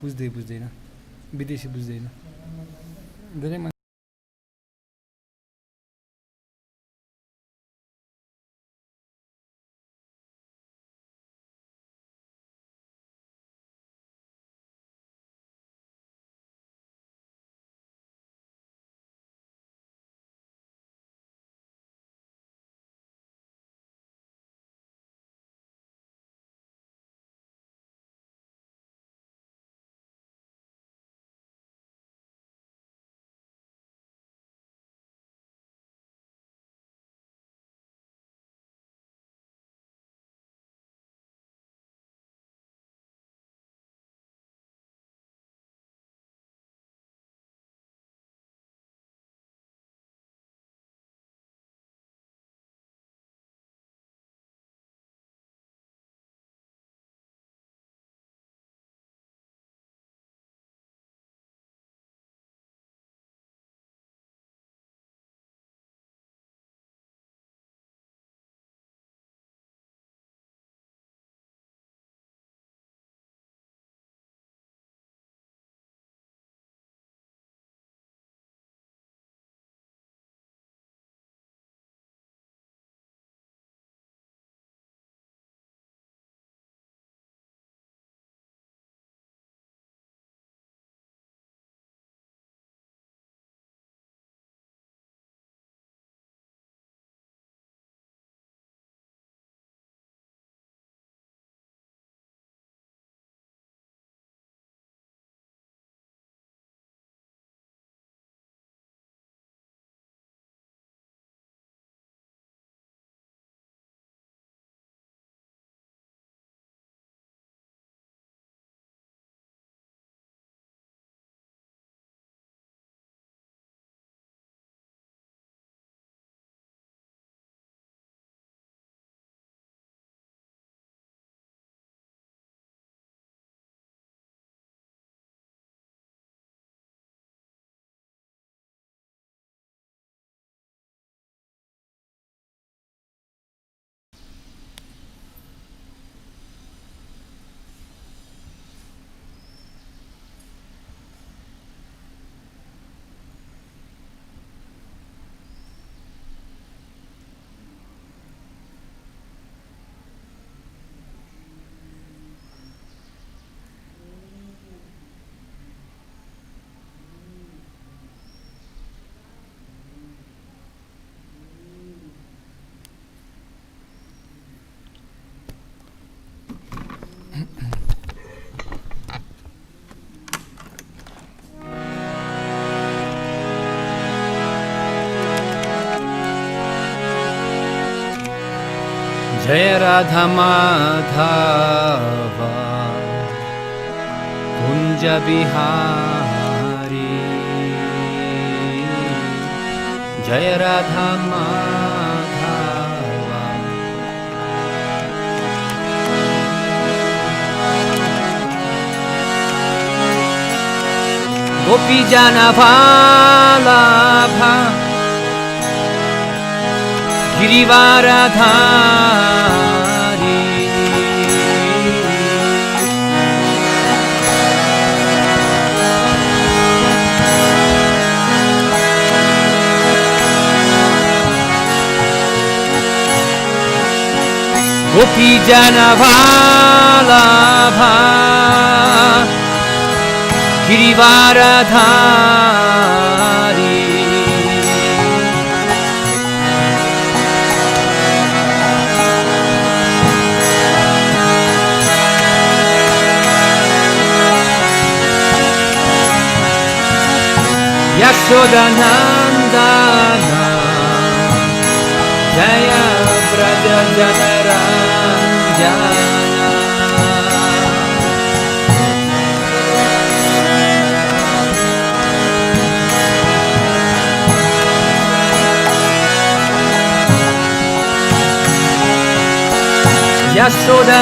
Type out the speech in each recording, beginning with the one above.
बुझ्दैन विदेशी बुझ्दैन धेरै जय राधा माधव कुंज बिहारी जय राधा माधव गोपी जन वल्लभा गिरिवारधारी गोपी जन वल्लभा गिरिवारधारी यशोदनन्दना जय व्रज जनरञ्जना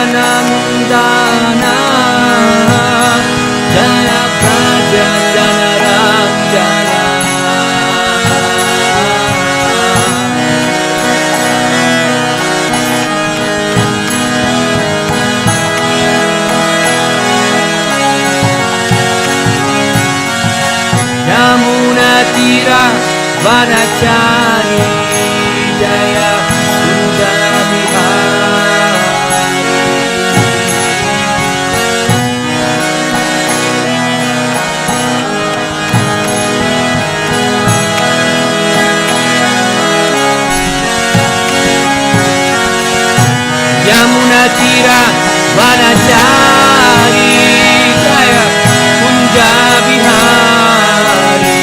यशोदनन्दना जय Vraj जनरञ्जना vanachari jaya kunja vihari. Yamuna tira vanachari jaya kunja vihari.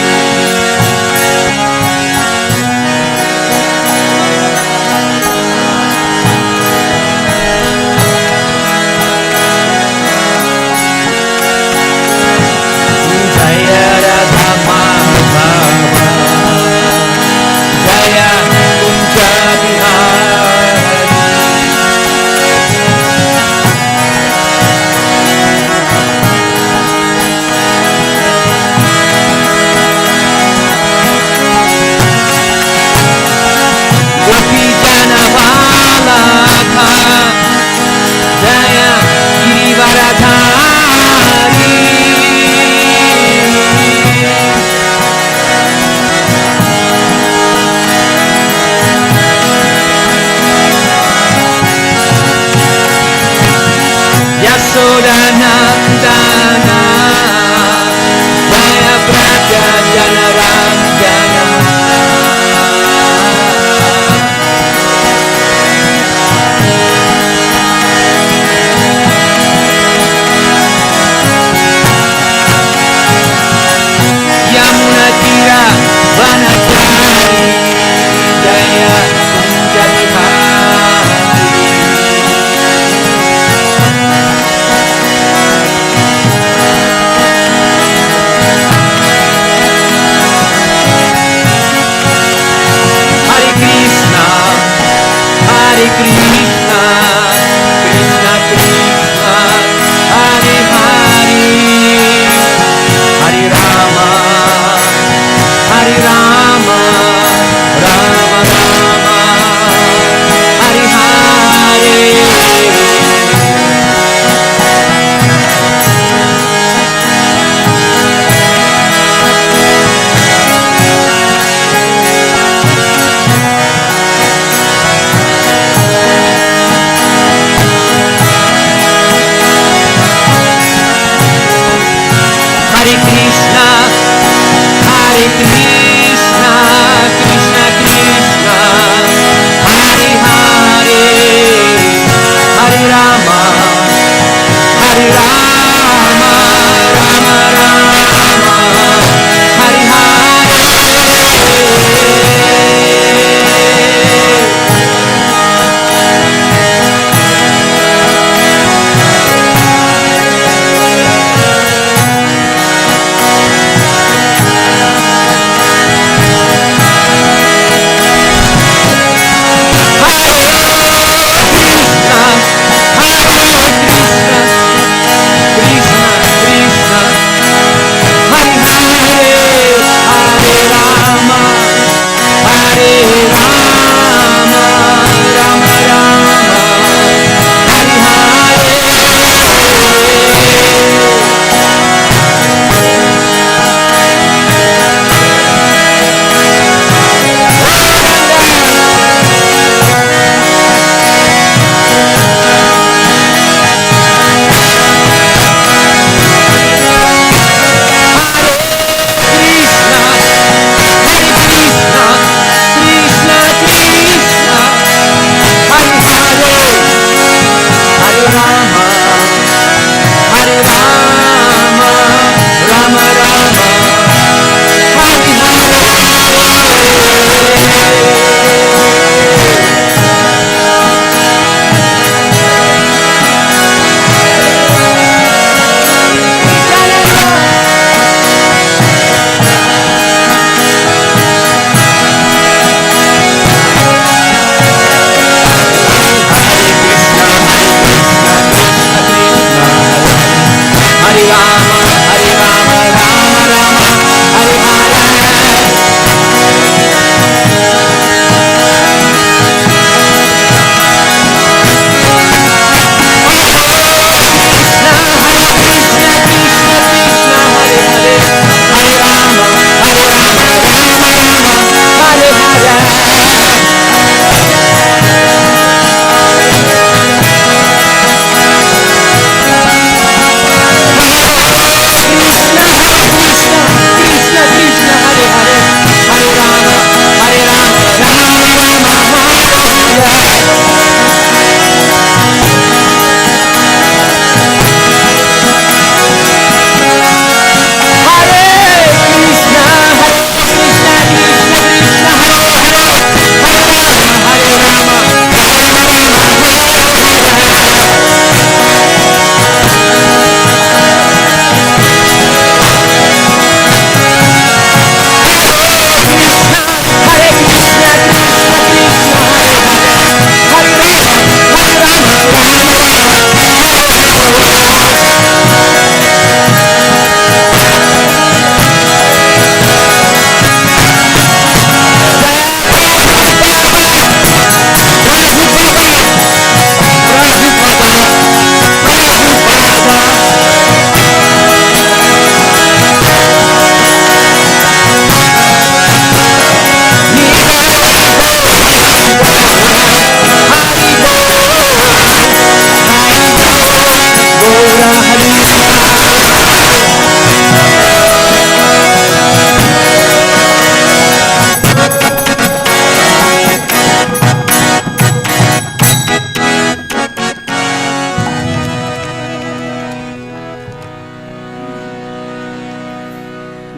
Jaya Radha Madhava jaya kunja vihari. Jaya Girivaradhari. Yasodanandana Jaya Braja Janaranjana. Yamuna tira vanachari jaya kunja vihari. Hare Krishna, Hare Krishna, Krishna Krishna, Hare Hare, Hare Rama, Hare Rama, Rama Rama, Hare Hare. Hare Krishna, Hare Krishna, Krishna Krishna, Hare Hare, Hare Rama, Hare Rama, Rama Rama, Hare Hare.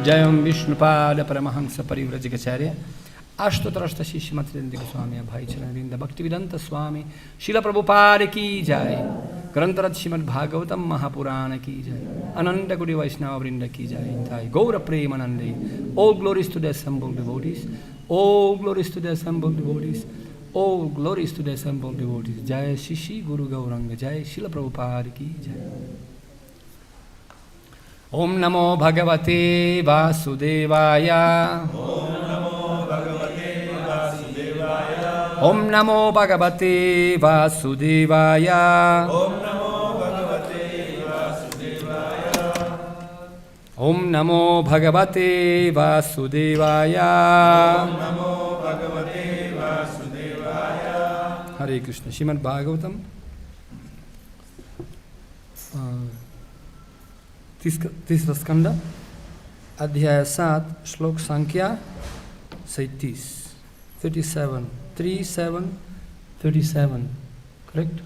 जयं विष्णुपाद परमहंस परिव्रजकाचार्य अष्टोत्तरष्ट शिष्य मत्रेंद्र स्वामी भाई चरणविंद भक्तिवेदांत स्वामी शिला प्रभुपाद की जय। ग्रंथरथ श्रीमद् भागवतम महापुराण की जय। अनंत कोटि वैष्णव वृंद की जय। गौर प्रेमानंदे। All glories to the assembled devotees. All glories to the assembled devotees. All glories to the assembled devotees. जय श्री श्री गुरु गौरंग जय। शिला प्रभुपाद की जय। ओम नमो भगवते वासुदेवाय। ओम नमो भगवते वासुदेवाय। ओम नमो भगवते वासुदेवाय। हरे कृष्ण। श्रीमद् भागवतम तीसरा स्कंद अध्याय 7 श्लोक संख्या 37 37 करेक्ट।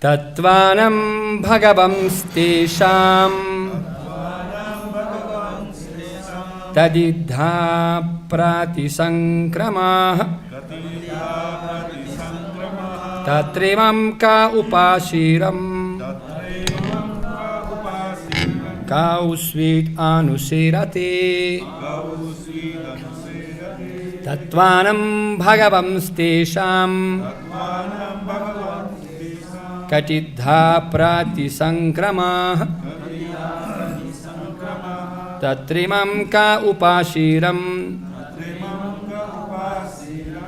तत्त्वानं भगवंस् तेषां तदिद्धा pratisaṅkramaḥ tatremaṁ ka upāsīran ka svid anuśerate tattvānāṁ bhagavaṁs teṣāṁ katidhā pratisaṅkramaḥ tatremaṁ ka upāsīran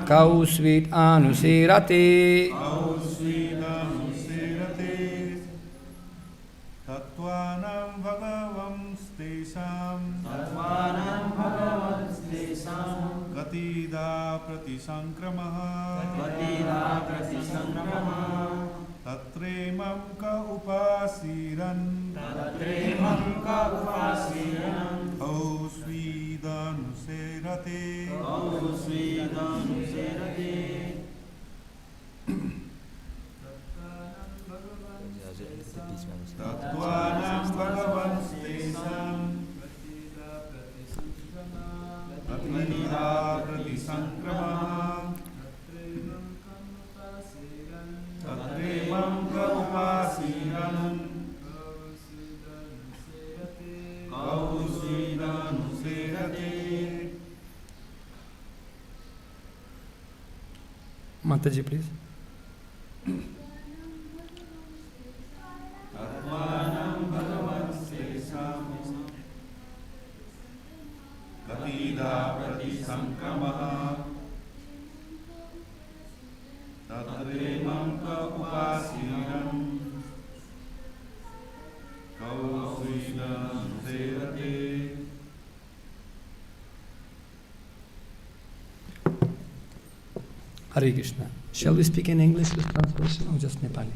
ka svid anuśerate tattvānāṁ bhagavaṁs teṣāṁ katidhā pratisaṅkramaḥ tatremaṁ ka upāsīran svid anuśerate tattvānāṁ bhagavaṁs teṣāṁ katidhā pratisaṅkramaḥ tatremaṁ ka upāsīran svid anuśerate। Mataji, please. tattvānāṁ bhagavaṁs teṣāṁ katidhā pratisaṅkramaḥ tatremaṁ ka upāsīran svid anuśerate। Hare Krishna. Shall we speak in English with translation or just Nepali?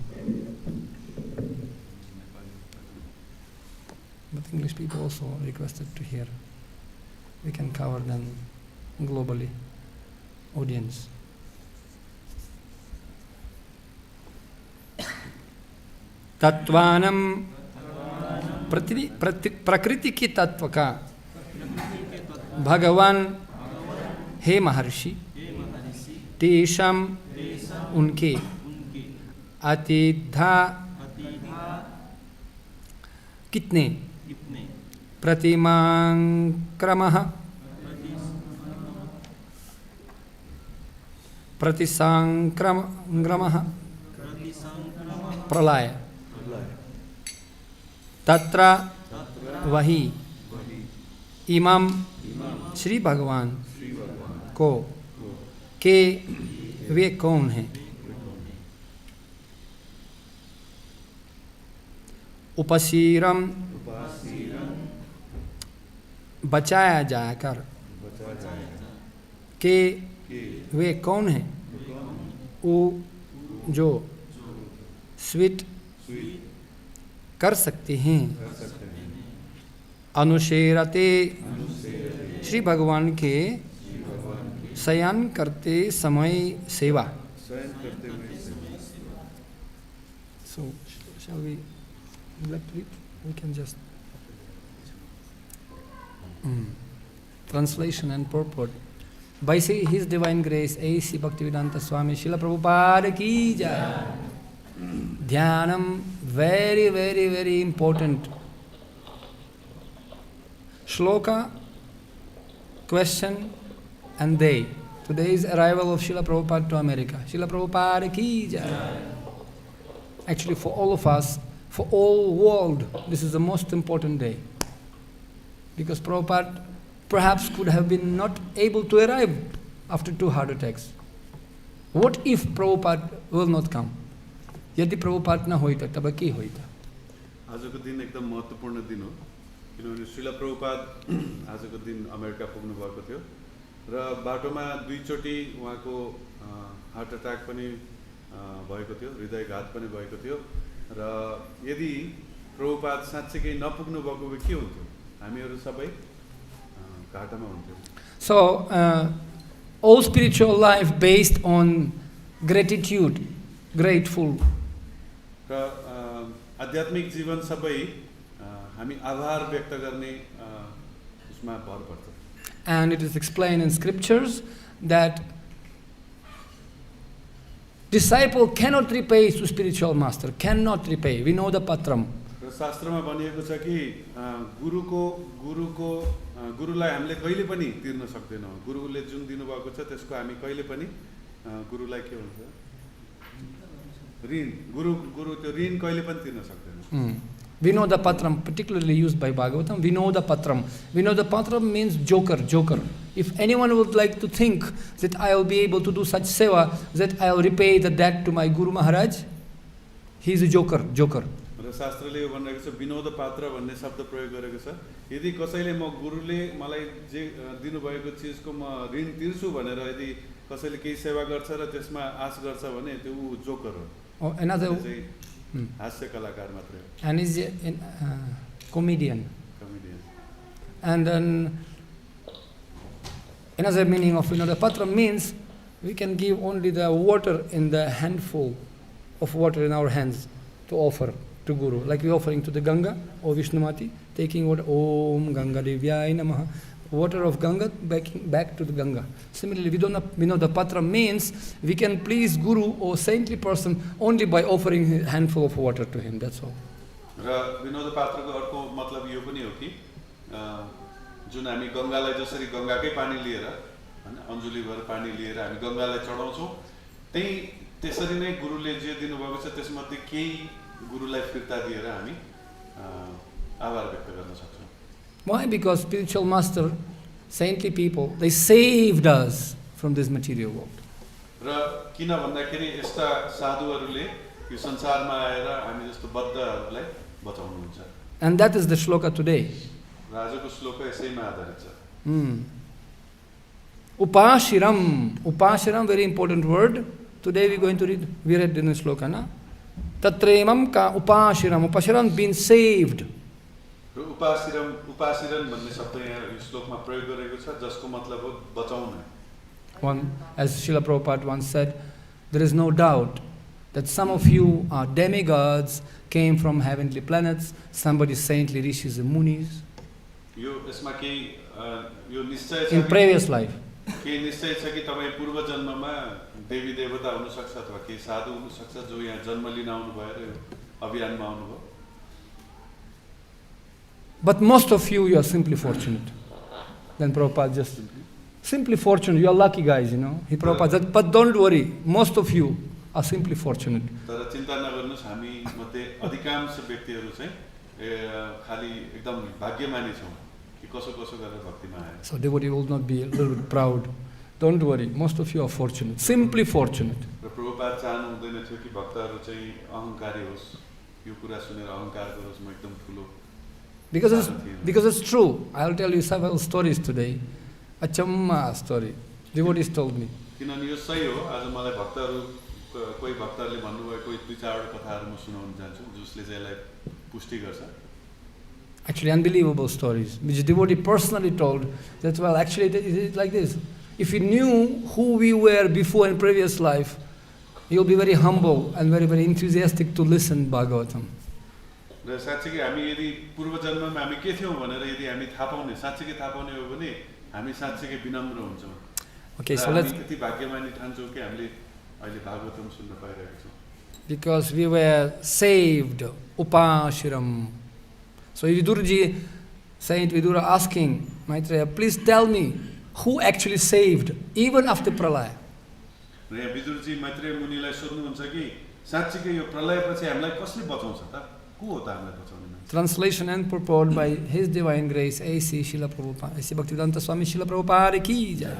But English people also requested to hear. We can cover them globally, audience. तत्त्वानं प्रकृति की तत्व का भगवान हे महर्षि तेषां उनके अतिद्धा कितने प्रतिमांक्रमः प्रतिसांक्रमः प्रलय तत्र वही इमाम श्री भगवान को के वे कौन हैं upāsīran बचाया जाकर के वे कौन हैं वो जो स्विट कर सकते हैं anuśerate श्री भगवान के शयन करते समय सेवा चयन करते हुए So, shall we let read? We can just translation and purport. By His Divine Grace, A.C. Bhaktivedanta Swami Srila Prabhupada ki jai. Dhyanam, very, very, very important. Shloka, question, and day. Today's arrival of Srila Prabhupada to America. Srila Prabhupada ki jai. Actually, for all of us, for all world, this is the most important day. Because Prabhupada perhaps could have been not able to arrive after 2 heart attacks. What if Prabhupada will not come? Yadi Prabhupada na hoita, taba ke hoita? आजको दिन एकदम महत्त्वपूर्ण दिन हो किनभने श्रील प्रभुपाद आजको दिन America पुग्नु भएको थियो र बाटोमा 2 चोटि उहाँको हार्ट अट्याक पनि भएको थियो, हृदयघात पनि भएको थियो र यदि प्रभुपाद साँच्चै नपुग्नु भएको भए के हुन्थ्यो? हामीहरू सबै घाटामा हुन्थ्यौं. So, all spiritual life based on gratitude, grateful. र आध्यात्मिक जीवन सबै हामी आभार व्यक्त गर्ने उसमा भर पर्छ. And it is explained in scriptures that disciple cannot repay to spiritual master, cannot repay. We know the patram. र शास्त्रमा भनिएको छ कि गुरुलाई हामीले कहिले पनि तिर्न सक्दैनौँ. गुरुले जुन दिनुभएको छ त्यसको हामी कहिले पनि गुरुलाई के भन्छ ऋण गुरु त्यो ऋण कहिले पनि तिर्न सक्दैनौँ. We know the patram, particularly used by Bhagavatam. We know the patram. We know the patram means joker. If anyone would like to think that I will be able to do such seva, that I will repay the debt to my Guru Maharaj, he is a joker. र शास्त्रले यो भनिरहेको छ विनोद पात्र भन्ने शब्द प्रयोग गरेको छ. यदि कसैले म गुरुले मलाई जे दिनुभएको चिजको म ऋण तिर्छु भनेर यदि कसैले केही सेवा गर्छ र त्यसमा आश गर्छ भने त्यो ऊ जोकर हो. Another हास्य कलाकार मात्रै हो. And is a comedian. And then another meaning of Vinodha Patra means we can give only the water in the handful of water in our hands to offer to Guru. Like we offering to the Ganga or Vishnumati, taking water, Om Ganga Devyai Namaha, water of Ganga back to the Ganga. Similarly, Vinodha Patra means we can please Guru or saintly person only by offering a handful of water to him. That's all. र विनोद पात्रको अर्को मतलब यो पनि हो कि जुन हामी गंगालाई जसरी गंगाकै पानी लिएर हैन अञ्जुली भर पानी लिएर हामी गंगालाई चढाउँछौं त्यही त्यसरी नै गुरुले जे दिनुभएको छ त्यसमध्ये केही गुरुलाई फिर्ता दिएर हामी आभार व्यक्त गर्न सक्छौं. Why? Because spiritual master, saintly people, they saved us from this material world. र किन भन्दाखेरि यस्ता साधुहरूले यो संसारमा आएर हामी जस्तो बद्धहरूलाई बचाउनुहुन्छ. And that is the shloka today. राजको श्लोक यसैमा आधारित छ. Upāsīran, very important word. Today we are going to read, we read in the shloka, na? Tatremaṁ ka upāsīran being saved. र upāsīran भन्ने शब्द यहाँ यो श्लोकमा प्रयोग गरेको छ जसको मतलब हो बचाउन. One, as Srila Prabhupada once said, there is no doubt that some of you are demigods, came from heavenly planets, somebody saintly rishis and munis. यो यसमा केही यो निश्चय छ in previous life. केही निश्चय छ कि तपाई पूर्व जन्ममा देवी देवता हुन सक्छ अथवा केही साधु हुन सक्छ जो यहाँ जन्म लिन आउनु भयो र अभियानमा आउनु भयो. But most of you are simply fortunate. Then Prabhupada just simply fortunate. You are lucky guys, you know. He Prabhupada said, but don't worry. Most of you are simply fortunate. तर चिन्ता नगर्नुस् हामी मध्ये अधिकांश व्यक्तिहरू चाहिँ खाली एकदम भाग्यमानी छौं कि कसो गरेर भक्तिमा आए. So devotee will not be a little bit proud. Don't worry. Most of you are fortunate. Simply fortunate. र प्रभुपाद चाहनु हुँदैन थियो कि भक्तहरू चाहिँ अहंकारी होस्. यो कुरा सुनेर अहंकार गरोस् म एकदम ठुलो. Because it's true. I'll tell you several stories today. Achamma story. Devotees told me. किनभने यो सही हो. आज मलाई भक्तहरू कोही भक्तहरूले भन्नुभयो कोही 2-4 कथाहरू म सुनाउन चाहन्छु जसले चाहिँ यसलाई पुष्टि गर्छ. Actually unbelievable stories which devotee personally told that actually it is like this. If we knew who we were before in previous life, you'll be very humble and very, very enthusiastic to listen Bhagavatam. र साँच्चै हामी यदि पूर्व जन्ममा हामी के थियौं भनेर यदि हामी थाहा पाउने साँच्चै थाहा पाउने हो भने हामी साँच्चै विनम्र हुन्छौं. Okay, so let's. यति भाग्यमानी ठान्छौं कि हामीले अहिले भागवतम सुन्न पाइरहेका छौं. Because we were saved, upāsīran. So Viduraji, Saint Vidura asking Maitreya, please tell me who actually saved even after pralaya. र यहाँ विदुरजी मैत्रेय मुनिलाई सोध्नुहुन्छ कि साँच्चै यो प्रलयपछि हामीलाई कसले बचाउँछ त? को हो त हामीलाई बचाउने मान्छे? Translation and purport by His Divine Grace, A.C. Srila Prabhupada, A.C. Bhaktivedanta Swami Srila Prabhupada ki jai.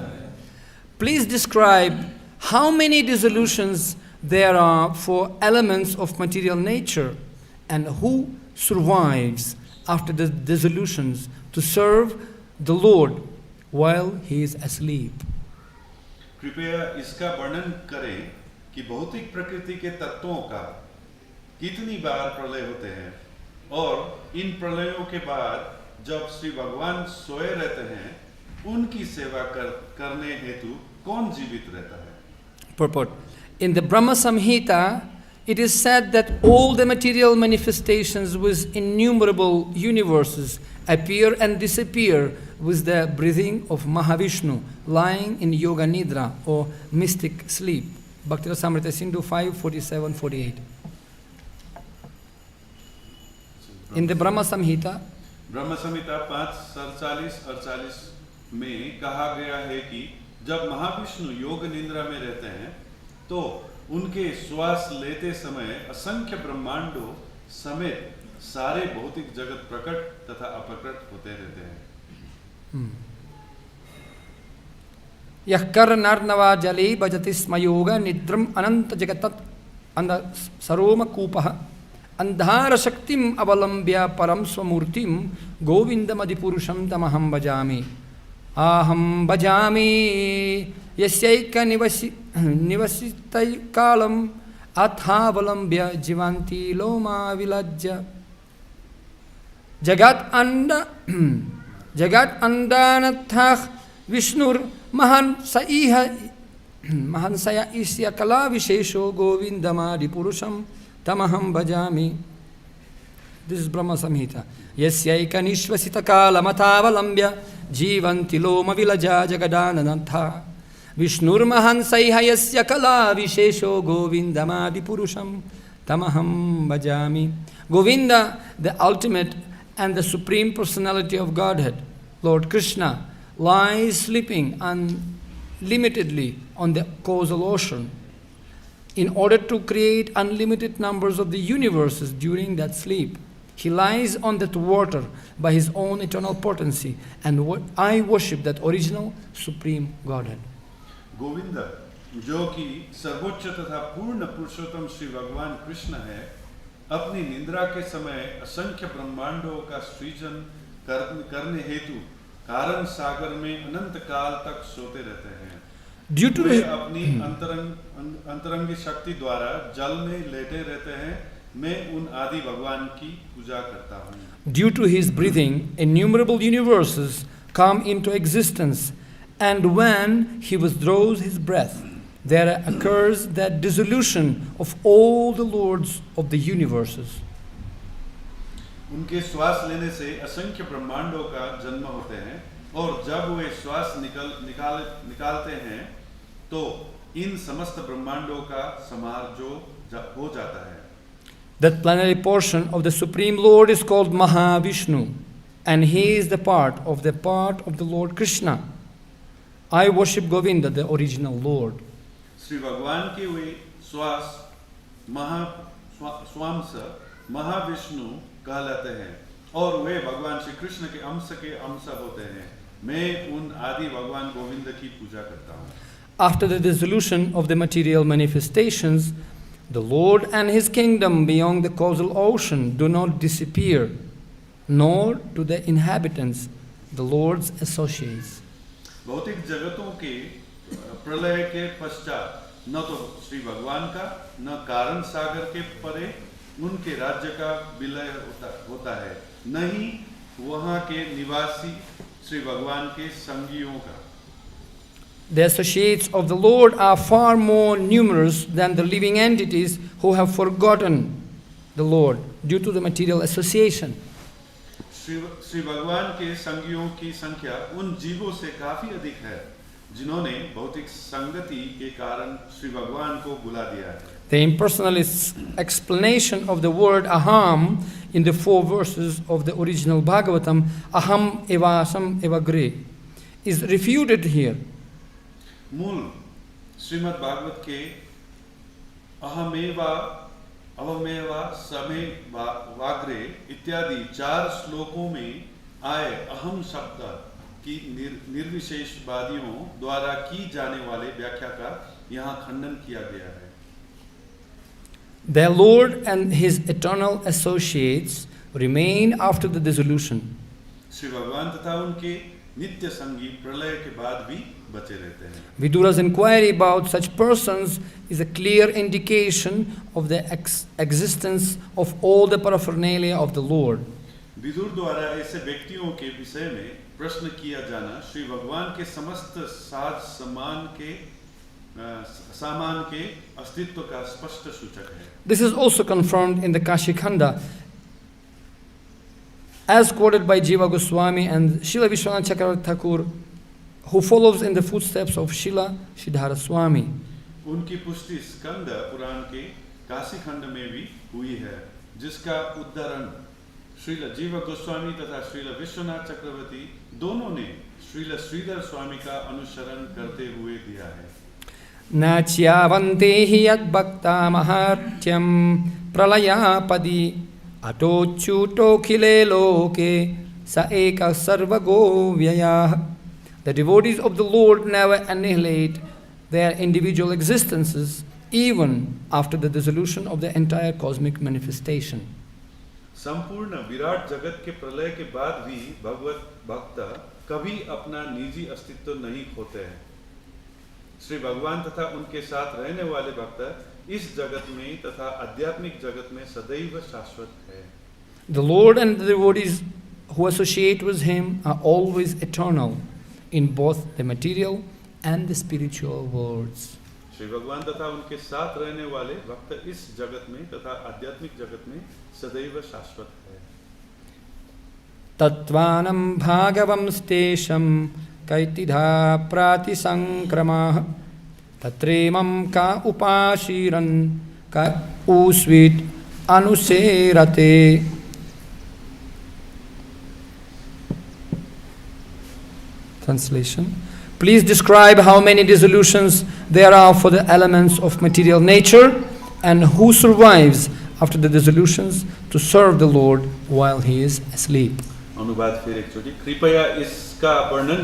Please describe how many dissolutions there are for elements of material nature and who survives after the dissolutions to serve the Lord while he is asleep. कृपया इसका वर्णन करें कि भौतिक प्रकृति के तत्वों का कितनी बार प्रलय होते हैं और इन प्रलयों के बाद जब श्री भगवान सोए रहते हैं उनकी सेवा करने हेतु कौन जीवित रहता है? Purport. In the Brahma-saṁhitā, it is said that all the material manifestations with innumerable universes appear and disappear with the breathing of Mahā-Viṣṇu, lying in yoga-nidrā or mystic sleep. Bhakti-rasamrita Sindhu 5:47-48. In the Brahma-saṁhitā, ब्रह्म-संहिता 5:47-48 में कहा गया है कि जब महाविष्णु योग निद्रा में रहते हैं तो उनके श्वास लेते समय असंख्य ब्रह्मांडों समेत सारे भौतिक जगत प्रकट तथा अप्रकट होते रहते हैं. यः kāraṇārṇava-jale bhajati स्म yoga-nidrām ananta-jagad-aṇḍa-saroma-kūpaḥ ādhāra-śaktim avalambya parāṁ sva-mūrtiṁ govindam-adipuruṣam tamaham bhajami. Aham bhajami yasyaika nivasitai kālam ādhāra-śaktim jivanti loma vilajya jagat-aṇḍa-nathah Viṣṇur mahansaya isya kala vishesho govindamadipuruṣam tamaham bhajami. This is Brahma-saṁhitā. Yasyaika nishvasita kālam avalambya jivanti loma vilaja jagadanantha Viṣṇur mahansaya yasya kala vishesho govindamadipuruṣam tamaham bhajami. Govinda, the ultimate and the supreme personality of Godhead, Lord Krishna, lies sleeping unlimitedly on the causal ocean in order to create unlimited numbers of the universes during that sleep. He lies on that water by his own eternal potency, and I worship that original supreme Godhead. Govind जो कि सर्वोच्च तथा पूर्ण पुरुषोत्तम श्री भगवान कृष्ण है, अपनी निद्रा के समय असंख्य ब्रह्मांडों का सृजन करने हेतु कारण सागर में अनंत काल तक सोते रहते हैं. वे अपनी अंतरंगी शक्ति द्वारा जल में लेटे रहते हैं. मैं उन आदि भगवान की पूजा करता हूँ. Due to his breathing, innumerable universes come into existence, and when he withdraws his breath, there occurs that dissolution of all the lords of the universes. उनके श्वास लेने से असंख्य ब्रह्मांडों का जन्म होते हैं और जब वे श्वास निकालते हैं तो इन समस्त ब्रह्मांडों का समार हो जाता है. That plenary portion of the Supreme Lord is called Mahā-Viṣṇu, and he is the part of the Lord Krishna. I worship Govinda, the original Lord. Shri भगवान के वे श्वास महाविष्णु कहलाते हैं और वे भगवान श्री कृष्ण के अंश होते हैं. मैं उन आदि भगवान गोविंद की पूजा करता हूँ. After the dissolution of the material manifestations, the Lord and his kingdom beyond the causal ocean do not disappear, nor do the inhabitants, the Lord's associates. भौतिक जगतों के प्रलय के पश्चात न तो श्री भगवान का न कारण सागर के परे उनके राज्य का विलय होता है, न ही वहाँ के निवासी श्री भगवान के संगियों का. The associates of the Lord are far more numerous than the living entities who have forgotten the Lord due to the material association. Shri भगवान के संगियों की संख्या उन जीवों से काफी अधिक है जिन्होंने भौतिक संगति के कारण श्री भगवान को भुला दिया है. The impersonalist explanation of the word aham in the 4 verses of the original Bhagavatam, aham evasam evagre, is refuted here. मूल श्रीमद् भागवत के अहमेवा अवमेवा समे वाग्रे इत्यादि 4 श्लोकों में आए अहम शब्द की निर्विशेषवादियों द्वारा की जाने वाले व्याख्या का यहाँ खंडन किया गया है. The Lord and His eternal associates remain after the dissolution. Shri भगवान तथा उनके नित्य संगी प्रलय के बाद भी बचे रहते हैं. Vidura's inquiry about such persons is a clear indication of the existence of all the paraphernalia of the Lord. Vidur द्वारा ऐसे व्यक्तियों के विषय में प्रश्न किया जाना श्री भगवान के समस्त साज सामान के अस्तित्व का स्पष्ट सूचक है. This is also confirmed in the Kashi Khanda, as quoted by Jiva Goswami and Srila Vishwanath Chakravarti Thakur, who follows in the footsteps of Srila Siddhara Swami. उनकी पुष्टि स्कंद पुराण के काशी खंड में भी हुई है, जिसका उद्धरण श्रील जीव गोस्वामी तथा श्रील विश्वनाथ चक्रवर्ती दोनों ने श्रील श्रीधर स्वामी का अनुसरण करते हुए दिया है. नाच्यावन्ते हि यद्भक्ता महार्त्यं प्रलयापदि अटोच्युतोऽखिले लोके स एकः सर्वगो व्ययः. The devotees of the Lord never annihilate their individual existences even after the dissolution of the entire cosmic manifestation. संपूर्ण विराट जगत के प्रलय के बाद भी भगवत भक्त कभी अपना निजी अस्तित्व नहीं खोते हैं. श्री भगवान तथा उनके साथ रहने वाले भक्त इस जगत में तथा आध्यात्मिक जगत में सदैव शाश्वत है. The Lord and the devotees who associate with Him are always eternal in both the material and the spiritual worlds. Shri भगवान तथा उनके साथ रहने वाले भक्त इस जगत में तथा आध्यात्मिक जगत में सदैव शाश्वत है. tattvānāṁ bhagavaṁs teṣāṁ katidhā pratisaṅkramaḥ tatremaṁ kā upāsīran kā svid anuśerate. Translation. Please describe how many dissolutions there are for the elements of material nature and who survives after the dissolutions to serve the Lord while he is asleep. अनुवाद फिर एक छोटी, कृपया इसका वर्णन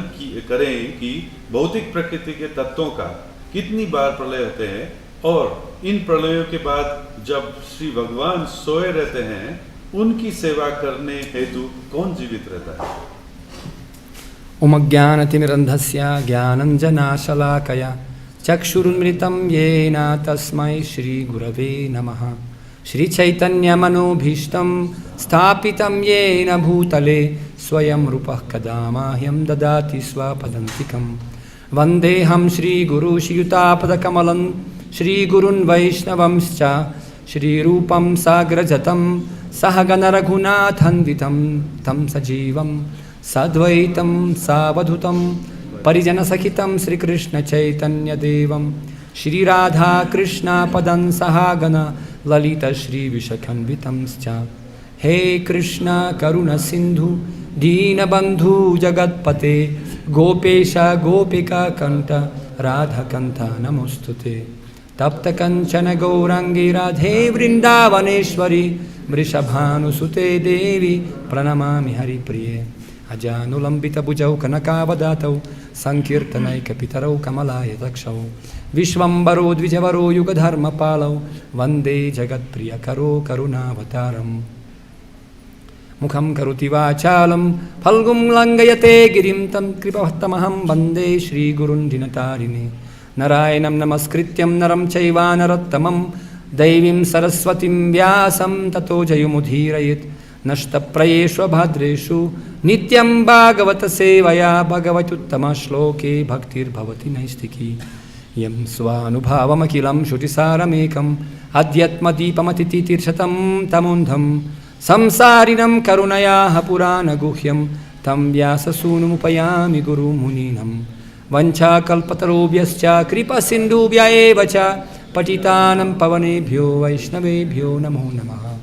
करें कि भौतिक प्रकृति के तत्वों का कितनी बार प्रलय होते हैं और इन प्रलयों के बाद जब श्री भगवान सोए रहते हैं उनकी सेवा करने हेतु कौन जीवित रहता है. उमज्ञानतिमिरन्धस्य ज्ञानञ्जनाशलाकया चक्षुरुन्मिलितं येन तस्मै श्रीगुरवे नमः. श्रीचैतन्यमनोभीष्टं स्थापितं येन भूतले स्वयं रूपः कदा मह्यं ददाति स्वपदान्तिकं. वन्देऽहं श्रीगुरुश्रीयुतापदकमलं श्रीगुरून् वैष्णवंश्च श्रीरूपं साग्रजतं सहगणरघुनाथन्वितं तं सजीवं साद्वैतं सावधूतं परिजनसहितं श्रीकृष्णचैतन्यदेवं श्रीराधाकृष्णपदं सहागण ललितश्रीविशाखान्वितंश्च. हे कृष्ण करुण सिन्धु दीनबन्धु जगत्पते गोपेश गोपिकाकण्ठ राधाकान्त नमोस्तुते. तप्तकञ्चन गौराङ्गी राधे वृन्दावनेश्वरी वृषभानुसुते देवी प्रणमामि हरिप्रिये. अजानुलम्बितभुजौ कनकावदातौ सङ्कीर्तनैकपितरौ कमलायतक्षौ विश्वम्भरो द्विजवरो युगधर्मपालौ वन्दे जगत्प्रियकरो करुणावतारम्. मुखं करोति वाचालं फल्गुं लङ्घयते गिरिं तं कृपवत्तमहं वन्दे श्रीगुरुन् दिनतारिणे. नारायणं नमस्कृत्यं नरं चैव नरोत्तमं दैवीं सरस्वतीं व्यासं ततो जयमुदीरयेत्. nashtaprayeshu bhadreshu nityam bhagavata sevaya bhagavatyuttama shloke bhaktir bhavati naistiki yam svanubhavam akilam shrutisāramekam adhyatma deepamati tirsatam tamundham samsarinam karunayaha purana guhyam tam vyasa sunumupayami guru muninam vancha kalpatarobhyascha kripa sindhubhya evacha patitanam pavanebhyo vaishnavebhyo namo namaha.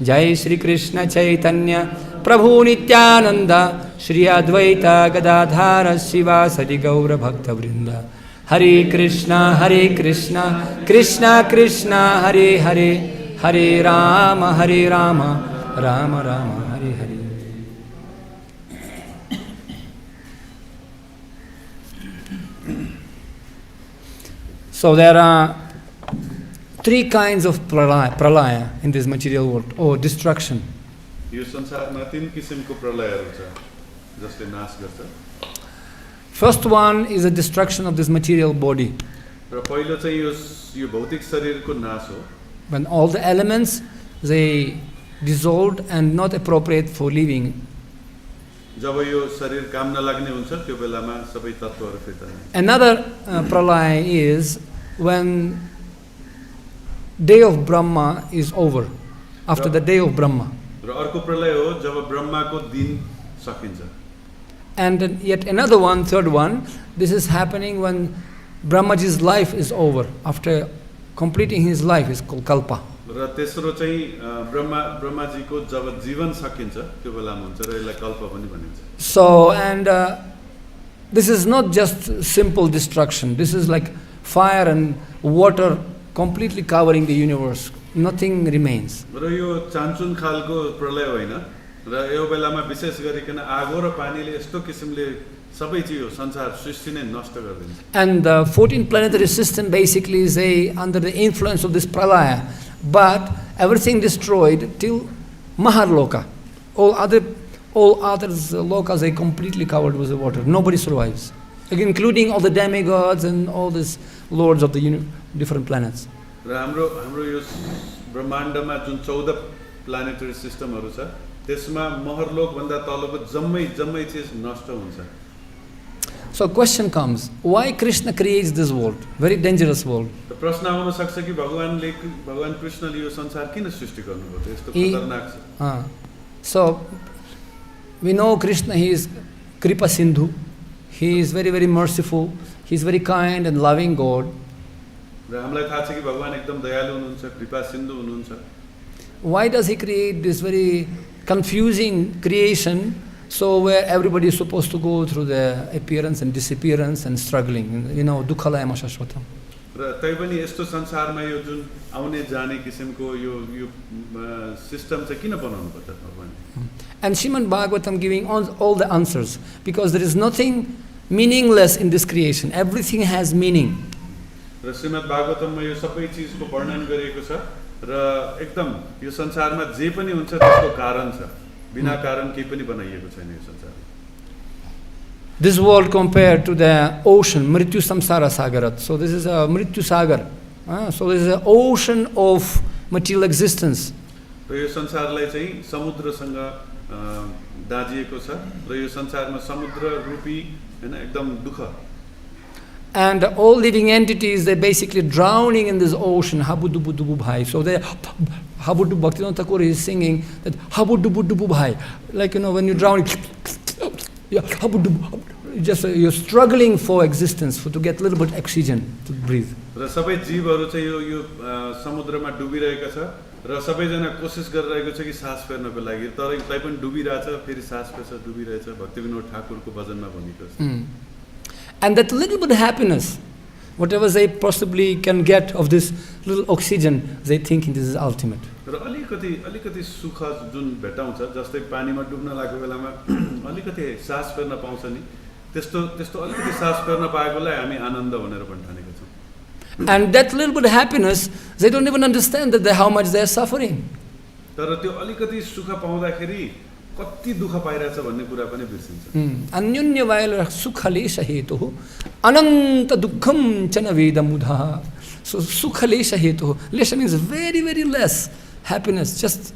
Jai Shri Krishna Chaitanya Prabhu Nityananda Shri Advaita Gadadhara Sivasadi Gaura Bhakta Vrinda. Hare Krishna Krishna Krishna Hare Hare Hare Rama Rama Rama Hare Hare. So there are three kinds of pralaya in this material world, or destruction. First one is the destruction of this material body. When all the elements, they dissolved and not appropriate for living. Another pralaya is when day of Brahma is over, after the day of Brahma. And then yet another one, third one, this is happening when Brahmaji's life is over, after completing his life is called kalpa. So, and this is not just simple destruction, this is like fire and water completely covering the universe. Nothing remains. And the 14 planetary system basically is under the influence of this pralaya, but everything destroyed till Maharloka. All other lokas are completely covered with the water. Nobody survives, including all the demigods and all these lords of the different planets. Planetary system So question comes, why Krishna creates this world, very dangerous world? So we know Krishna, he is Kripa Sindhu, he is very, very merciful, he is very kind and loving God. Why does he create this very confusing creation, so where everybody is supposed to go through the appearance and disappearance and struggling, dukhalayam ashashvatam. And Srimad Bhagavatam giving all the answers, because there is nothing meaningless in this creation, everything has meaning. Srimad Bhagavatam ma yo sabai cheez ko varnan gareko cha ra ekdam yo sansar ma je pani huncha tesko karan cha bina karan kehi pani banaiyeko chaina yo sansar. This world compared to the ocean, Mrityu Samsara Sagarat. So this is a Mrityu Sagar. So this is an ocean of material existence. So yo sansarlai chahi samudra sanga dajieko cha ra yo sansarma samudra rupi haina ekdam dukha. And all living entities, they're basically drowning in this ocean, habu-dubu dubu bhai. So they, habu-dubu, Bhaktivinoda Thakur is singing that habu-dubu dubu bhai. Like, when you're drowning, habu-dubu, you're struggling for existence, to get a little bit oxygen to breathe. सबै जीवहरु चाहिँ यो समुद्रमा डुबिरहेका छ र सबैजना कोशिश गरिरहेको छ कि सास फेर्नको लागि, तर तै पनि डुबिरहेछ, फेरि सास फेर्छ, डुबिरहेछ, भक्तिविनोद ठाकुरको भजनमा भनेको छ. And that little bit of happiness, whatever they possibly can get of this little oxygen, they thinking this is ultimate. र अलिकति सुख जुन भेटाउँछ, जस्तै पानीमा डुब्न लागेको बेलामा अलिकति सास फेर्न पाउँछ नि, त्यस्तो अलिकति सास फेर्न पाएकोलाई हामी आनन्द भनेर पनि ठानेका छौं. And that little bit of happiness, they don't even understand that how much they are suffering. तर त्यो अलिकति सुख पाउँदाखेरि कति दुःख पाइरहेछ भन्ने कुरा पनि बिर्सिन्छ. अन्योन्य वायल सुखलेश हेतु अनंत दुःखम च न वेदमुधा. So sukhalesh hetu, lesha means very, very less happiness, just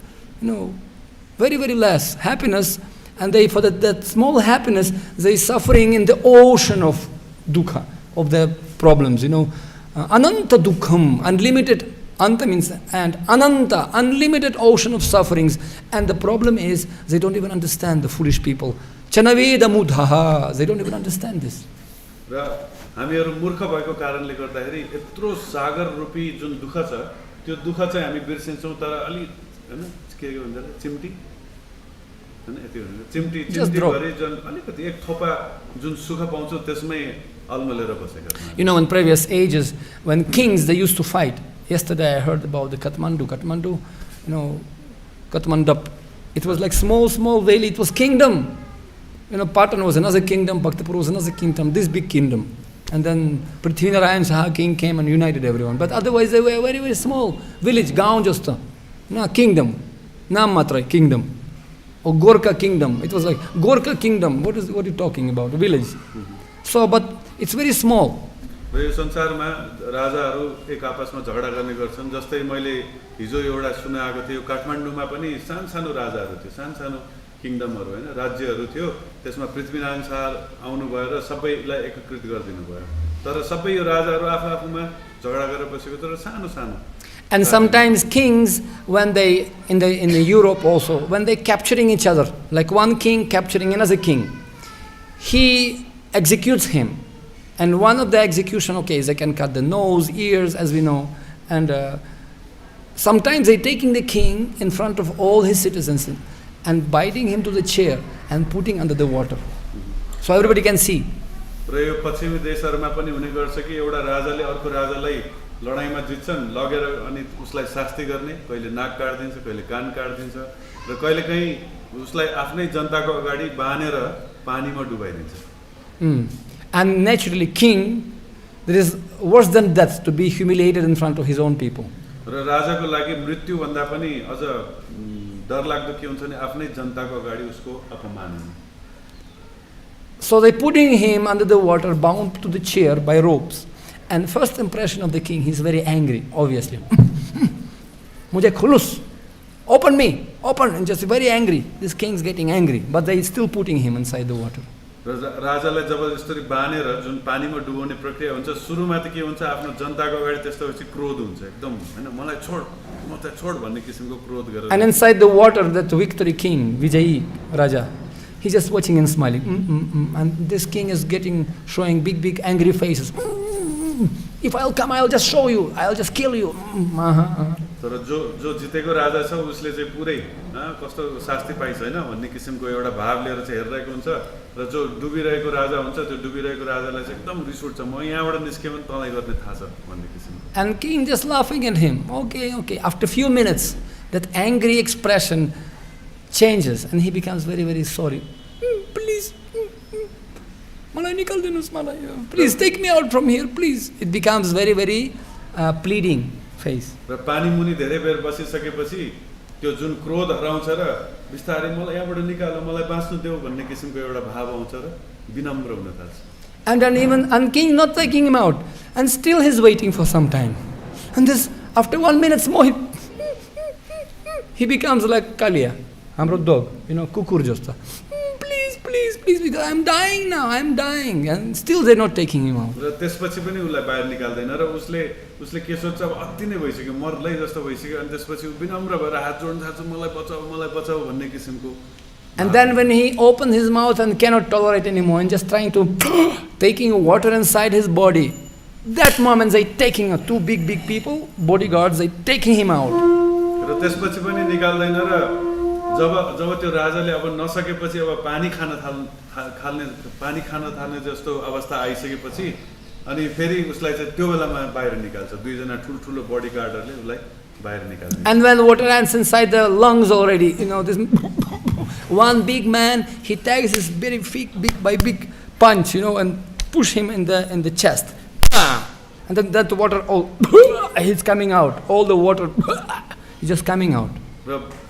very, very less happiness, and they, for that small happiness, they suffering in the ocean of dukkha, of their problems, ananta-dukkhaṁ, unlimited, anta means and, ananta, unlimited ocean of sufferings. And the problem is, they don't even understand, the foolish people. Chanaveda mudhaha, they don't even understand this. हामीहरु मूर्ख भएको कारणले गर्दाखेरि यत्रो सागर रूपी जुन दुःख छ त्यो दुःख चाहिँ हामी बिर्सिन्छौं तर अलि हैन के भन्छ चिम्टी हैन यति हुन्छ चिम्टी गरे जुन अलिकति एक थोपा जुन सुख पाउँछौ त्यसमै अलमलेर बसेका छन्. In previous ages when kings they used to fight. Yesterday I heard about the Kathmandu, Kathmandup. It was like small valley, it was kingdom. Patan was another kingdom, Bhaktapur was another kingdom, this big kingdom. And then Prithvinarayan Saha king came and united everyone. But otherwise they were very, very small village, gaon just kingdom. Naam matra, kingdom. Or Gorkha kingdom. It was like Gorkha kingdom. What are you talking about? Village. So, but it's very small. यो संसारमा राजाहरू एक आपसमा झगडा गर्ने गर्छन्. जस्तै मैले हिजो एउटा सुनाएको थियो काठमाडौँमा पनि सानो राजाहरू थियो, सानो किङडमहरू हैन, राज्यहरू थियो. त्यसमा पृथ्वीनारायण शाह आउनु भयो र सबैलाई एकीकृत गरिदिनु भयो. तर सबै यो राजाहरू आफूमा झगडा गरेर बसेको तर सानो. And sometimes kings, when they in the Europe also, when they capturing each other, like one king capturing another king, he executes him. And one of the execution, okay, they can cut the nose, ears, as we know. And sometimes they taking the king in front of all his citizens and binding him to the chair and putting under the water. So everybody can see. र यो पश्चिमी देशहरुमा पनि हुने गर्छ कि एउटा राजाले अर्को राजालाई लडाईमा जित्छन्, लगेर अनि उसलाई शास्ति गर्ने, कहिले नाक काट्दिन्छ, कहिले कान काट्दिन्छ र कहिलेकाहीँ उसलाई आफ्नै जनताको अगाडि बानेर पानीमा डुबाइदिन्छ. And naturally, king, there is worse than death to be humiliated in front of his own people. र राजाको लागि मृत्यु भन्दा पनि अझ डरलाग्दो के हुन्छ नि आफ्नै जनताको अगाडि उसको अपमान. So they putting him under the water, bound to the chair by ropes. And first impression of the king, he's very angry, obviously. Mujhe khulus, open me, open, and just very angry. This king's getting angry, but they still putting him inside the water. राजालाई जबरजस्ती बानेर जुन पानीमा डुबाउने प्रक्रिया हुन्छ सुरुमा त के हुन्छ आफ्नो जनताको अगाडि त्यस्तोपछि क्रोध हुन्छ एकदम हैन मलाई छोड म त छोड भन्ने किसिमको क्रोध गरेर. And inside the water that victory king Vijayi Raja, he's just watching and smiling. And this king is showing big angry faces. If I'll come, I'll just show you, I'll just kill you. तर जो जितेको राजा छ उसले चाहिँ पुरै कस्तो शास्ति पाइछ हैन भन्ने किसिमको एउटा भाव लिएर चाहिँ हेरिरहेको हुन्छ र जो डुबिरहेको राजा हुन्छ त्यो डुबिरहेको राजालाई चाहिँ एकदम रिस उठ्छ म यहाँबाट निस्के पनि तँलाई गर्ने थाहा छ भन्ने किसिमको. And king just laughing at him. Okay. After few minutes that angry expression changes and he becomes very, very sorry. Please, please take me out from here, please. It becomes very, very pleading face. र पानी मुनि धेरै बेर बसिसकेपछि त्यो जुन क्रोध हराउँछ र बिस्तारै मलाई यहाँबाट निकाल्नु मलाई बाँच्नु देऊ भन्ने किसिमको एउटा भाव आउँछ र विनम्र हुन थाल्छ. And then even king not taking him out, and still he's waiting for some time. And this after 1 minute more he becomes like Kalia, hamro dog, kukur josta. Please, because I'm dying now, I'm dying. And still they're not taking him out. र त्यसपछि पनि उलाई बाहिर निकाल्दैन र उसले के सोच्छ अब अति नै भइसक्यो मर्लै जस्तो भइसक्यो अनि त्यसपछि विनम्र भएर हात जोड्न थाल्छ मलाई बचाऊ भन्ने किसिमको. And then when he opens his mouth and cannot tolerate anymore and just trying to taking water inside his body, that moment they taking two big people, bodyguards, they taking him out. र त्यसपछि पनि निकाल्दैन र जब त्यो राजाले अब नसकेपछि अब पानी खान थाल्ने जस्तो अवस्था आइसकेपछि अनि फेरि उसलाई चाहिँ त्यो बेलामा बाहिर निकाल्छ. दुईजना ठुलठुलो बडीगार्डहरुले उसलाई बाहिर निकाल्छ. And when water ends inside the lungs already, this one big man, he takes his very big punch, and push him in the chest. And then that water all it's coming out. All the water is just coming out.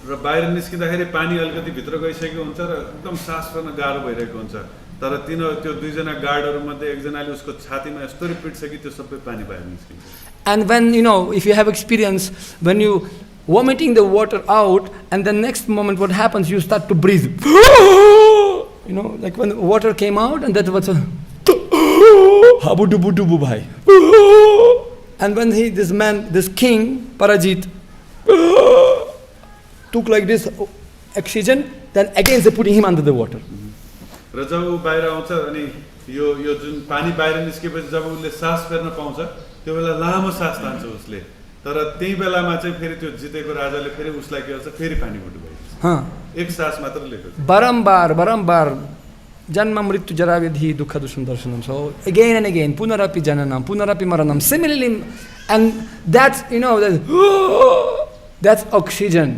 र बाहिर निस्किँदाखेरि पानी अलिकति भित्र गइसकेको हुन्छ र एकदम सास फेर्न गाह्रो भइरहेको हुन्छ तर त्यो दुईजना गार्डहरु मध्ये एकजनाले उसको छातीमा यस्तोरी पिट्छ कि त्यो सबै पानी बाहिर निस्किन्छ. And when if you have experience when you vomiting the water out, and the next moment what happens, you start to breathe. You know, like when the water came out, and that was a habu-dubu-dubu bhai. And when this king, Parajit, took like this oxygen, then again they putting him under the water. र जब ऊ बाहिर आउँछ अनि यो जुन पानी बाहिर निस्केपछि जब उसले सास फेर्न पाउँछ त्यो बेला लामो सास तान्छ उसले तर त्यही बेलामा चाहिँ फेरि त्यो जितेको राजाले फेरि उसलाई के गर्छ फेरि पानी मुटु भइन्छ एक सास मात्र लिएको बारम्बार जन्म मृत्यु जरा व्याधि दुःख दुःख दर्शनम so again and again punarapi jananam punarapi maranam similarly and that's that's oxygen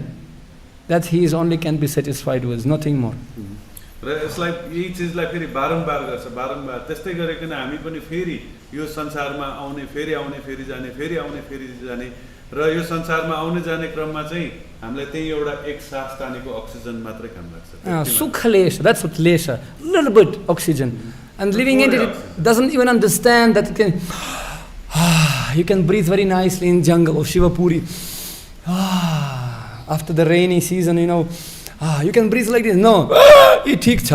that he is only can be satisfied with nothing more. र यसलाई यही चिजलाई फेरि बारम्बार गर्छ बारम्बार त्यस्तै गरिकन हामी पनि फेरि यो संसारमा आउने फेरि जाने र यो संसारमा आउने जाने क्रममा चाहिँ हामीलाई त्यही एउटा एक सास तानेको अक्सिजन मात्रै काम लाग्छ sukha lesha, that's what lesha, little bit oxygen. And living entity doesn't even understand that you can breathe very nicely in jungle of Shivapuri. After the rainy season, you can breathe like this. No, it ठीक छ.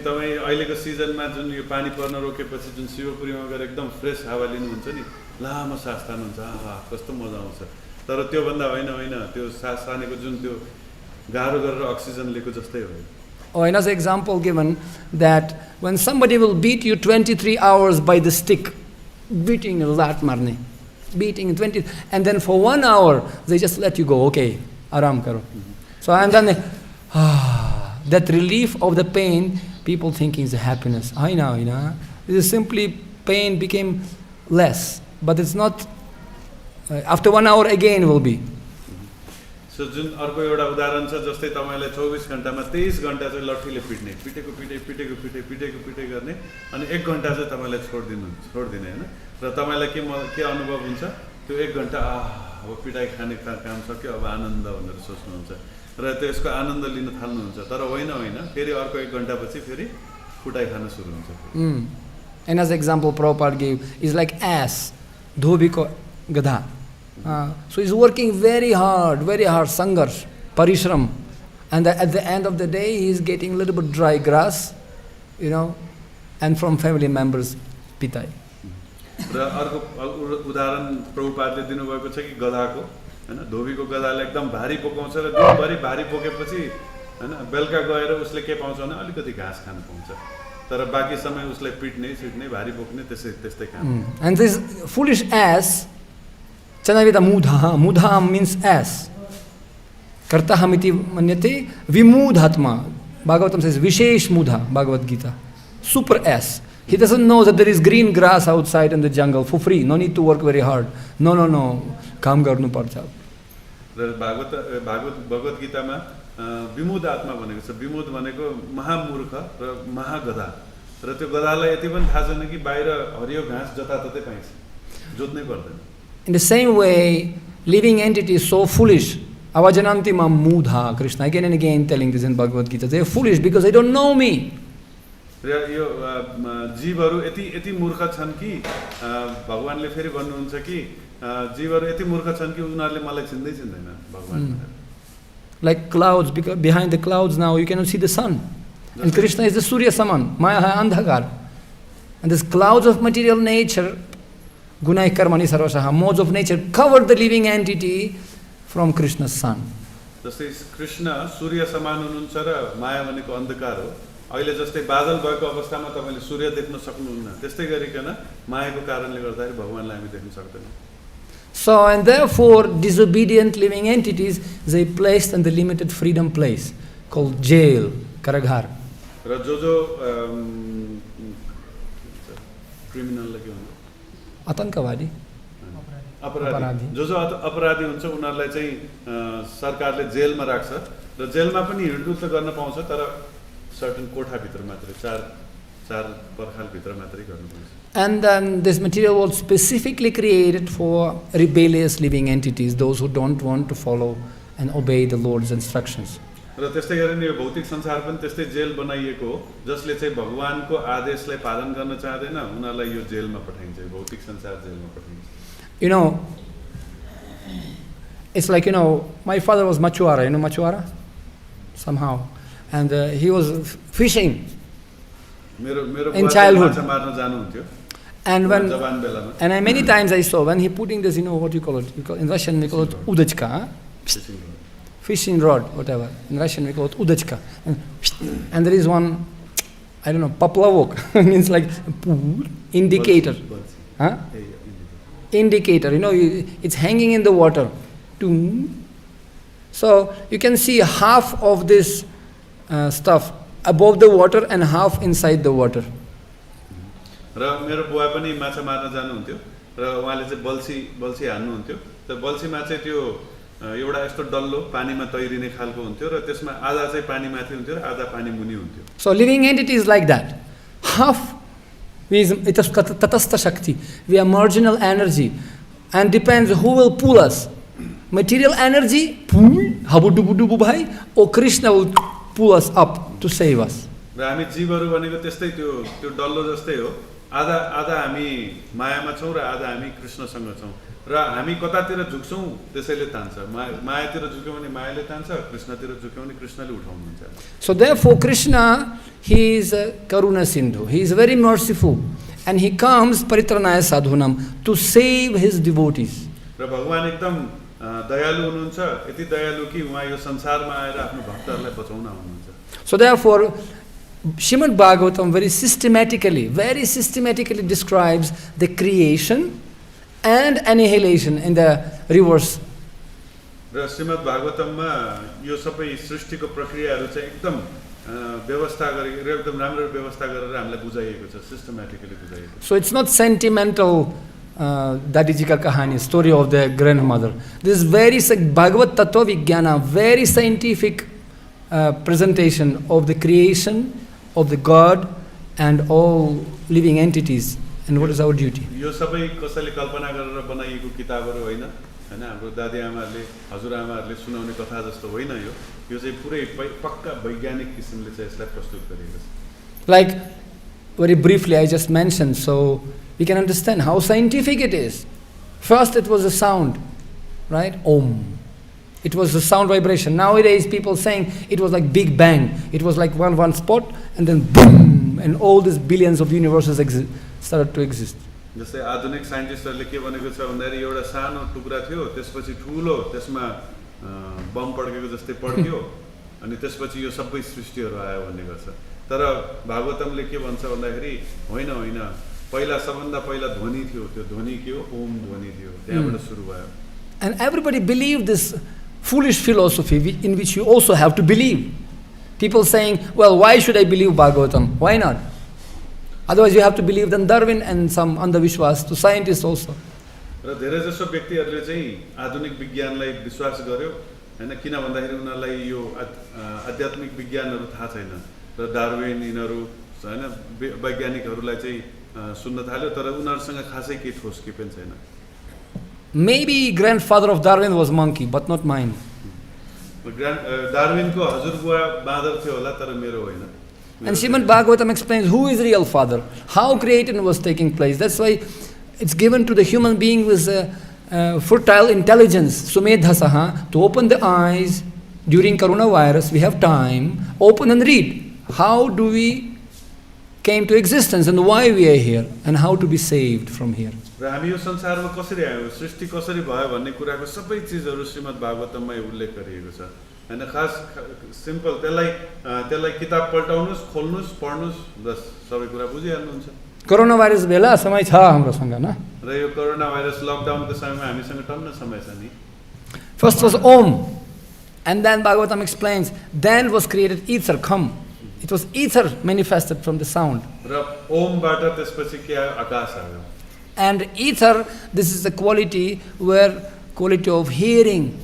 तपाईँ अहिलेको सिजनमा जुन यो पानी पर्न रोकेपछि जुन शिवपुरीमा गएर एकदम फ्रेस हावा लिनुहुन्छ नि लामो सास तान्नुहुन्छ कस्तो मजा आउँछ तर त्यो भन्दा होइन त्यो सास तानेको जुन त्यो गाह्रो गरेर अक्सिजन लिएको जस्तै हो. Or another example given that when somebody will beat you 23 hours by the stick, beating lat marne, beating 20, and then for 1 hour they just let you go. Okay, aram karo. So and then that relief of the pain, people thinking is happiness. I know. This is simply pain became less, but it's not. After 1 hour again will be. So जुन अर्को एउटा उदाहरण छ जस्तै तपाईलाई 24 घण्टामा 23 घण्टा चाहिँ लट्ठीले पिट्ने पिटेको गर्ने अनि 1 घण्टा चाहिँ तपाईलाई छोड्दिने हैन र तपाईलाई के अनुभव हुन्छ त्यो 1 घण्टा अब पिटाई खाने काम सक्यो अब आनन्द भनेर सोच्नुहुन्छ र त्यसको आनन्द लिन थाल्नुहुन्छ तर होइन फेरि अर्को 1 घण्टा पछि फेरि कुटाई खान सुरु हुन्छ. And as example Prabhupada gave is like ass, dhobiko gadha. So he's working very hard, sangarsh, parishram, and at the end of the day he is getting a little bit dry grass, and from family members pitai. र अर्को उदाहरण प्रभुपादले दिनुभएको छ कि गधाको हैन धोबीको गधाले एकदम भारी बोकाउँछ र दिनभरि भारी बोकेपछि हैन बेलुका गएर उसले के पाउँछ भने अलिकति घाँस खान पाउँछ तर बाँकी समय उसलाई पिट्ने भारी बोक्ने त्यस्तै काम. And this foolish ass Chanavita mudha means ass. Kartahamiti manyate vimudhatma. Bhagavatam says Vishesh mudha, Bhagavad Gita. Super ass. He doesn't know that there is green grass outside in the jungle for free. No need to work very hard. No. Kam garnu parcha. Bhagavad Gita ma vimud atma bhaneko छ. विमुद भनेको महामूर्ख र महागधा र त्यो गधालाई यति पनि थाहा छैन कि बाहिर हरियो घाँस जताततै पाइन्छ जोत्नै पर्दैन. In the same way, living entity is so foolish. Avajananti mam mudha. Krishna again and again telling this in Bhagavad Gita. They are foolish because they don't know me. यो जीवहरू यति मूर्ख छन् कि भगवानले फेरि भन्नुहुन्छ कि जीवहरू यति मूर्ख छन् कि उनीहरूले मलाई चिन्दैन भगवान. Like clouds, because behind the clouds now you cannot see the sun. And Krishna is the Surya Saman, Maya Andhakar. And these clouds of material nature, Gunai Karmani Sarvasaha, modes of nature, covered the living entity from Krishna's sun. जस्तै कृष्ण सूर्य समान हुनुहुन्छ र माया भनेको अन्धकार हो. अहिले जस्तै बादल भएको अवस्थामा तपाईले सूर्य देख्न सक्नुहुन्न. त्यस्तै गरिकन मायाको कारणले गर्दाखेरि भगवानलाई हामी देख्न सक्दैनौँ. So and therefore disobedient living entities they placed in the limited freedom place called jail, Karaghar. र जो क्रिमिनल लगे हुन्छ आतंकवादी अपराधी जो अपराधी हुन्छ उनीहरुलाई चाहिँ सरकारले जेलमा राख्छ र जेलमा पनि हिँडडुल त गर्न पाउँछ तर सर्टेन कोठा भित्र मात्रै चार पर्खाल भित्र मात्रै गर्न पाउँछ. And then this material was specifically created for rebellious living entities, those who don't want to follow and obey the Lord's instructions. र त्यस्तै गरेर यो भौतिक संसार पनि त्यस्तै जेल बनाइएको हो जसले चाहिँ भगवानको आदेशलाई पालन गर्न चाहदैन उनीहरुलाई यो जेलमा पठाइन्छ भौतिक संसार जेलमा पठाइन्छ. it's like, my father was machuara, machuara? Somehow. And he was fishing in childhood. And many times I saw when he putting this, what you call it? In Russian we call it udachka. Fishing rod, whatever. In Russian we call it udachka. And there is one, I don't know, paplavok, means like indicator. Huh? Indicator, it's hanging in the water. So you can see half of this stuff above the water and half inside the water. र मेरो बुवा पनि माछा मार्न जानुहुन्थ्यो र उहाँले चाहिँ बल्छी हान्नुहुन्थ्यो त बल्छीमा चाहिँ त्यो एउटा यस्तो डल्लो पानीमा तैरिने खालको हुन्थ्यो र त्यसमा आधा चाहिँ पानी माथि हुन्थ्यो र आधा पानी मुनि हुन्थ्यो. So living entity is like that. Half is tatastha shakti. We are marginal energy and depends who will pull us. Material energy, habu-dubu-dubu bhai, or Krishna will pull us up to save us. र हामी जीवहरू भनेको त्यस्तै त्यो डल्लो जस्तै हो. आधा हामी मायामा छौं र आधा हामी कृष्णसँग छौं र हामी कतातिर झुक्छौं त्यसैले तान्छ. मायातिर झुक्यौं भने मायाले तान्छ, कृष्णतिर झुक्यौं भने कृष्णले उठाउनुहुन्छ. So therefore Krishna, he is karuna sindhu. He is very merciful and he comes paritranaya sadhunam to save his devotees. र भगवान एकदम दयालु हुनुहुन्छ, यति दयालु कि उहाँ यो संसारमा आएर आफ्नो भक्तहरूलाई बचाउन आउनुहुन्छ. So therefore Srimad Bhagavatam very systematically describes the creation and annihilation in the reverse. र श्रीमद् भागवतममा यो सबै सृष्टिको प्रक्रियाहरू चाहिँ एकदम व्यवस्था गरेर एकदम राम्रो व्यवस्था गरेर हामीलाई बुझाइएको छ, सिस्टमेटिकली बुझाइएको छ. So it's not sentimental Dadiji ka kahani, story of the grandmother. This is very Bhagavad Tattva Vijnana, very scientific presentation of the creation of the God and all living entities and what is our duty. यो सबै कसैले कल्पना गरेर बनाइएको किताबहरू होइन, हैन, हाम्रो दादी आमाहरूले हजुरआमाहरूले सुनाउने कथा जस्तो होइन यो. यो चाहिँ पुरै पक्का वैज्ञानिक किसिमले चाहिँ यसलाई प्रस्तुत गरिएको छ. Like very briefly I just mentioned, so we can understand how scientific it is. First it was a sound, right? Om. It was a sound vibration. Nowadays people saying it was like Big Bang. It was like one spot and then boom, and all these billions of universes started to exist. जस्तै आधुनिक साइन्टिस्टहरूले के भनेको छ भन्दाखेरि एउटा सानो टुक्रा थियो, त्यसपछि ठुलो त्यसमा बम पड्केको जस्तै पड्क्यो अनि त्यसपछि यो सबै सृष्टिहरू आयो भन्ने गर्छ. तर भागवतमले के भन्छ भन्दाखेरि होइन, पहिला सबभन्दा पहिला ध्वनि थियो, त्यो ध्वनि के हो? ओम ध्वनि थियो, त्यहाँबाट सुरु भयो. And everybody believed this foolish philosophy in which you also have to believe. People saying, well, why should I believe Bhagavatam? Why not? Otherwise you have to believe then Darwin and some andavishwas to scientists also. र धेरै जसो व्यक्तिहरूले चाहिँ आधुनिक विज्ञानलाई विश्वास गर्यो, हैन, किन भन्दाखेरि उनीहरूलाई यो आध्यात्मिक विज्ञानहरू थाहा छैन र डार्विन यिनीहरू हैन वैज्ञानिकहरूलाई चाहिँ सुन्न थाल्यो, तर उनीहरूसँग खासै केही ठोस के पनि छैन. Maybe grandfather of Darwin was monkey, but not mine. डार्विनको हजुरबुवा बाँदर थियो होला, तर मेरो होइन. And Srimad Bhagavatam explains who is real father, how creation was taking place. That's why it's given to the human being with fertile intelligence, sumedhasaha, to open the eyes. During coronavirus, we have time, open and read. How do we came to existence and why we are here and how to be saved from here. र हामी यो संसारमा कसरी आयौं, सृष्टि कसरी भयो भन्ने कुराको सबै चीजहरू श्रीमद् भागवतममै उल्लेख गरिएको छ. हैन, खास सिम्पल त्यसलाई किताब पल्टाउनुस्, खोल्नुस्, पढ्नुस्, बस सबै कुरा बुझिहाल्नुहुन्छ. कोरोना भाइरस बेला समय छ हामीसँग न. र यो कोरोना भाइरस लकडाउनको समयमा हामीसँग टन्न समय छ नि. First was Om, and then Bhagavatam explains, then was created ether, come. It was ether manifested from the sound. र ओमबाट त्यसपछि के आयो? आकाश आयो. And ether, this is the quality where quality of hearing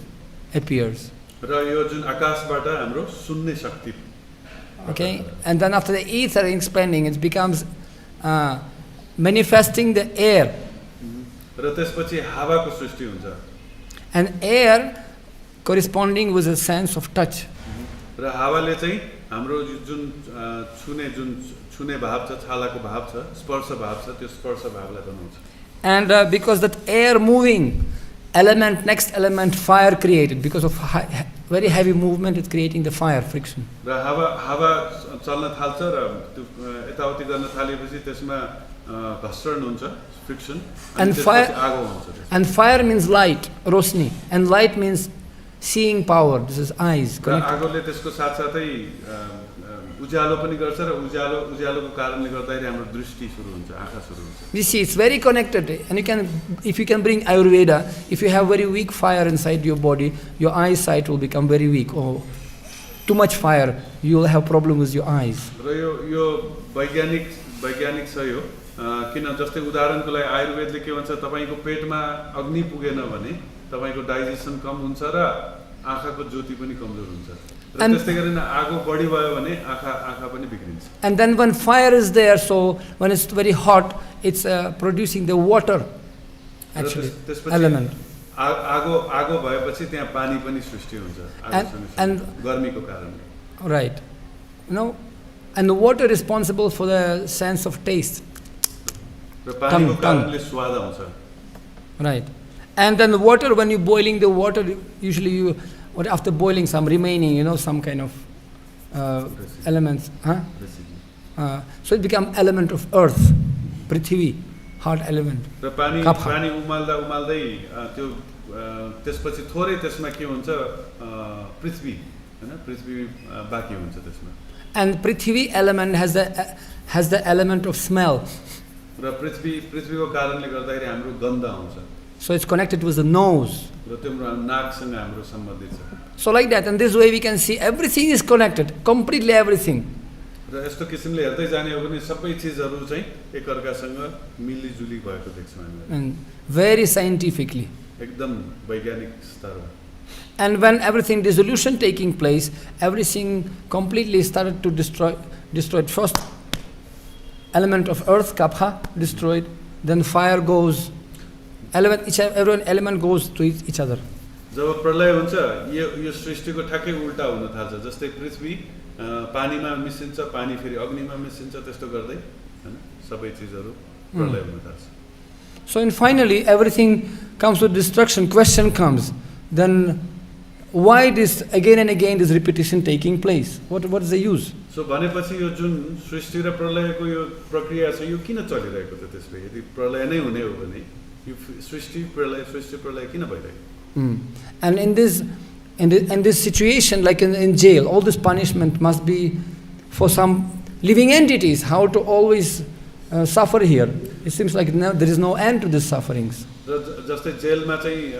appears. र यो जुन आकाशबाट हाम्रो सुन्ने शक्ति. Okay, and then after the ether expanding, it becomes manifesting the air. र त्यसपछि हावाको सृष्टि हुन्छ. And air corresponding with a sense of touch. र हावाले चाहिँ हाम्रो जुन छुने भाव छ, छालाको भाव छ, स्पर्श भाव छ, त्यो स्पर्श भावलाई बनाउँछ. And because that air moving next element, fire created. Because of very heavy movement, it's creating the fire, friction. र हावा चल्न थाल्छ र त्यो यताउति गर्न थालेपछि त्यसमा घर्षण हुन्छ, फ्रिक्सन, And fire, आगो हुन्छ। and fire means light, rosni, and light means seeing power. This is eyes. र आगोले त्यसको साथसाथै उज्यालो पनि गर्छ र उज्यालोको कारणले गर्दाखेरि हाम्रो दृष्टि सुरु हुन्छ, आँखा सुरु हुन्छ। You see, it's very connected. And if you can bring Ayurveda, if you have very weak fire inside your body, your eyesight will become very weak. Or too much fire, you will have problem with your eyes. र यो वैज्ञानिक छ यो, किन जस्तै उदाहरणको लागि आयुर्वेदले के भन्छ, तपाईको पेटमा अग्नि पुगेन भने तपाईको डाइजेसन कम हुन्छ र आँखाको ज्योति पनि कमजोर हुन्छ। And then when fire is there, so when it's very hot, it's producing the water, actually, element. Right. You know, and the water is responsible for the sense of taste. Tongue. Right. And then the water, when you're boiling the water, usually or after boiling some remaining, some kind of elements. So it becomes element of earth, prithvi, hot element. And prithvi element has the element of smell. So it's connected with the nose. So like that, and this way we can see everything is connected, completely everything. And very scientifically. And when everything dissolution taking place, everything completely started to destroyed. First element of earth, kapha, destroyed. Then fire goes. Every element goes to each other. जब प्रलय हुन्छ यो सृष्टिको ठ्याक्कै उल्टा हुन थाल्छ, जस्तै पृथ्वी पानीमा मिसिन्छ, पानी फेरि अग्निमा मिसिन्छ, त्यस्तो गर्दै हैन सबै चीजहरु प्रलय हुन थाल्छ. So and finally everything comes to destruction. Question comes, then why this again and again this repetition taking place? What is the use? So भनेपछि यो जुन सृष्टि र प्रलयको यो प्रक्रिया छ यो किन चलिरहेको छ त्यसले? यदि प्रलय नै हुने हो भने यो सृष्टि प्रलय किन भइरहेको? And in this situation, like in jail, all this punishment must be for some living entities. How to always suffer here? It seems like there is no end to these sufferings. जस्तै जेलमा चाहिँ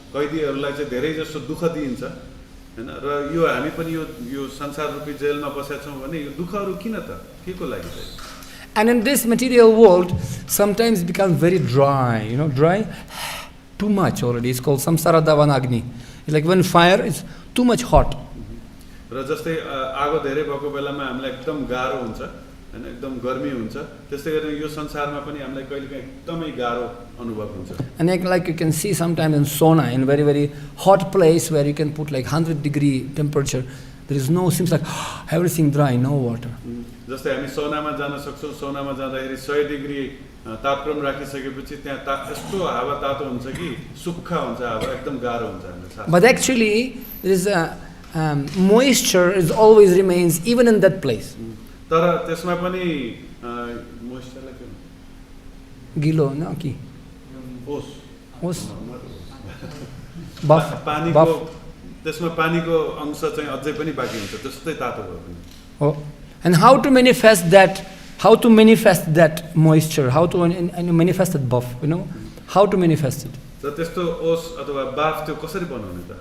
कैदीहरूलाई चाहिँ धेरै जस्तो दुःख दिइन्छ हैन, र यो हामी पनि यो संसार रूपी जेलमा बसेका छौं भने यो दुःखहरु किन त केको लागि चाहिँ? And in this material world, sometimes it becomes very dry, dry. Too much already. It's called samsara davanagni. It's like when fire is too much hot. र जस्तै आगो धेरै भएको बेलामा हामीलाई एकदम गाह्रो हुन्छ हैन, एकदम गर्मी हुन्छ, त्यसै गरी यो संसारमा पनि हामीलाई कहिलेकाहीँ एकदमै गाह्रो अनुभव हुन्छ. And like you can see sometimes in sauna, in very very hot place where you can put like 100-degree temperature, there is no, seems like everything dry, no water. जस्तै हामी सौनामा जान सक्छौं, सौनामा जाँदाखेरि 100 डिग्री तापक्रम राखिसकेपछि त्यहाँ यस्तो हावा तातो हुन्छ कि सुक्खा हुन्छ, हावा एकदम गाह्रो हुन्छ हामीलाई. But actually there is a moisture is always remains even in that place. तर त्यसमा पनि मोइस्चरलाई के भन्छ? गिलो न कि ओस बफ पानीको त्यसमा पानीको अंश चाहिँ अझै पनि बाँकी हुन्छ, त्यस्तै तातो भयो पनि. Oh, and how to manifest that? How to manifest that moisture? How to manifest that buff? How to manifest it? So त्यस्तो ओस अथवा बाफ त्यो कसरी बनाउने त?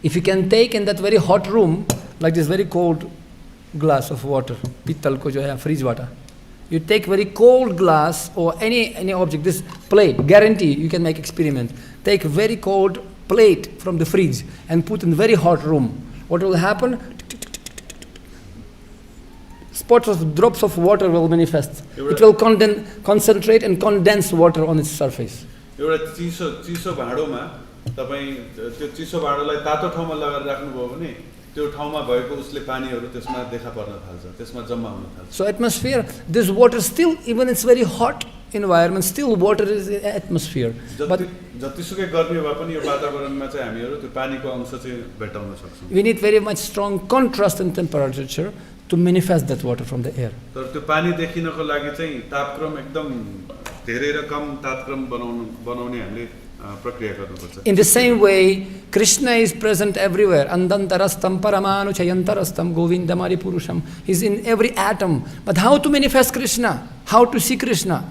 If you can take in that very hot room, like this very cold glass of water, pittal ko jo hai fridge water, you take very cold glass or any object, this plate, guarantee you can make experiment. Take very cold plate from the fridge and put in very hot room. What will happen? Spots of drops of water will manifest. It will concentrate and condense water on its surface. एउटा चिसो भाँडोमा तपाई त्यो चिसो भाँडोलाई तातो ठाउँमा लगाएर राख्नुभयो भने त्यो ठाउँमा भएको उसले पानीहरु त्यसमा देखा पर्न थाल्छ, त्यसमा जम्मा हुन थाल्छ. So atmosphere, this water still, even it's very hot environment, still water is in atmosphere. But जतिसुकै गर्मी भए पनि यो वातावरणमा चाहिँ हामीहरू त्यो पानीको अंश चाहिँ भेटाउन सक्छौँ. We need very much strong contrast in temperature to manifest that water from the air. तर त्यो पानी देखिनको लागि चाहिँ तापक्रम एकदम धेरै र कम तापक्रम बनाउने हामीले प्रक्रिया गर्नुपर्छ. In the same way, Krishna is present everywhere. Ananta-jagad-aṇḍa-saroma-kūpaḥ paramanū govindamari purusham. He is in every atom. But how to manifest Krishna? How to see Krishna?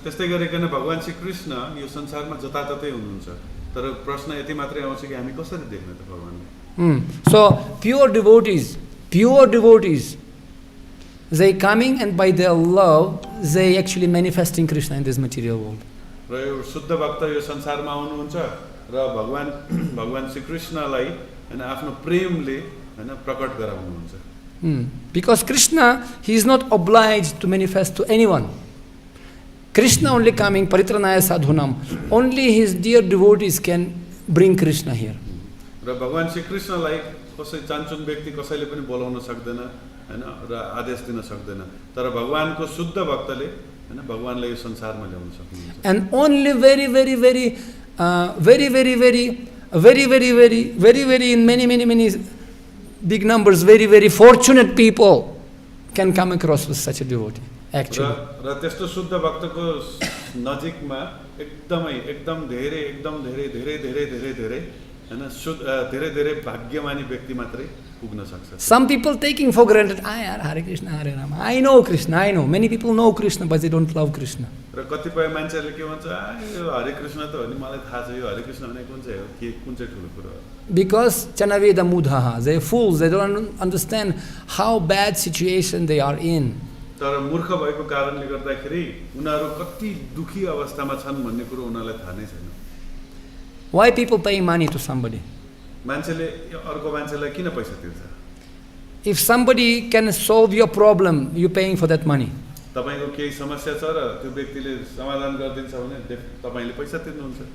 त्यस्तै गरिकन भगवान श्री कृष्ण यो संसारमा जताततै हुनुहुन्छ. तर प्रश्न यति मात्रै आउँछ कि हामी कसरी देख्ने त भगवानलाई? So pure devotees, they coming and by their love, they actually manifesting Krishna in this material world. र यो शुद्ध भक्त यो संसारमा आउनुहुन्छ र भगवान श्री कृष्णलाई हैन आफ्नो प्रेमले हैन प्रकट गराउनुहुन्छ. Because Krishna, he is not obliged to manifest to anyone. Krishna only coming paritrāṇāya sadhunam. Only his dear devotees can bring Krishna here. र भगवान श्री कृष्णलाई कसै चान्चुन व्यक्ति कसैले पनि बोलाउन सक्दैन हैन र आदेश दिन सक्दैन. तर भगवानको शुद्ध भक्तले हैन भगवानलाई यो संसारमा ल्याउन सक्नुहुन्छ. And only very in many big numbers, very fortunate people can come across with such a devotee. Actually. र त्यस्तो शुद्ध भक्तको नजिकमा एकदम धेरै हैन धेरै भाग्यमानी व्यक्ति मात्रै पुग्न सक्छ. Some people taking for granted, Hare Krishna, Hare Rama. I know Krishna, I know. Many people know Krishna, but they don't love Krishna. र कतिपय मान्छेहरूले के भन्छ, यो हरे कृष्ण त हो नि, मलाई थाहा छ यो हरे कृष्ण भने कुन चाहिँ हो, कुन चाहिँ ठुलो कुरा हो. Because chanaveda mudhaha, they are fools, they don't understand how bad situation they are in. तर मूर्ख भएको कारणले गर्दाखेरि उनीहरू कति दुखी अवस्थामा छन् भन्ने कुरो उनीहरूलाई थाहा नै छैन. Why people pay money to somebody? मान्छेले अर्को मान्छेलाई किन पैसा तिर्छ? If somebody can solve your problem, you paying for that money. तपाईको केही समस्या छ र त्यो व्यक्तिले समाधान गरिदिन्छ भने तपाईले पैसा तिर्नुहुन्छ.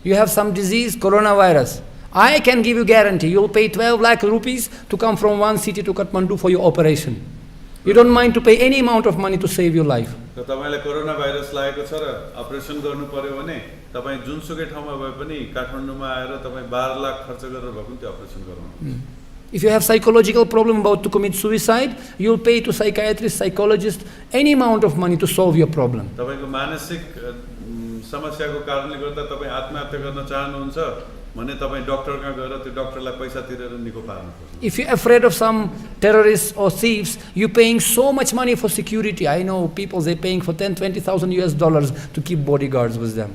You have some disease, coronavirus. I can give you guarantee, you'll pay 12 lakh rupees to come from one city to Kathmandu for your operation. You don't mind to pay any amount of money to save your life. र तपाईलाई corona virus लागेको छ र operation गर्नु पर्यो भने तपाई जुनसुकै ठाउँमा भए पनि काठमाडौँमा आएर तपाई 12 लाख खर्च गरेर भए पनि त्यो अपरेसन गराउनु. If you have psychological problem about to commit suicide, you'll pay to psychiatrist, psychologist any amount of money to solve your problem. तपाईको मानसिक समस्याको कारणले गर्दा तपाई आत्महत्या गर्न चाहनुहुन्छ भने तपाई डाक्टरका गएर त्यो डाक्टरलाई पैसा तिरेर निको पार्नुपर्छ. If you're afraid of some terrorists or thieves, you're paying so much money for security. I know people, they're paying for $10,000-$20,000 to keep bodyguards with them.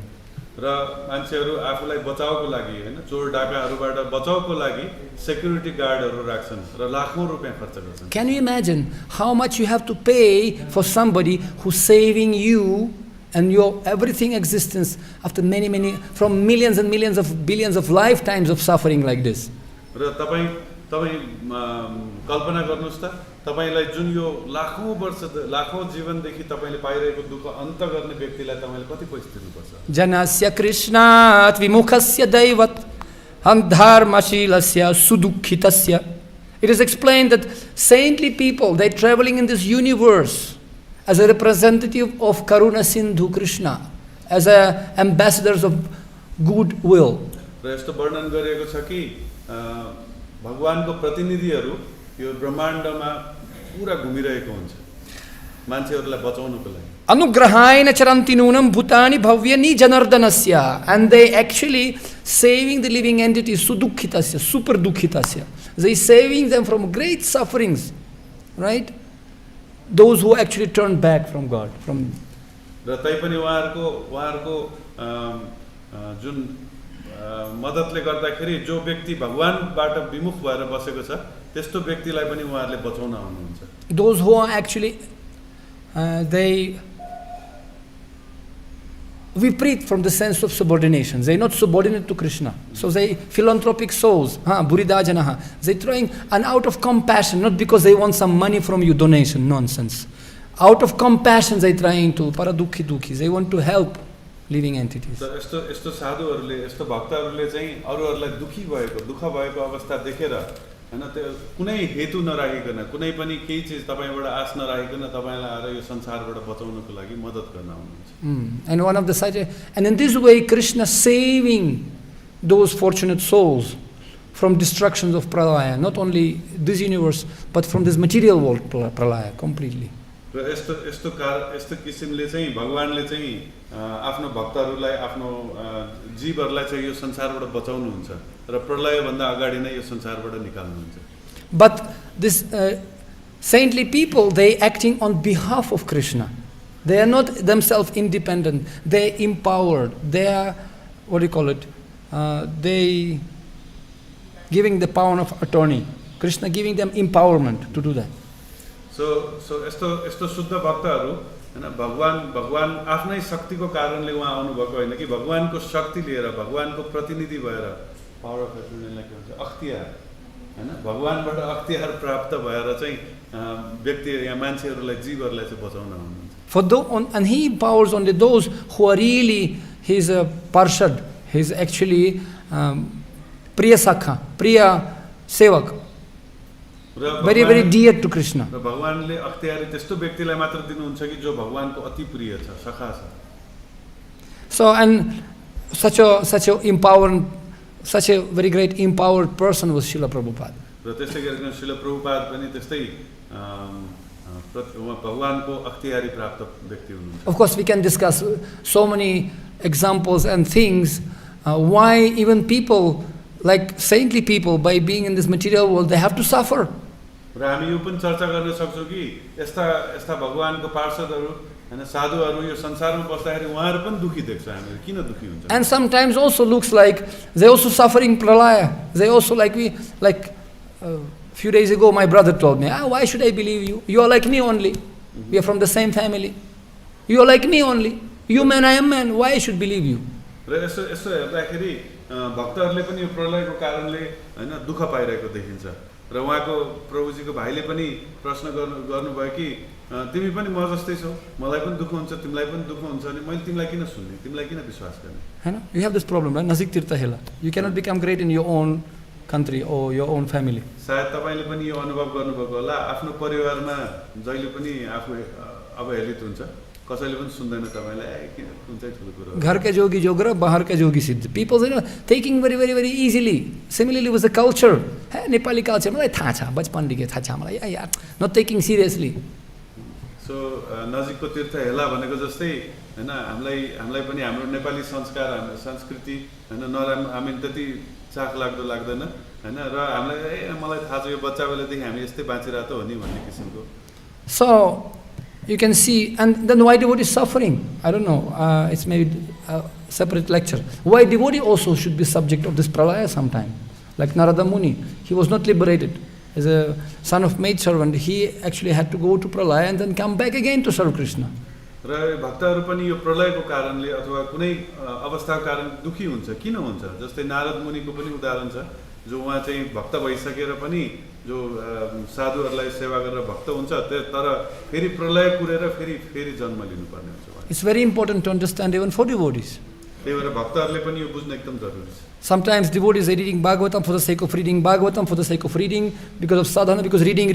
र मान्छेहरू आफूलाई बचाउको लागि हैन चोर डाकाहरूबाट बचाउको लागि सेक्युरिटी गार्डहरू राख्छन् र लाखौं रुपैयाँ खर्च गर्छन्. Can you imagine how much you have to pay for somebody who's saving you and your everything existence after many from millions and millions of billions of lifetimes of suffering like this? र तपाई कल्पना गर्नुस् त तपाईलाई जुन यो लाखौं वर्ष लाखौं जीवनदेखि तपाईले पाइरहेको दुःख अन्त गर्ने व्यक्तिलाई तपाईले कति पैसा तिर्नुपर्छ? Janasya Krishnat vimukhasya daivat ādhāra-śaktim sudukhitasya. It is explained that saintly people, they traveling in this universe as a representative of Karuna Sindhu Krishna, as a ambassadors of goodwill. र यस्तो वर्णन गरिएको छ कि भगवानको प्रतिनिधिहरू यो ब्रह्माण्डमा पुरा घुमिरहेको हुन्छ मान्छेहरूलाई बचाउनको लागि. Anugrahayana charanti nunam bhutani bhavyani janardanasya. And they actually saving the living entities sudukhitasya, super dukhitasya. They saving them from great sufferings, right? Those who actually turn back from God. From र तैपनि उहाँहरुको जुन मद्दतले गर्दाखेरि जो व्यक्ति भगवानबाट विमुख भएर बसेको छ त्यस्तो व्यक्तिलाई पनि उहाँहरुले बचाउन आउनुहुन्छ. Those who are actually we preach from the sense of subordination. They are not subordinate to Krishna. So they philanthropic souls, buridajanaha. They trying, and out of compassion, not because they want some money from you, donation, nonsense. Out of compassion they trying to paradukhi dukhi. They want to help living entities. यस्तो साधुहरुले यस्तो भक्तहरुले चाहिँ अरूहरुलाई दुखी भएको दुःख भएको अवस्था देखेर हैन त्यो कुनै हेतु नराखिकन कुनै पनि केही चीज तपाईबाट आश नराखिकन तपाईलाई आएर यो संसारबाट बचाउनको लागि मद्दत गर्न आउनुहुन्छ. And one of the sides, and in this way Krishna saving those fortunate souls from destructions of pralaya, not only this universe but from this material world pralaya completely. र यस्तो किसिमले चाहिँ भगवानले चाहिँ आफ्नो भक्तहरूलाई आफ्नो जीवहरूलाई चाहिँ यो संसारबाट बचाउनुहुन्छ र प्रलय भन्दा अगाडि नै यो संसारबाट निकाल्नुहुन्छ. But this saintly people, they acting on behalf of Krishna. They are not themselves independent. They are empowered. They are, what do you call it? They giving the power of attorney. Krishna giving them empowerment to do that. So यस्तो शुद्ध भक्तहरू हैन भगवान आफ्नै शक्तिको कारणले उहाँ आउनु भएको हैन कि भगवानको शक्ति लिएर भगवानको प्रतिनिधि भएर पावर अफ एटर्नीलाई के भन्छ अख्तियार हैन भगवानबाट अख्तियार प्राप्त भएर चाहिँ व्यक्ति या मान्छेहरूलाई जीवहरूलाई चाहिँ बचाउन आउनुहुन्छ. And he empowers only those who are really his parshad, his actually priya sakha, priya sevak. Very, very dear to Krishna. र भगवानले अख्तियारी त्यस्तो व्यक्तिलाई मात्र दिनुहुन्छ कि जो भगवानको अति प्रिय छ, सखा छ. So, and such a very great empowered person was Srila Prabhupada. र त्यसै गरिकन श्रील प्रभुपाद पनि त्यस्तै भगवानको अख्तियारी प्राप्त व्यक्ति हुनुहुन्छ. Of course, we can discuss so many examples and things why even people like saintly people, by being in this material world, they have to suffer. र हामी यो पनि चर्चा गर्न सक्छौं कि यस्ता भगवानको पार्षदहरू हैन साधुहरू यो संसारमा बस्दाखेरि उहाँहरू पनि दुखी देख्छ हामीले किन दुखी हुन्छ. And sometimes also looks like they also suffering pralaya. They also like few days ago my brother told me, why should I believe you? You are like me only. We are from the same family. You are like me only. You man, I am man. Why I should believe you? र यसो हेर्दाखेरि भक्तहरूले पनि यो प्रलयको कारणले हैन दुःख पाइरहेको देखिन्छ. र उहाँको प्रभुजीको भाइले पनि प्रश्न गर्नुभयो कि तिमी पनि म जस्तै छौ, मलाई पनि दुःख हुन्छ, तिमीलाई पनि दुःख हुन्छ अनि मैले तिमीलाई किन सुन्ने, तिमीलाई किन विश्वास गर्ने. हैन, you have this problem, right? Nasik tirtha hela. You cannot become great in your own country or your own family. सायद तपाईले पनि यो अनुभव गर्नुभएको होला. आफ्नो परिवारमा जहिले पनि आफू अवहेलित हुन्छ, कसैले पनि सुन्दैन तपाईलाई किन कुन चाहिँ ठुलो कुरा हो. घर के जोगी जोग र बाहर के जोगी सिद्ध. People taking very, very, very easily. Similarly with the culture. Nepali culture मलाई थाहा छ, बचपनदेखि थाहा छ मलाई. Not taking seriously. So नजिकको तीर्थ हेला भनेको जस्तै हैन हामीलाई पनि हाम्रो नेपाली संस्कार हाम्रो संस्कृति हैन हामी त्यति चाख लाग्दैन हैन र हामीलाई मलाई थाहा छ यो बच्चा बेलादेखि हामी यस्तै बाँचिरातो हो नि भन्ने किसिमको. So you can see, and then why devotee is suffering? I don't know. It's maybe a separate lecture. Why devotee also should be subject of this pralaya sometime? Like Narada Muni, he was not liberated. As a son of maid servant, he actually had to go to pralaya and then come back again to serve Krishna. र भक्तहरू पनि यो प्रलयको कारणले अथवा कुनै अवस्थाको कारण दुखी हुन्छ. किन हुन्छ? जस्तै नारद मुनिको पनि उदाहरण छ, जो उहाँ चाहिँ भक्त भइसकेर पनि जो साधुहरूलाई सेवा गरेर भक्त हुन्छ, तर फेरि प्रलय पुरेर फेरि जन्म लिनुपर्ने हुन्छ. It's very important to understand even for devotees. त्यही भएर भक्तहरूले पनि यो बुझ्न एकदम जरुरी छ. Sometimes devotees are reading Bhagavatam for the sake of reading Bhagavatam, for the sake of reading, because of sadhana, because reading.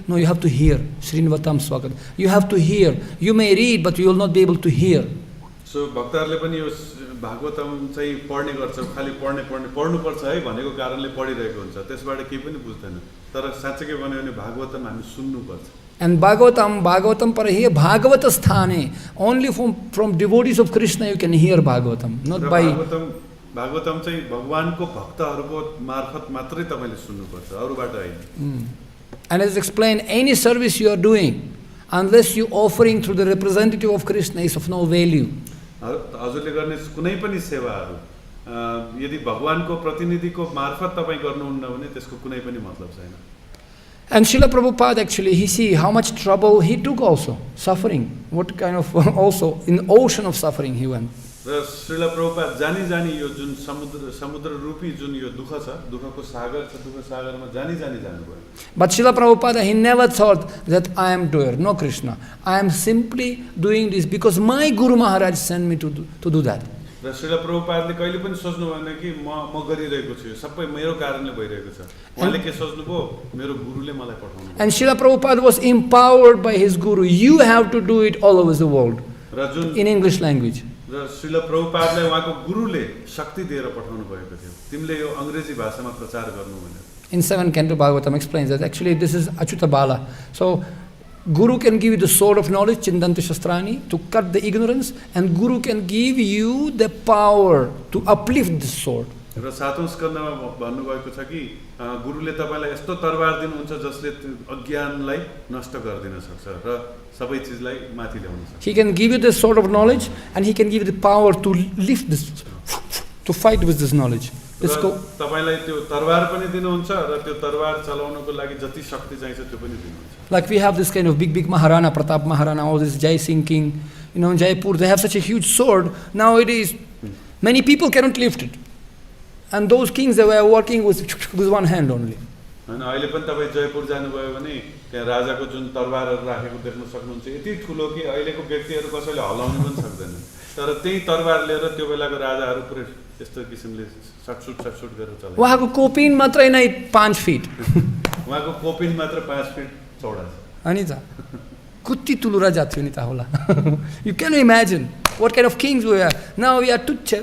No, you have to hear. Srinivatam Swagat. You have to hear. You may read, but you will not be able to hear. So भक्तहरूले पनि यो भागवतम चाहिँ पढ्ने गर्छ, खाली पढ्नुपर्छ है भनेको कारणले पढिरहेको हुन्छ, त्यसबाट केही पनि बुझ्दैन. तर साच्चै भन्यो भने भागवतम हामी सुन्नुपर्छ. And Bhagavatam para here, Bhagavata sthane, only from devotees of Krishna you can hear Bhagavatam, not by... Bhagavatam चाहिँ भगवानको भक्तहरूको मार्फत मात्रै तपाईले सुन्नुपर्छ, अरूबाट हैन. And as explained, any service you are doing, unless you offering through the representative of Krishna, is of no value. हजुरले गर्ने कुनै पनि सेवाहरू यदि भगवानको प्रतिनिधिको मार्फत तपाई गर्नुहुन्न भने त्यसको कुनै पनि मतलब छैन. And Srila Prabhupada actually, he see how much trouble he took also, suffering. What kind of also, in ocean of suffering he went. र श्रील प्रभुपाद जानी यो जुन समुद्र रूपी जुन यो दुःख छ, दुःखको सागर छ, दुःख सागरमा जानी जानुभयो. But Srila Prabhupada, he never thought that I am doer, no Krishna. I am simply doing this because my Guru Maharaj sent me to do that. र श्रील प्रभुपादले कहिले पनि सोच्नु भएन कि म गरिरहेको छु यो सबै मेरो कारणले भइरहेको छ उहाँले के सोच्नुभयो मेरो गुरुले मलाई पठाउनु And Srila Prabhupada was empowered by his guru. You have to do it all over the world in English language. र श्रील प्रभुपादले उहाँको गुरुले शक्ति दिएर पठाउनु भएको थियो तिमीले यो अंग्रेजी भाषामा प्रचार गर्नु भनेर In 7th Canto Bhagavatam explains that actually this is Achyuta Bala. So Guru can give you the sword of knowledge, Chindantu Shastrani, to cut the ignorance, and Guru can give you the power to uplift this sword. र सातौं स्कन्धमा भन्नुभएको छ कि गुरुले तपाईलाई यस्तो तरवार दिनुहुन्छ जसले अज्ञानलाई नष्ट गरिदिन सक्छ र सबै चीजलाई माथि ल्याउन सक्छ. He can give you the sword of knowledge and he can give you the power to lift this, to fight with this knowledge. तपाईलाई त्यो तरवार पनि दिनुहुन्छ र त्यो तरवार चलाउनको लागि जति शक्ति चाहिन्छ त्यो पनि दिनुहुन्छ. Like we have this kind of big Maharana, Pratap Maharana, all this Jai Singh King, in Jaipur, they have such a huge sword. Nowadays, many people cannot lift it. And those kings, they were working with one hand only. हैन अहिले पनि तपाई जयपुर जानुभयो भने त्यहाँ राजाको जुन तरवारहरु राखेको देख्न सक्नुहुन्छ यति ठूलो कि अहिलेको व्यक्तिहरु कसैले हलाउन पनि सक्दैन तर त्यही तरवार लिएर त्यो बेलाको राजाहरु पुरै यस्तो किसिमले सटसुट गरेर चलाए उहाँको कोपिन मात्रै नै 5 फिट उहाँको कोपिन मात्र 5 फिट चौडा छ अनि त कति ठुलो राजा थियो नि त होला You can imagine what kind of kings we are. Now we are tuchhe,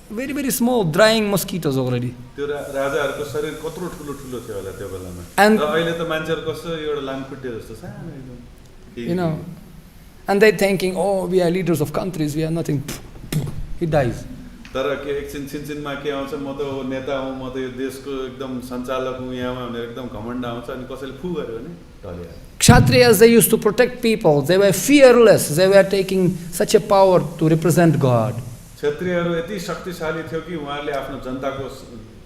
very very small, drying mosquitoes already. त्यो राजाहरुको शरीर कत्रो ठुलो ठुलो थियो होला त्यो बेलामा र अहिले त मान्छेहरु कस्तो एउटा लामखुट्टे जस्तो सानो एकदम you know, and they thinking, oh, we are leaders of countries, we are nothing. He dies. तर के एकछिन छिनछिनमा के आउँछ म त नेता हुँ म त यो देशको एकदम सञ्चालक हुँ यहाँमा भनेर एकदम घमण्ड आउँछ अनि कसैले फु गर्यो भने ढलिहाल्छ. Kshatriyas, they used to protect people. They were fearless. They were taking such a power to represent God. क्षत्रियहरु यति शक्तिशाली थियो कि उहाँले आफ्नो जनताको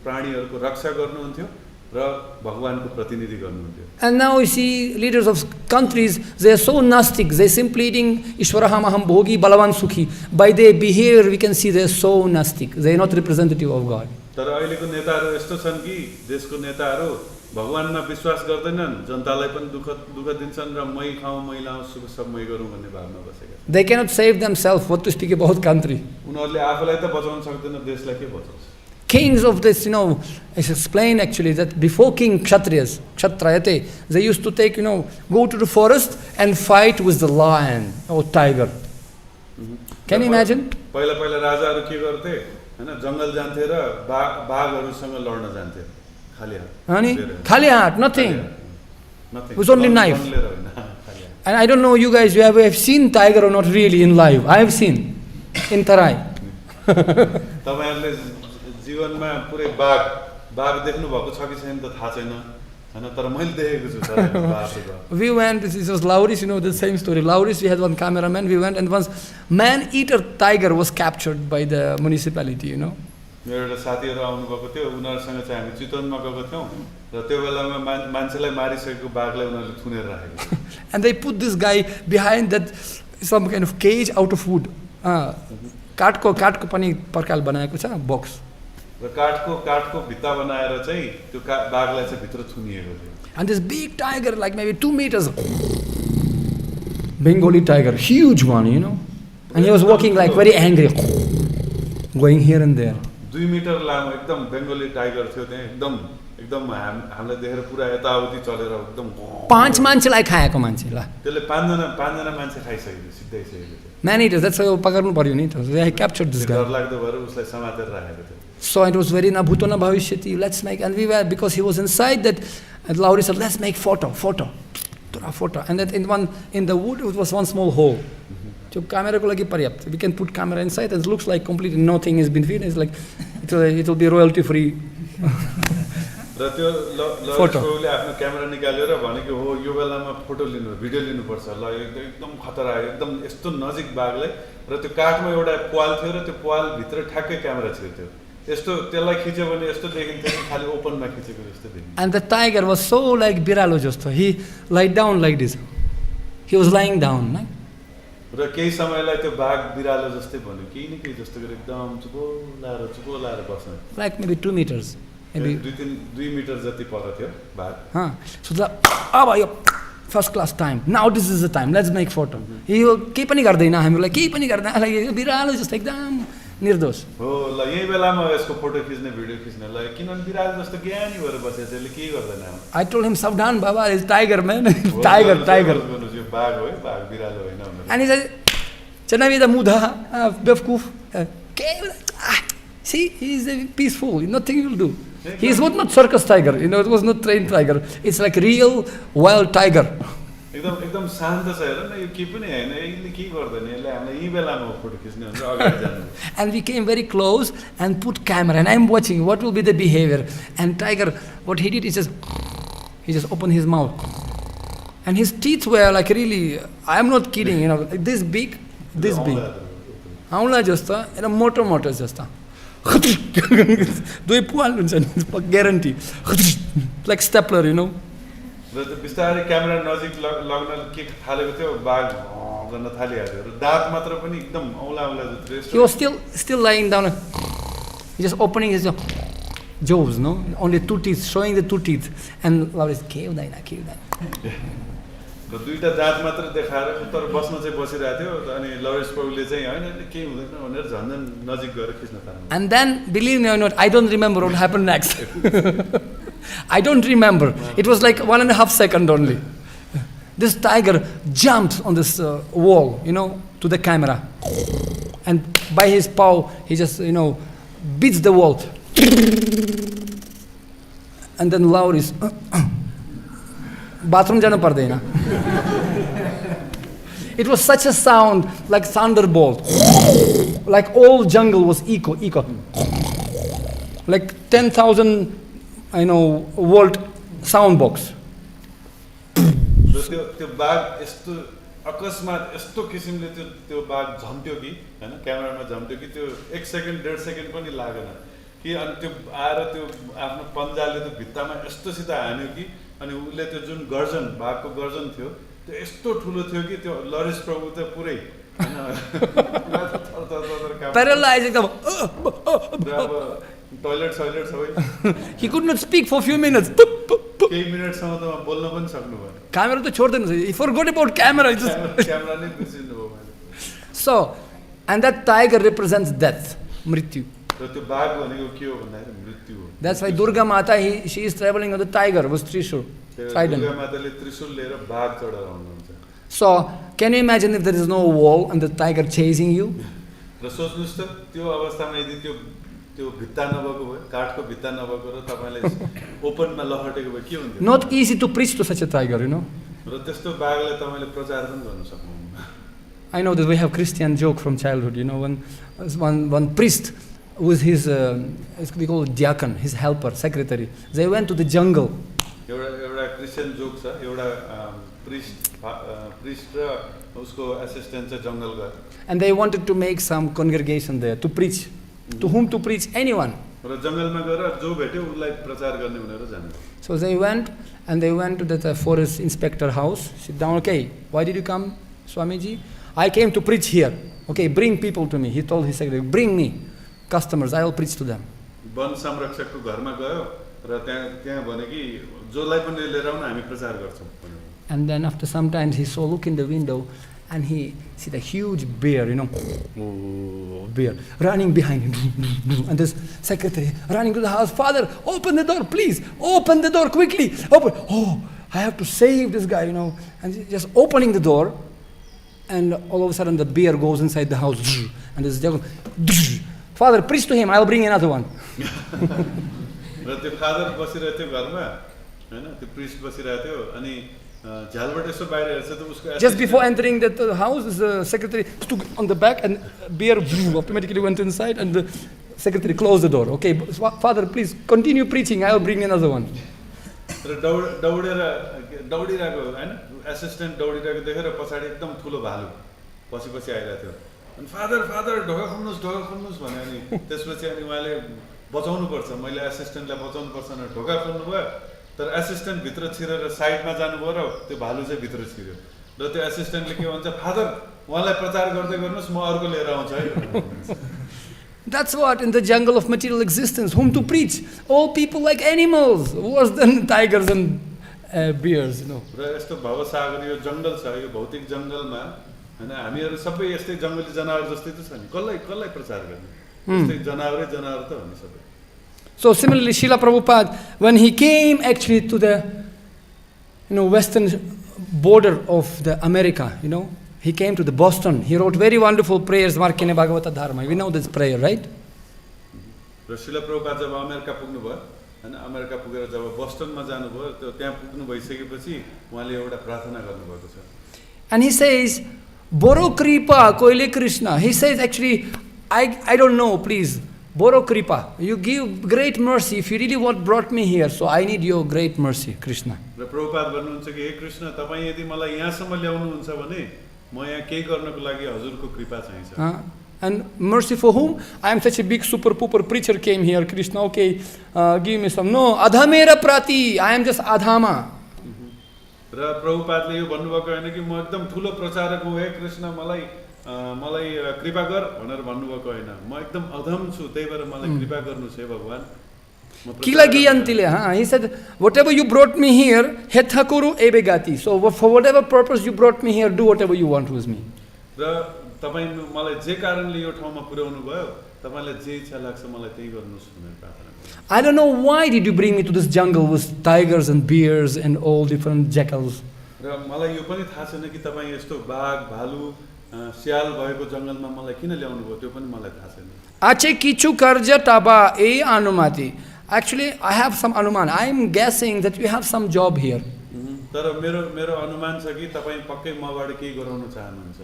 प्राणीहरुको रक्षा गर्नुहुन्थ्यो र भगवानको प्रतिनिधि गर्नुहुन्थ्यो. And now we see leaders of countries, they are so Gnostic. They simply eating Ishwaraham Aham Bhogi Balavan Sukhi. By their behavior we can see they are so Gnostic. They are not representative of God. तर अहिलेको नेताहरु यस्तो छन् कि देशको नेताहरु भगवानमा विश्वास गर्दैनन् जनतालाई पनि दुःख दिन्छन् र मै खाऊ मै लाऊ सब मै गरौँ भन्ने भावना बसेका छन्. They cannot save themselves. What to speak about country? उनीहरुले आफूलाई त बचाउन सक्दैन देशलाई के बचाउँछ. Kings of this, it's explained actually that before King Kshatriyas, Kshatrayate, they used to take, go to the forest and fight with the lion or tiger. Can you imagine? पहिला पहिला राजाहरु के गर्थे हैन जंगल जान्थे र बाघहरुसँग लड्न जान्थे खाली हात nothing with only knife. And I don't know you guys, you have seen tiger or not really in live. I have seen in Tarai. तपाईहरुले जीवनमा पुरै बाघ देख्नु भएको छ कि छैन त थाहा छैन हैन तर मैले देखेको छु sir. We went, this was Lauris, the same story. Lauris, we had one cameraman, we went and once man-eater tiger was captured by the municipality, मेरो एउटा साथीहरु आउनु भएको थियो उनीहरुसँग चाहिँ हामी चितवनमा गएको थियौं र त्यो बेलामा मान्छेलाई मारिसकेको बाघलाई उनीहरुले थुनेर राखेको. And they put this guy behind that some kind of cage out of wood. काठको पनि पर्काल बनाएको छ box. र काठको भित्ता बनाएर चाहिँ त्यो बाघलाई चाहिँ भित्र थुनिएको थियो. And this big tiger, like maybe 2 meters, Bengali tiger, huge one, and he was walking like very angry, going here and there. 2 metre लामो एकदम बेंगली टाइगर थियो त्यहाँ एकदम हामीलाई देखेर पुरा यताउति चलेर एकदम 5 मान्छेलाई खाएको मान्छे ल त्यसले 5 जना मान्छे खाइसक्यो सिधै थियो. Man eaters, that's why पकड्नु पर्यो नि त. They captured this guy. डर लाग्दो भएर उसलाई समातेर राखेको थियो. So it was very na bhuto na bhavishyati. Let's make, and we were, because he was inside that, and Lauri said, let's make photo. And that in the wood it was one small hole. So camera ko lagi paryapt. We can put camera inside and it looks like completely nothing has been feed. It's like it will be royalty free. र त्यो लले आफ्नो camera निकालेर भनेको हो यो बेलामा photo लिनु भिडियो लिनु पर्छ ल एकदम खतरा एकदम यस्तो नजिक बाघलाई र त्यो काठमा एउटा प्वाल थियो र त्यो प्वाल भित्र ठ्याक्कै क्यामेरा छिर्थ्यो यस्तो त्यसलाई खिच्यो भने यस्तो देखिन्थ्यो कि खाली ओपनमा खिचेको जस्तो देखिन्थ्यो. And the tiger was so like biralo जस्तो. He lied down like this. He was lying down, right? र केही समयलाई त्यो बाघ बिरालो जस्तै भन्यो केही न केही जस्तो गरेर एकदम चुपो लाएर बस्न. Like maybe 2 meters. Maybe 2 metre जति पर थियो बाघ. So अब यो first class time. Now this is the time. Let's make photo. He will keep any garden. हामीलाई केही पनि गर्दैन like बिरालो जस्तो एकदम निर्दोष. हो ल यही बेलामा यसको फोटो खिच्ने भिडियो खिच्ने ल किनभने बिरालो जस्तो ज्ञानी भएर बसेछ यसले के गर्दैन. I told him सावधान बाबा, is tiger man. tiger. यो बाघ हो बाघ बिरालो होइन भनेर. And he said चनावी द मुधा बेवकूफ. See, he is peaceful. Nothing will do. He is not circus tiger. It was not trained tiger. It's like real wild tiger. एकदम शान्त छ हेर न यो के पनि हैन यसले के गर्दैन यसले हामीलाई यही बेलामा फोटो खिच्ने हुन्छ अगाडि जानु. And we came very close and put camera and I'm watching what will be the behavior. And tiger, what he did, he just opened his mouth. And his teeth were like really, I am not kidding, like this big. Aula jasta, and a motor jasta. दुई पुवाल हुन्छ नि guarantee like stapler र त्यो बिस्तारै camera नजिक लग्न के थालेको थियो बाघ गर्न थालिहाल्यो र दाँत मात्र पनि एकदम औला जस्तो. He was still lying down. He just opening his jaws, no? Only two teeth, showing the two teeth. And Lord is के हुँदैन. र दुईटा दाँत मात्र देखाएर तर बस्न चाहिँ बसिरहेको थियो अनि लरेन्स प्रभुले चाहिँ हैन के हुँदैन भनेर झन् नजिक गएर खिच्न थाल्नु. And then believe me or not, I don't remember what happened next. I don't remember. It was like 1.5 seconds only. This tiger jumps on this wall, to the camera. And by his paw, he just, beats the wall. And then loud is, bathroom jana pardaina. It was such a sound, like thunderbolt. Like all jungle was echo. Like 10,000, volt sound box. त्यो बाघ यस्तो अकस्मात यस्तो किसिमले त्यो बाघ झम्ट्यो कि हैन क्यामेरामा झम्ट्यो कि त्यो 1 सेकेन्ड 1.5 सेकेन्ड पनि लागेन कि अनि त्यो आएर त्यो आफ्नो पन्जाले त्यो भित्तामा यस्तोसित हान्यो कि अनि उले त्यो जुन गर्जन बाघको गर्जन थियो त्यो यस्तो ठुलो थियो कि त्यो लरेन्स प्रभु त पुरै हैन paralyzed एकदम टॉयलेट सबै. He could not speak for a few minutes. केही मिनेटसम्म त बोल्न पनि सक्नु भएन. Camera to छोड्दैन. He forgot about camera. Camera नै बिर्सिनु भयो मैले. So, and that tiger represents death, मृत्यु. र त्यो बाघ भनेको के हो भन्दाखेरि मृत्यु हो. That's why Durga Mata, she is traveling on the tiger, was Trishul. Durga माताले त्रिशूल लिएर बाघ चढेर आउनुहुन्छ. So, can you imagine if there is no wall and the tiger chasing you? र सोच्नुस् त त्यो अवस्थामा यदि त्यो भित्ता नभएको भए काठको भित्ता नभएको र तपाईले ओपनमा लहटेको भए के हुन्थ्यो? Not easy to preach to such a tiger, र त्यस्तो बाघले तपाईले प्रचार पनि गर्न सक्नुहुन्न. I know that we have Christian joke from childhood, when one priest with his we call it diakon, his helper, secretary, they went to the jungle. एउटा Christian joke छ एउटा priest र उसको असिस्टेन्ट चाहिँ जंगल गयो. And they wanted to make some congregation there to preach. To whom to preach? Anyone. र जंगलमा गएर जो भेट्यो उलाई प्रचार गर्ने भनेर जाने. So they went to the forest inspector house. Sit down. Okay, why did you come, Swamiji? I came to preach here. Okay, bring people to me. He told his secretary, bring me customers. I will preach to them. वन संरक्षकको घरमा गयो र त्यहाँ भने कि जोलाई पनि लिएर आउन हामी प्रचार गर्छौं. And then after some time he saw, look in the window, and he see the huge bear, bear running behind him. And this secretary running to the house, Father, open the door, please, open the door quickly, open. Oh, I have to save this guy, And just opening the door, and all of a sudden the bear goes inside the house, and this devil, Father, preach to him, I'll bring another one. र त्यो father बसिरहेको थियो घरमा हैन त्यो priest बसिरहेको थियो अनि झालबाट यसो बाहिर हेर्छ त उसको just before entering the house, the secretary stood on the back and bear automatically went inside and the secretary closed the door. Okay, Father, please continue preaching, I will bring another one. र दौडिरहेको हैन assistant दौडिरहेको देखेर पछाडी एकदम ठुलो भालु पछि आइरहेको थियो. अनि फादर ढोका खोल्नुस् भने अनि त्यसपछि अनि उहाँले बचाउनु पर्छ मैले असिस्टेन्टलाई बचाउनु पर्छ भनेर ढोका खोल्नु भयो तर असिस्टेन्ट भित्र छिरेर साइडमा जानुभयो र त्यो भालु चाहिँ भित्र छिर्यो र त्यो असिस्टेन्टले के भन्छ फादर उहाँलाई प्रचार गर्दै गर्नुस् म अर्को लिएर आउँछु है. That's what in the jungle of material existence, whom to preach? All people like animals, worse than tigers and bears, you know. र यस्तो भवसागर यो जङ्गल छ, यो भौतिक जङ्गलमा हैन हामीहरू सबै यस्तै जङ्गली जनावर जस्तै त छ नि, कसलाई प्रचार गर्ने, यस्तै जनावर त हो नि सबै. So similarly, Srila Prabhupada, when he came actually to the, western border of the America, he came to the Boston. He wrote very wonderful prayers, Markine Bhagavata Dharma. We know this prayer, right? र श्रील प्रभुपाद जब America पुग्नु भयो हैन, America पुगेर जब बोस्टनमा जानुभयो, त्यहाँ पुग्नु भइसकेपछि उहाँले एउटा प्रार्थना गर्नुभएको छ. And he says, Boro Kripa Koile Krishna. He says actually, I don't know, please. Boro Kripa. You give great mercy. If you really what brought me here, so I need your great mercy, Krishna. र प्रभुपाद भन्नुहुन्छ कि हे कृष्ण, तपाईँ यदि मलाई यहाँसम्म ल्याउनुहुन्छ भने म यहाँ केही गर्नको लागि हजुरको कृपा चाहिन्छ. And mercy for whom? I am such a big super pooper preacher came here, Krishna, okay, give me some. No, adhamera prati, I am just adhama. र प्रभुपादले यो भन्नुभएको हैन कि म एकदम ठुलो प्रचारक हुँ, हे कृष्ण मलाई कृपा गर भनेर भन्नुभएको हैन. म एकदम अधम छु, त्यही भएर मलाई कृपा गर्नुस् हे भगवान. Kila giyantile, he said, whatever you brought me here, hetha kuru ebegati. So for whatever purpose you brought me here, do whatever you want with me. र तपाईँ मलाई जे कारणले यो ठाउँमा पुर्याउनु भयो, तपाईलाई जे इच्छा लाग्छ मलाई त्यही गर्नुस् भनेर प्रार्थना गर्छु. I don't know why did you bring me to this jungle with tigers and bears and all different jackals. र मलाई यो पनि थाहा छैन कि तपाईँ यस्तो बाघ, भालु, स्याल भएको जङ्गलमा मलाई किन ल्याउनु भयो, त्यो पनि मलाई थाहा छैन. Ache kichu karja taba e anumati. Actually, I have some anuman. I am guessing that you have some job here. तर मेरो अनुमान छ कि तपाईँ पक्कै मबाट केही गराउन चाहनुहुन्छ.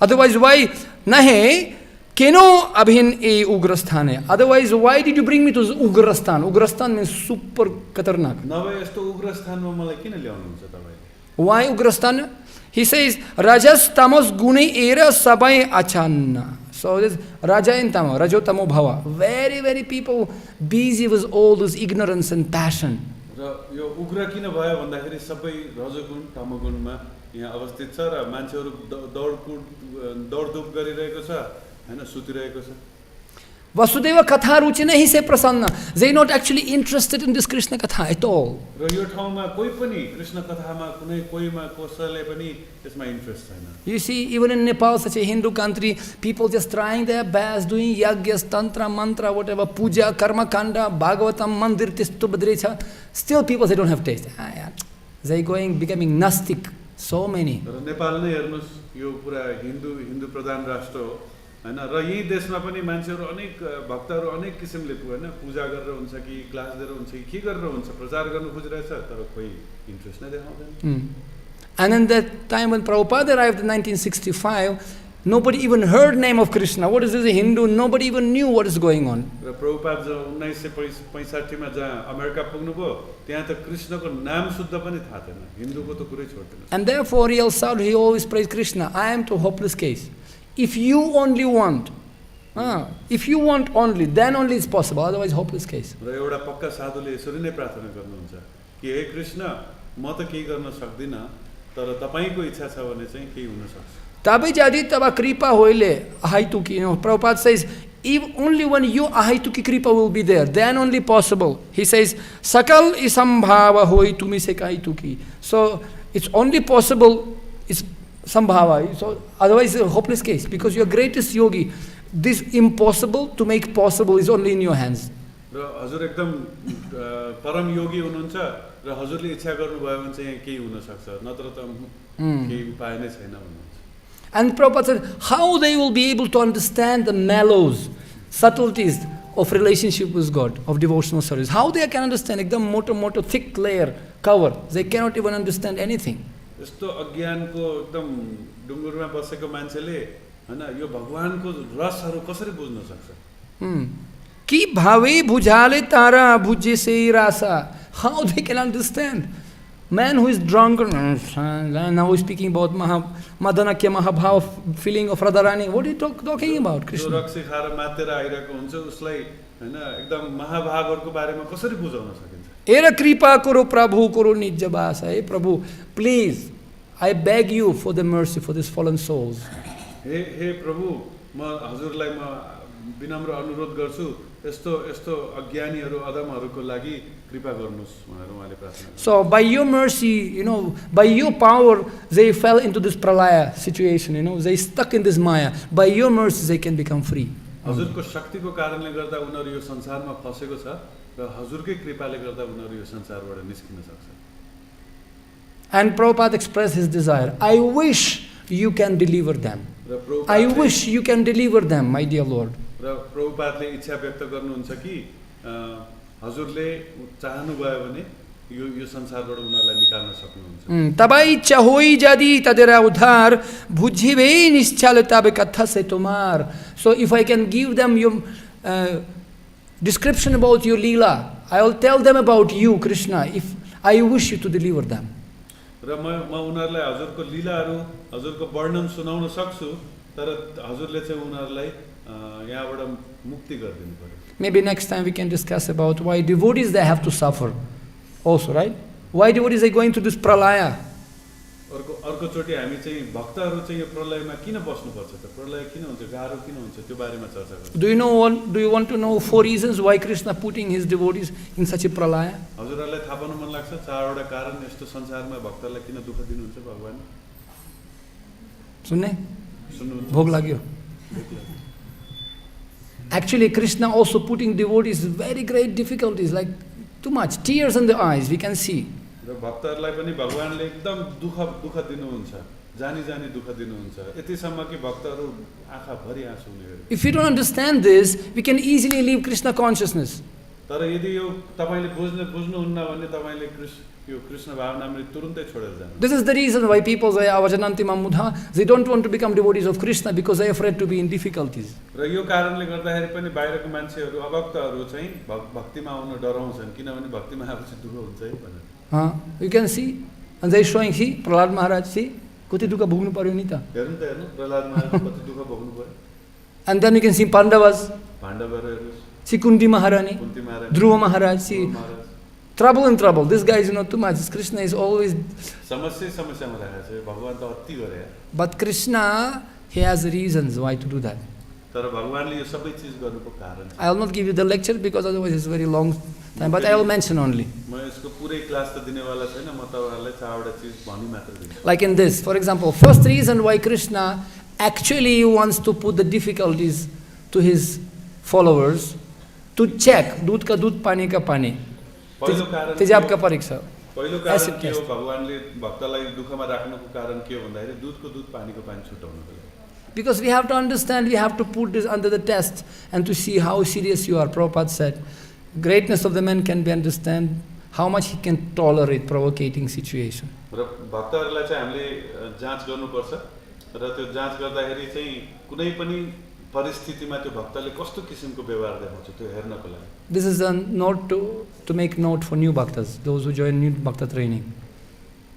Otherwise, why nahe keno abhin e ugrasthane? Otherwise, why did you bring me to Ugrastan? Ugrastan means super khatarnak. नभए यस्तो उग्रस्थानमा मलाई किन ल्याउनुहुन्छ तपाईले? Why Ugrastan? He says, Rajas tamos guni era sabai achanna. So this Raja and Tamo, Rajo Tamo Bhava. Very, very people busy with all this ignorance and passion. र यो उग्र किन भयो भन्दाखेरि सबै रजोगुण तमोगुणमा यहाँ अवस्थित छ र मान्छेहरू दौडधुप गरिरहेको छ हैन, सुतिरहेको छ. Vasudeva Katha Ruchina, he say Prasanna. They not actually interested in this Krishna Katha at all. र यो ठाउँमा कोही पनि कृष्ण कथामा कुनै कोहीमा कसैले पनि यसमा इन्ट्रेस्ट छैन. You see, even in Nepal, such a Hindu country, people just trying their best, doing yagyas, tantra, mantra, whatever, puja, karma kanda, Bhagavatam, mandir, tistu, badrecha. Still people, they don't have taste. They becoming Gnostic, so many. र नेपाल नै हेर्नुस्, यो पुरा हिन्दू प्रधान राष्ट्र हो हैन, र यही देशमा पनि मान्छेहरू अनेक भक्तहरू अनेक किसिमले हैन पूजा गरेर हुन्छ कि क्लास दिएर हुन्छ कि के गरेर हुन्छ, प्रचार गर्न खोजिरहेछ, तर कोही इन्ट्रेस्ट नै देखाउँदैन. And in that time when Prabhupada arrived in 1965, nobody even heard name of Krishna. What is this, a Hindu? Nobody even knew what is going on. र प्रभुपाद जब 1965 मा जहाँ अमेरिका पुग्नुभयो, त्यहाँ त कृष्णको नाम शुद्ध पनि थाहा थिएन, हिन्दूको त कुरै छोड्दैन. And therefore he always praised Krishna. I am to hopeless case. If you only want, only, then only it's possible. Otherwise, hopeless case. र एउटा पक्का साधुले यसरी नै प्रार्थना गर्नुहुन्छ कि हे कृष्ण, म त केही गर्न सक्दिन, तर तपाईको इच्छा छ भने चाहिँ केही हुन सक्छ. Tabe jadi taba kripa hoile ahaituki. Prabhupada says, if only when you ahaituki kripa will be there, then only possible. He says, sakal isambhava hoi tumi sekaituki. So it's only possible. It's Sambhava. So otherwise it's a hopeless case, because your greatest yogi, this impossible to make possible is only in your hands. र हजुर एकदम परम योगी हुनुहुन्छ र हजुरले इच्छा गर्नुभयो भने चाहिँ केही हुन सक्छ, नत्र त केही उपाय नै छैन भन्नुहुन्छ. And Prabhupada said, how they will be able to understand the mellows, subtleties of relationship with God, of devotional service? How they can understand? Ekdam moto thick layer cover. They cannot even understand anything. यस्तो अज्ञानको एकदम डुङ्गुरमा बसेको मान्छेले हैन यो भगवानको रसहरू कसरी बुझ्न सक्छ? कि भावे बुझाले तारा बुझे से रासा. How they can understand? Man who is drunk, now speaking about Madanakya Mahabhava feeling of Radharani. What are you talking about, Krishna? जो रक्सी खाएर मातेर आइरहेको हुन्छ उसलाई हैन एकदम महाभावहरूको बारेमा कसरी बुझाउन सकिन्छ? Era kripa karo Prabhu karo nijabasa. Hey Prabhu, please, I beg you for the mercy for these fallen souls. हे प्रभु, म हजुरलाई म विनम्र अनुरोध गर्छु यस्तो यस्तो अज्ञानीहरू अधमहरूको लागि कृपा गर्नुस् भनेर उहाँले प्रार्थना गर्नु। So by your mercy, by your power, they fell into this pralaya situation, they stuck in this maya. By your mercy, they can become free. हजुरको शक्तिको कारणले गर्दा उनीहरू यो संसारमा फसेको छ र हजुरकै कृपाले गर्दा उनीहरू यो संसारबाट निस्किन सक्छ। And Prabhupada expressed his desire. I wish you can deliver them. I wish you can deliver them, my dear Lord. र प्रभुपादले इच्छा व्यक्त गर्नुहुन्छ कि हजुरले चाहनुभयो भने यो संसारबाट उनीहरूलाई निकाल्न सक्नुहुन्छ। तबै इच्छा होई यदि तदेरा उद्धार बुझिबे निश्चल तबे कथा से तुम्हार. So if I can give them your description about your Leela, I will tell them about you, Krishna, if I wish you to deliver them. र म उनीहरूलाई हजुरको लीलाहरू हजुरको वर्णन सुनाउन सक्छु तर हजुरले चाहिँ उनीहरूलाई यहाँबाट मुक्ति गरिदिनु पर्यो। Maybe next time we can discuss about why devotees they have to suffer also, right? Why devotees are going through this pralaya? अर्कोचोटि हामी चाहिँ भक्तहरू चाहिँ यो प्रलयमा किन बस्नुपर्छ त? प्रलय किन हुन्छ, गाह्रो किन हुन्छ, त्यो बारेमा चर्चा गर्छौँ। Do you want to know 4 reasons why Krishna putting his devotees in such a pralaya? हजुरहरूलाई थाहा पाउन मन लाग्छ 4वटा कारण यस्तो संसारमा भक्तलाई किन दुःख दिनुहुन्छ भगवान? सुन्नुहुन्छ? भोग लाग्यो। Actually, Krishna also putting devotees very great difficulties, like too much tears in the eyes. We can see. र भक्तहरूलाई पनि भगवानले एकदम दुःख दिनुहुन्छ, जानी जानी दुःख दिनुहुन्छ, यतिसम्म कि भक्तहरू आँखा भरि आँसु हुने गरे। If you don't understand this, we can easily leave Krishna consciousness. तर यदि यो तपाईले बुझ्नुहुन्न भने तपाईले यो कृष्ण भावनामृत तुरुन्तै छोडेर जानु। This is the reason why people say avajananti mamudha. They don't want to become devotees of Krishna because they are afraid to be in difficulties. र यो कारणले गर्दाखेरि पनि बाहिरको मान्छेहरू अभक्तहरू चाहिँ भक्तिमा आउन डराउँछन् किनभने भक्तिमा आएपछि दुःख हुन्छ है भनेर। You can see, and they showing, see, Prahlad Maharaj, see, कति दुःख भोग्नु पर्यो नि त। हेर्नु प्रहलाद महाराज कति दुःख भोग्नु पर्यो। And then you can see Pandavas, पाण्डवहरू, see Kunti Maharani, Dhruva Maharaj, see, trouble and trouble. This guy is too much. Krishna is always. समस्यामा रहेको छ, भगवान त अति गरे। But Krishna, he has reasons why to do that. तर भगवानले यो सबै चीज गर्नुको कारण छ। I will not give you the lecture because otherwise it's very long time, but I will mention only. म यसको पुरै क्लास त दिनेवाला छैन, म तपाईहरुलाई 4वटा चीज भनि मात्र दिन्छु। Like in this, for example, first reason why Krishna actually wants to put the difficulties to his followers to check दूध का दूध पानी का पानी तेजाब का परीक्षा। पहिलो कारण के हो भगवानले भक्तलाई दुःखमा राख्नुको कारण के हो भन्दाखेरि दूधको दूध पानीको पानी छुटाउनको लागि। Because we have to understand, we have to put this under the test and to see how serious you are. Prabhupada said, greatness of the man can be understand how much he can tolerate provocating situation. र भक्तहरुलाई चाहिँ हामीले जाँच गर्नुपर्छ र त्यो जाँच गर्दाखेरि चाहिँ कुनै पनि परिस्थितिमा त्यो भक्तले कस्तो किसिमको व्यवहार देखाउँछ त्यो हेर्नको लागि। This is a note to make note for new bhaktas, those who join new bhakta training.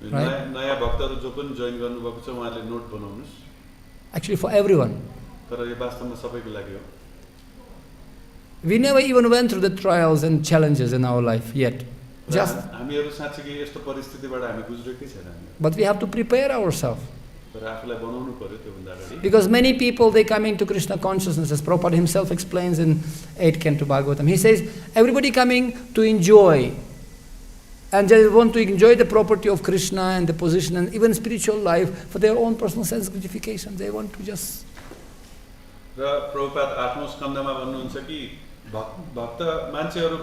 Right? नयाँ भक्तहरु जो पनि जोइन गर्नुभएको छ उहाँले नोट बनाउनुस्। Actually for everyone. तर यो वास्तवमा सबैको लागि हो। We never even went through the trials and challenges in our life yet. Just हामीहरु साच्चै यस्तो परिस्थितिबाट हामी गुज्रेकै छैन। But we have to prepare ourselves. तर आफूलाई बनाउनु पर्यो त्यो भन्दा अगाडि। Because many people they come into Krishna consciousness, as Prabhupada himself explains in 8th Canto Bhagavatam. He says everybody coming to enjoy and they want to enjoy the property of Krishna and the position and even spiritual life for their own personal sense gratification. They want to just. र प्रभुपाद 8औं स्कन्धमा भन्नुहुन्छ कि भक्त मान्छेहरु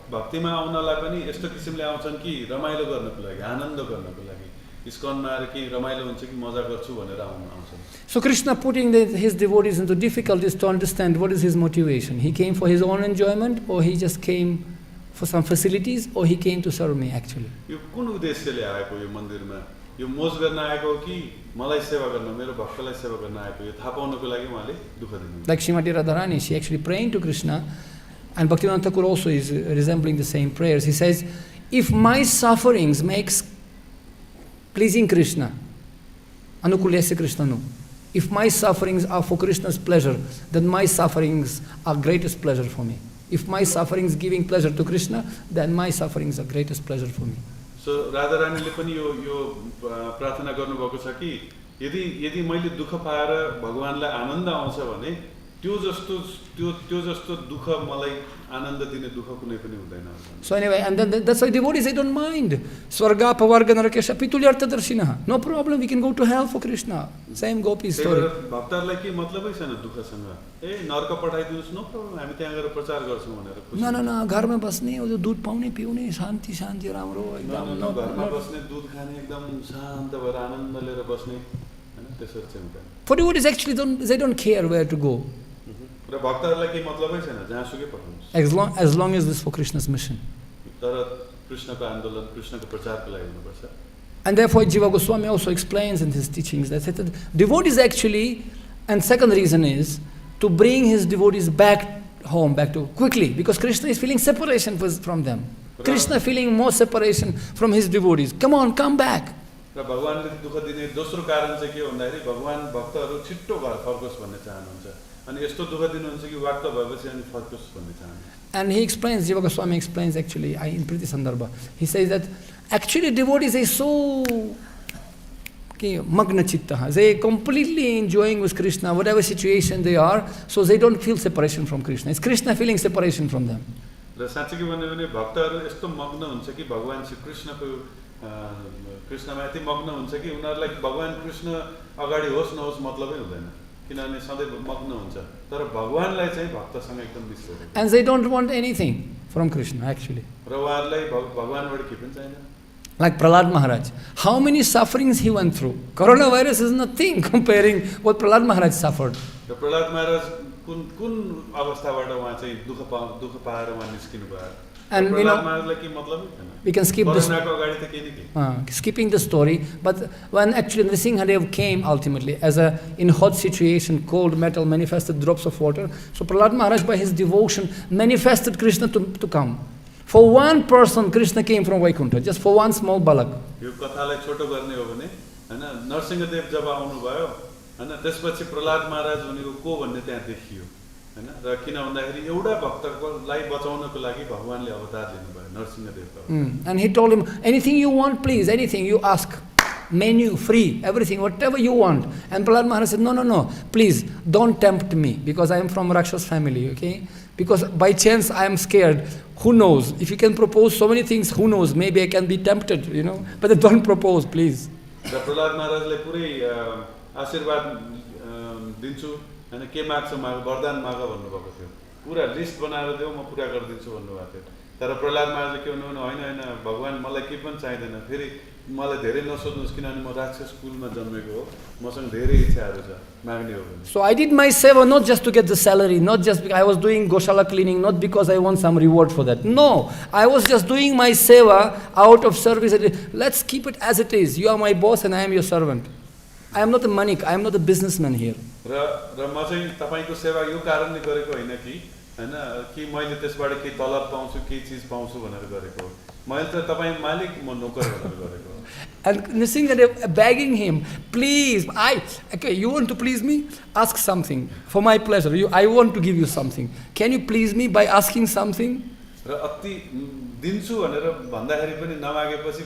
भक्तिमा आउनलाई पनि यस्तो किसिमले आउँछन् कि रमाइलो गर्नको लागि, आनन्द गर्नको लागि, इस्कनमा आएर के रमाइलो हुन्छ कि मजा गर्छु भनेर आउँछन्। So Krishna putting his devotees into difficulties to understand what is his motivation. He came for his own enjoyment or he just came for some facilities or he came to serve me actually. यो कुन उद्देश्यले आएको यो मन्दिरमा? यो मोज गर्न आएको कि मलाई सेवा गर्न, मेरो भक्तलाई सेवा गर्न आएको? यो थाहा पाउनको लागि उहाँले दुःख दिनुहुन्छ। Like Srimati Radharani, she actually praying to Krishna, and Bhaktivinoda Thakur also is resembling the same prayers. He says, if my sufferings makes pleasing Krishna, anukulyasya Krishnanu, if my sufferings are for Krishna's pleasure, then my sufferings are greatest pleasure for me. If my sufferings giving pleasure to Krishna, then my sufferings are greatest pleasure for me. So राधारानीले पनि यो प्रार्थना गर्नुभएको छ कि यदि मैले दुःख पाएर भगवानलाई आनन्द आउँछ भने त्यो जस्तो दुःख मलाई आनन्द दिने दुःख कुनै पनि हुँदैन। So anyway, and then that's why devotees, they don't mind. Swarga, pavarga, narakesha, pitulyartadarshinah. No problem, we can go to hell for Krishna. Same gopi story. भक्तहरूलाई के मतलबै छैन दुःखसँग। ए नरक पठाइदिनुस्, नो प्रब्लम, हामी त्यहाँ गएर प्रचार गर्छौँ भनेर। No, घरमा बस्ने, वो दुध पाउने, पिउने, शान्ति राम्रो एकदम। घरमा बस्ने, दुध खाने, एकदम शान्त भएर आनन्द लिएर बस्ने, हैन त्यसरी चाहिँ हुँदैन। For devotees actually they don't care where to go. र भक्तहरूलाई के मतलबै छैन, जहाँसुकै पठाउनुस्। As long as this is for Krishna's mission. तर कृष्णको आन्दोलन, कृष्णको प्रचारको लागि हुनुपर्छ। And therefore Jiva Goswami also explains in his teachings that devotees actually, and second reason is to bring his devotees back home, back to quickly, because Krishna is feeling separation from them. Krishna feeling more separation from his devotees. Come on, come back. र भगवानले दुःख दिने दोस्रो कारण चाहिँ के भन्दाखेरि भगवान भक्तहरू छिट्टो घर फर्कोस् भन्ने चाहनुहुन्छ। अनि यस्तो दुःख दिनुहुन्छ कि वाक्क भएपछि अनि फर्कोस् भन्ने चाहनुहुन्छ। And he explains, Jiva Goswami explains actually in pratisaṅkramaḥ. He says that actually devotees are so magna chitta. They completely enjoying with Krishna, whatever situation they are, so they don't feel separation from Krishna. It's Krishna feeling separation from them. र साँच्चै के भन्यो भने भक्तहरू यस्तो मग्न हुन्छ कि भगवान श्री कृष्णको कृष्णमा यति मग्न हुन्छ कि उनीहरूलाई भगवान कृष्ण अगाडि होस् नहोस् मतलबै हुँदैन, किनभने सधैँ मग्न हुन्छ। तर भगवानलाई चाहिँ भक्तसँग एकदम मिल्छ। And they don't want anything from Krishna actually. र उहाँहरूलाई भगवानबाट के पनि चाहिँदैन। Like Prahlad Maharaj, how many sufferings he went through. Coronavirus is nothing comparing what Prahlad Maharaj suffered. र प्रहलाद महाराज कुन अवस्थाबाट उहाँ चाहिँ दुःख पाएर उहाँ निस्किनु भयो। And you know, we can skip this, skipping the story, but when actually Nrsimhadev came ultimately as in hot situation, cold metal manifested drops of water, so Prahlad Maharaj by his devotion manifested Krishna to come. For one person, Krishna came from Vaikuntha, just for one small balak. यो कथालाई छोटो गर्ने हो भने हैन नरसिंहदेव जब आउनु भयो हैन त्यसपछि प्रहलाद महाराज भनेको को भन्ने त्यहाँ देखियो हैन र किन भन्दाखेरि एउटा भक्तलाई बचाउनको लागि भगवानले अवतार लिनु भयो नरसिंहदेवको। And he told him, anything you want, please, anything you ask, menu free, everything, whatever you want. And Prahlad Maharaj said, no, please don't tempt me because I am from Rakshas family, okay? Because by chance I am scared. Who knows? If you can propose so many things, who knows? Maybe I can be tempted, you know. But don't propose, please. र प्रहलाद महाराजले पुरै आशीर्वाद दिन्छु हैन के माग्छ माग वरदान माग भन्नुभएको थियो। पुरा लिस्ट बनाएर देऊ म पुरा गरिदिन्छु भन्नुभएको थियो। तर प्रहलाद महाराजले के भन्नु हैन भगवान मलाई के पनि चाहिदैन, फेरि मलाई धेरै नसोध्नुस् किनभने म राक्षस कुलमा जन्मेको हो, मसँग धेरै इच्छाहरू छ माग्ने हो भने। So I did my seva not just to get the salary, not just because I was doing Goshala cleaning, not because I want some reward for that. No, I was just doing my seva out of service. Let's keep it as it is. You are my boss and I am your servant. I am not a manik, I am not a businessman here. र म चाहिँ तपाईको सेवा यो कारणले गरेको हैन कि हैन कि मैले त्यसबाट के तलब पाउँछु के चीज पाउँछु भनेर गरेको हो। मैले त तपाई मालिक म नोकर भनेर गरेको हो। And Nrsimhadev begging him, please, okay, you want to please me? Ask something for my pleasure. I want to give you something. Can you please me by asking something? र अति दिन्छु भनेर भन्दाखेरि पनि नमागेपछि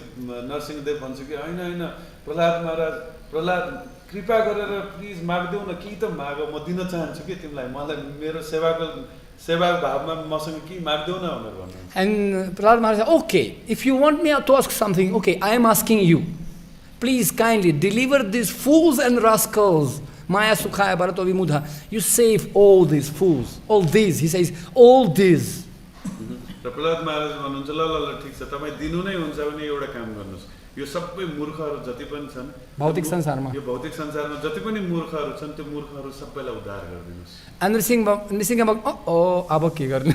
नरसिंहदेव भन्छ कि हैन प्रहलाद महाराज प्रहलाद कृपा गरेर प्लिज माग्देऊ न के त माग म दिन चाहन्छु के तिमीलाई मलाई मेरो सेवा भावमा मसँग के माग्देऊ न भनेर भन्नुहुन्छ। And Prahlad Maharaj said, okay, if you want me to ask something, okay, I am asking you. Please kindly deliver these fools and rascals. Maya Sukhaya Bharato Vimudha. You save all these fools. All these, he says, all these. र प्रहलाद महाराज भन्नुहुन्छ ल ठीक छ तपाई दिनु नै हुन्छ भने एउटा काम गर्नुस्, यो सबै मूर्खहरू जति पनि छन् भौतिक संसारमा यो भौतिक संसारमा जति पनि मूर्खहरू छन् त्यो मूर्खहरू सबैलाई उद्धार गरिदिनुस्। And Nrsimha, अब के गर्ने?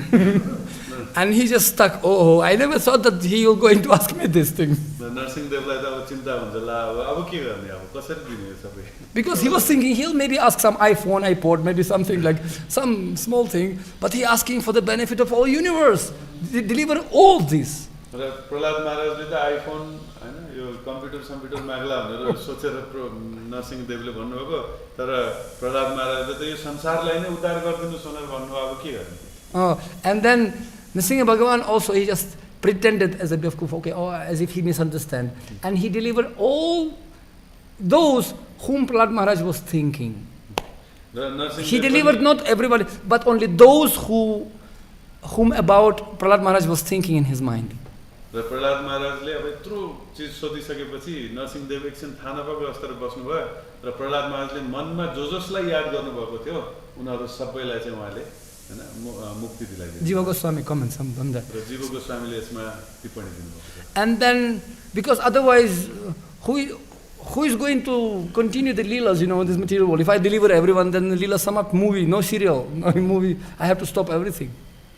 And he just stuck, I never thought that he was going to ask me this thing. नरसिंहदेवलाई त अब चिन्ता हुन्छ ल अब के गर्ने अब कसरी दिने सबै। Because he was thinking he'll maybe ask some iPhone, iPod, maybe something like some small thing, but he asking for the benefit of all universe. Deliver all this. र प्रहलाद महाराजले त आइफोन हैन यो कम्प्युटर माग्ला भनेर सोचेर नरसिंहदेवले भन्नुभएको, तर प्रहलाद महाराजले त यो संसारलाई नै उद्धार गरिदिनुस् भनेर भन्नुभयो अब के गर्ने। And then Nrsimha Bhagavan also, he just pretended as a bit of okay, as if he misunderstood, and he delivered all those whom Prahlad Maharaj was thinking. He delivered not everybody, but only those whom about Prahlad Maharaj was thinking in his mind. र प्रहलाद महाराजले अब यत्रो चिज सोधिसकेपछि नरसिंहदेव एकछिन थाहा नपाएको अवस्थामा बस्नुभयो र प्रहलाद महाराजले मनमा जसलाई याद गर्नुभएको थियो उनीहरू सबैलाई चाहिँ उहाँले हैन मुक्ति दिलाइदिनु. Jiva Goswami comments on that. र जीव गोस्वामीले यसमा टिप्पणी दिनुभएको छ. And then, because otherwise, who is going to continue the leelas, this material world? If I deliver everyone, then the leela sum up movie, no serial, no movie. I have to stop everything.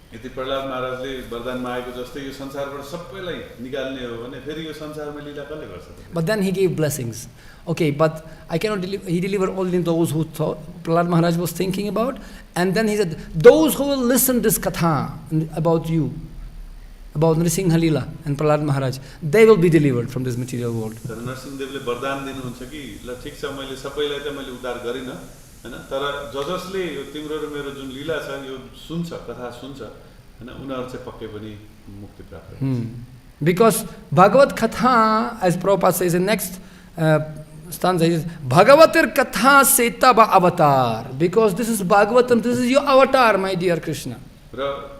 यदि प्रहलाद महाराजले वरदानमा आएको जस्तै यो संसारबाट सबैलाई निकाल्ने हो भने फेरि यो संसारमा लीला कसले गर्छ? But then he gave blessings. Okay, but I cannot deliver. He delivered only those who thought Prahlad Maharaj was thinking about. And then he said, those who will listen this katha about you, about Nrsimha Leela and Prahlad Maharaj, they will be delivered from this material world. तर नरसिंहदेवले वरदान दिनुहुन्छ कि ल ठीक छ मैले सबैलाई त मैले उद्धार गरिन हैन तर जसले यो तिम्रो र मेरो जुन लीला छ यो सुन्छ कथा सुन्छ हैन उनीहरु चाहिँ पक्कै पनि मुक्ति प्राप्त हुन्छ. Because Bhagavad Katha, as Prabhupada says in next stanza, is Bhagavatir Katha Setaba Avatar. Because this is Bhagavatam, this is your avatar, my dear Krishna. र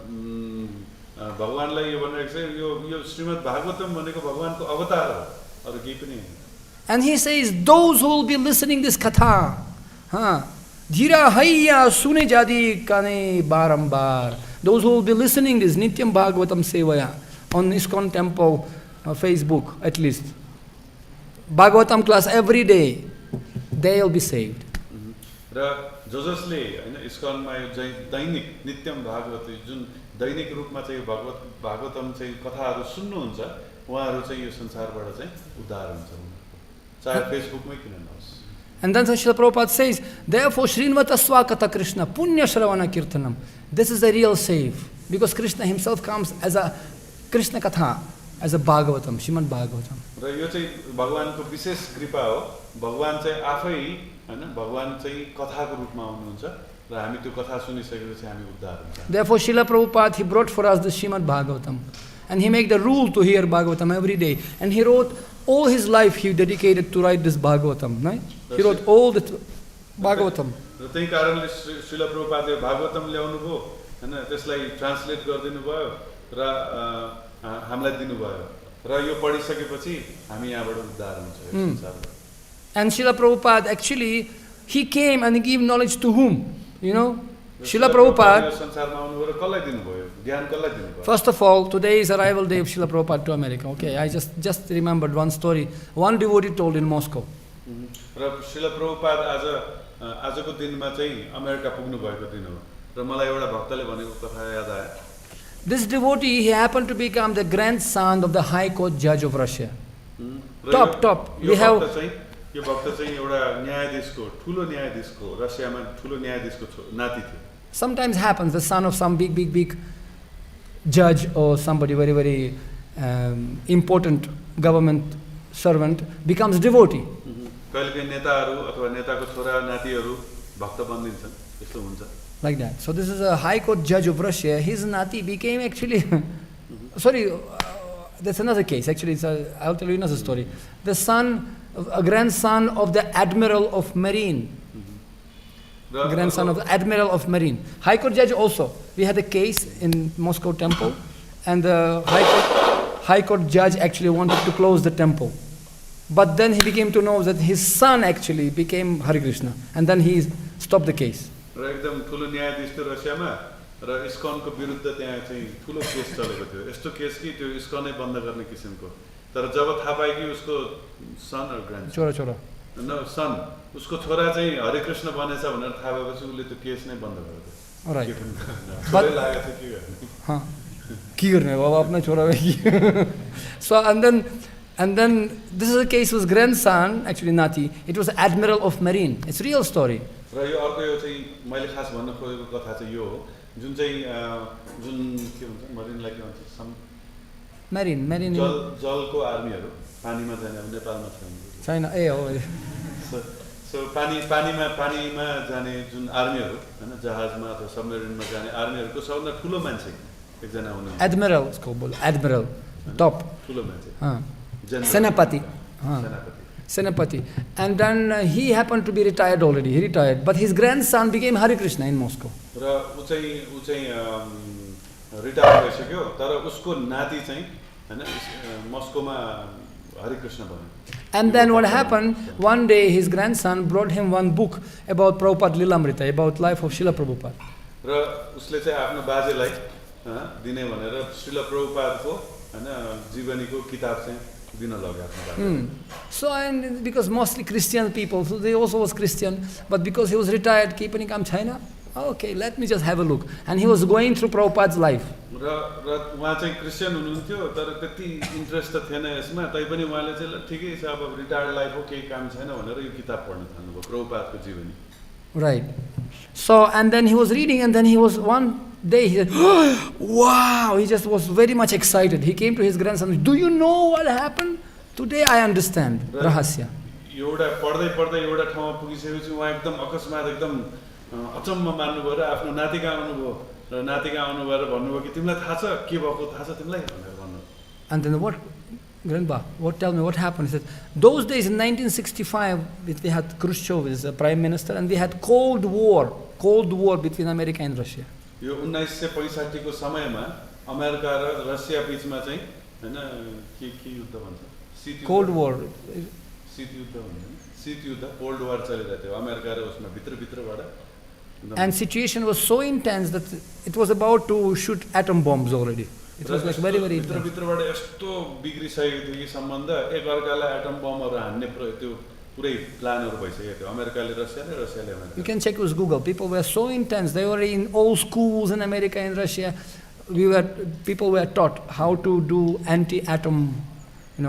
भगवानलाई यो भनेको चाहिँ यो श्रीमद् भागवतम भनेको भगवानको अवतार हो अरु केही पनि हैन. And he says, those who will be listening this katha, Dhira Hayya Sune Jadi Kane Barambar. Those who will be listening this Nityam Bhagavatam Sevaya on ISKCON temple, Facebook at least. Bhagavatam class every day, they will be saved. र जसले हैन ISKCOनमा यो दैनिक नित्यम भागवत जुन दैनिक रूपमा चाहिँ भागवतम चाहिँ कथाहरु सुन्नुहुन्छ उहाँहरु चाहिँ यो संसारबाट चाहिँ उद्धार हुन्छ चाहे फेसबुकमै किन नहोस्. And then Srila Prabhupada says, therefore Srinvata Swakata Krishna Punya Shravana Kirtanam. This is the real save. Because Krishna himself comes as a Krishna Katha, as a Bhagavatam, Srimad Bhagavatam. र यो चाहिँ भगवानको विशेष कृपा हो. भगवान चाहिँ आफै हैन भगवान चाहिँ कथाको रूपमा आउनुहुन्छ र हामी त्यो कथा सुनिसकेपछि हामी उद्धार हुन्छ. Therefore Srila Prabhupada, he brought for us the Srimad Bhagavatam. And he made the rule to hear Bhagavatam every day. And he wrote all his life, he dedicated to write this Bhagavatam, right? He wrote all the Bhagavatam. र त्यही कारणले श्रील प्रभुपादले भागवतम ल्याउनु भयो हैन त्यसलाई translate गरिदिनु भयो र हामीलाई दिनुभयो र यो पढिसकेपछि हामी यहाँबाट उद्धार हुन्छ यो संसारमा. And Srila Prabhupada actually, he came and he gave knowledge to whom? Srila Prabhupada, first of all, today is arrival day of Srila Prabhupada to America. Okay, I just remembered one story. One devotee told in Moscow. Srila Prabhupada आजको दिनमा चाहिँ America पुग्नु भएको दिन हो र मलाई एउटा भक्तले भनेको कथा याद आयो. This devotee, he happened to become the grandson of the High Court judge of Russia. Top. We have. यो भक्त चाहिँ एउटा न्यायाधीशको ठुलो न्यायाधीशको रसियामा ठुलो न्यायाधीशको नाति थियो. Sometimes happens the son of some big judge or somebody very important government servant becomes devotee. कहिलेकाहीँ नेताहरू अथवा नेताको छोरा नातिहरू भक्त बनिन्छन् यस्तो हुन्छ. Like that. So this is a High Court judge of Russia. His nati became actually sorry, that's another case. Actually, I'll tell you another story. The son, a grandson of the Admiral of Marine. Grandson of the Admiral of Marine. High Court judge also. We had a case in Moscow temple, and the High Court judge actually wanted to close the temple. But then he became to know that his son actually became Hare Krishna, and then he stopped the case. र एकदम ठुलो न्यायाधीश थियो रसियामा र इस्कनको विरुद्ध त्यहाँ चाहिँ ठुलो केस चलेको थियो. यस्तो केस कि त्यो इस्कनै बन्द गर्ने किसिमको. तर जब थाहा पाए कि उसको सन र ग्रान्डसन छोरा सन उसको छोरा चाहिँ हरे कृष्ण बनेछ भनेर थाहा भएपछि उसले त्यो केस नै बन्द गर्यो. Alright. But लागेको थियो के गर्ने अब आफ्नै छोरा हो. So and then this is a case with grandson, actually Nati. It was Admiral of Marine. It's a real story. र यो अर्को यो चाहिँ मैले खास भन्न खोजेको कथा चाहिँ यो हो जुन चाहिँ जुन के भन्छ मरिनलाई के भन्छ Marine जलको आर्मीहरू पानीमा जाने अब नेपालमा छैन ए हो. सो पानीमा जाने जुन आर्मीहरू हैन जहाजमा अथवा सबमरिनमा जाने आर्मीहरूको सबभन्दा ठुलो मान्छे एकजना हुनुहुन्छ. Admiral, it's called Admiral, top. ठुलो मान्छे. सेनापति. Senapati. And then he happened to be retired already. He retired. But his grandson became Hare Krishna in Moscow. Retire भइसक्यो तर उसको नाति चाहिँ हैन मस्कोमा हरे कृष्ण बन्यो. And then what happened, one day his grandson brought him one book about Prabhupada Lilamrita, about life of Srila Prabhupada. र उसले चाहिँ आफ्नो बाजेलाई दिने भनेर श्रील प्रभुपादको हैन जीवनीको किताब चाहिँ दिन लाग्यो आफ्नो बाजेलाई. So and because mostly Christian people, so they also was Christian, but because he was retired, keep any kam China. Okay, let me just have a look. And he was going through Prabhupada's life. र उहाँ चाहिँ Christian हुनुहुन्थ्यो तर त्यति interest त थिएन यसमा तैपनि उहाँले चाहिँ ल ठिकै छ अब रिटायर्ड लाइफ हो केही काम छैन भनेर यो किताब पढ्न थाल्नुभयो प्रभुपादको जीवनी. Right. So and then he was reading and then he was one day he said, oh, wow, he just was very much excited. He came to his grandson, do you know what happened? Today I understand. Rahasya. एउटा पढ्दै पढ्दै एउटा ठाउँमा पुगिसकेपछि उहाँ एकदम अकस्मात एकदम अचम्म मान्नुभयो र आफ्नो नातिका आउनुभयो र नातिका आउनुभयो र भन्नुभयो कि तिमीलाई थाहा छ के भएको थाहा छ तिमीलाई भनेर भन्नु. And then what, Grandpa, tell me what happened? He said, those days in 1965 we had Khrushchev as a prime minister and we had Cold War between America and Russia. यो 1965 को समयमा अमेरिका र रसिया बीचमा चाहिँ हैन के युद्ध भन्छ Cold War. शीत युद्ध भन्छ शीत युद्ध कोल्ड वार चलिरहेको थियो अमेरिका र उसमा भित्रबाट. And situation was so intense that it was about to shoot atom bombs already. It was like very intense. भित्रबाट यस्तो बिग्रिसकेको थियो कि सम्बन्ध एक अर्कालाई एटम बमहरु हान्ने त्यो पुरै प्लानहरु भइसकेको थियो अमेरिकाले रसियाले America. You can check with Google. People were so intense. They were in all schools in America and Russia. People were taught how to do anti-atom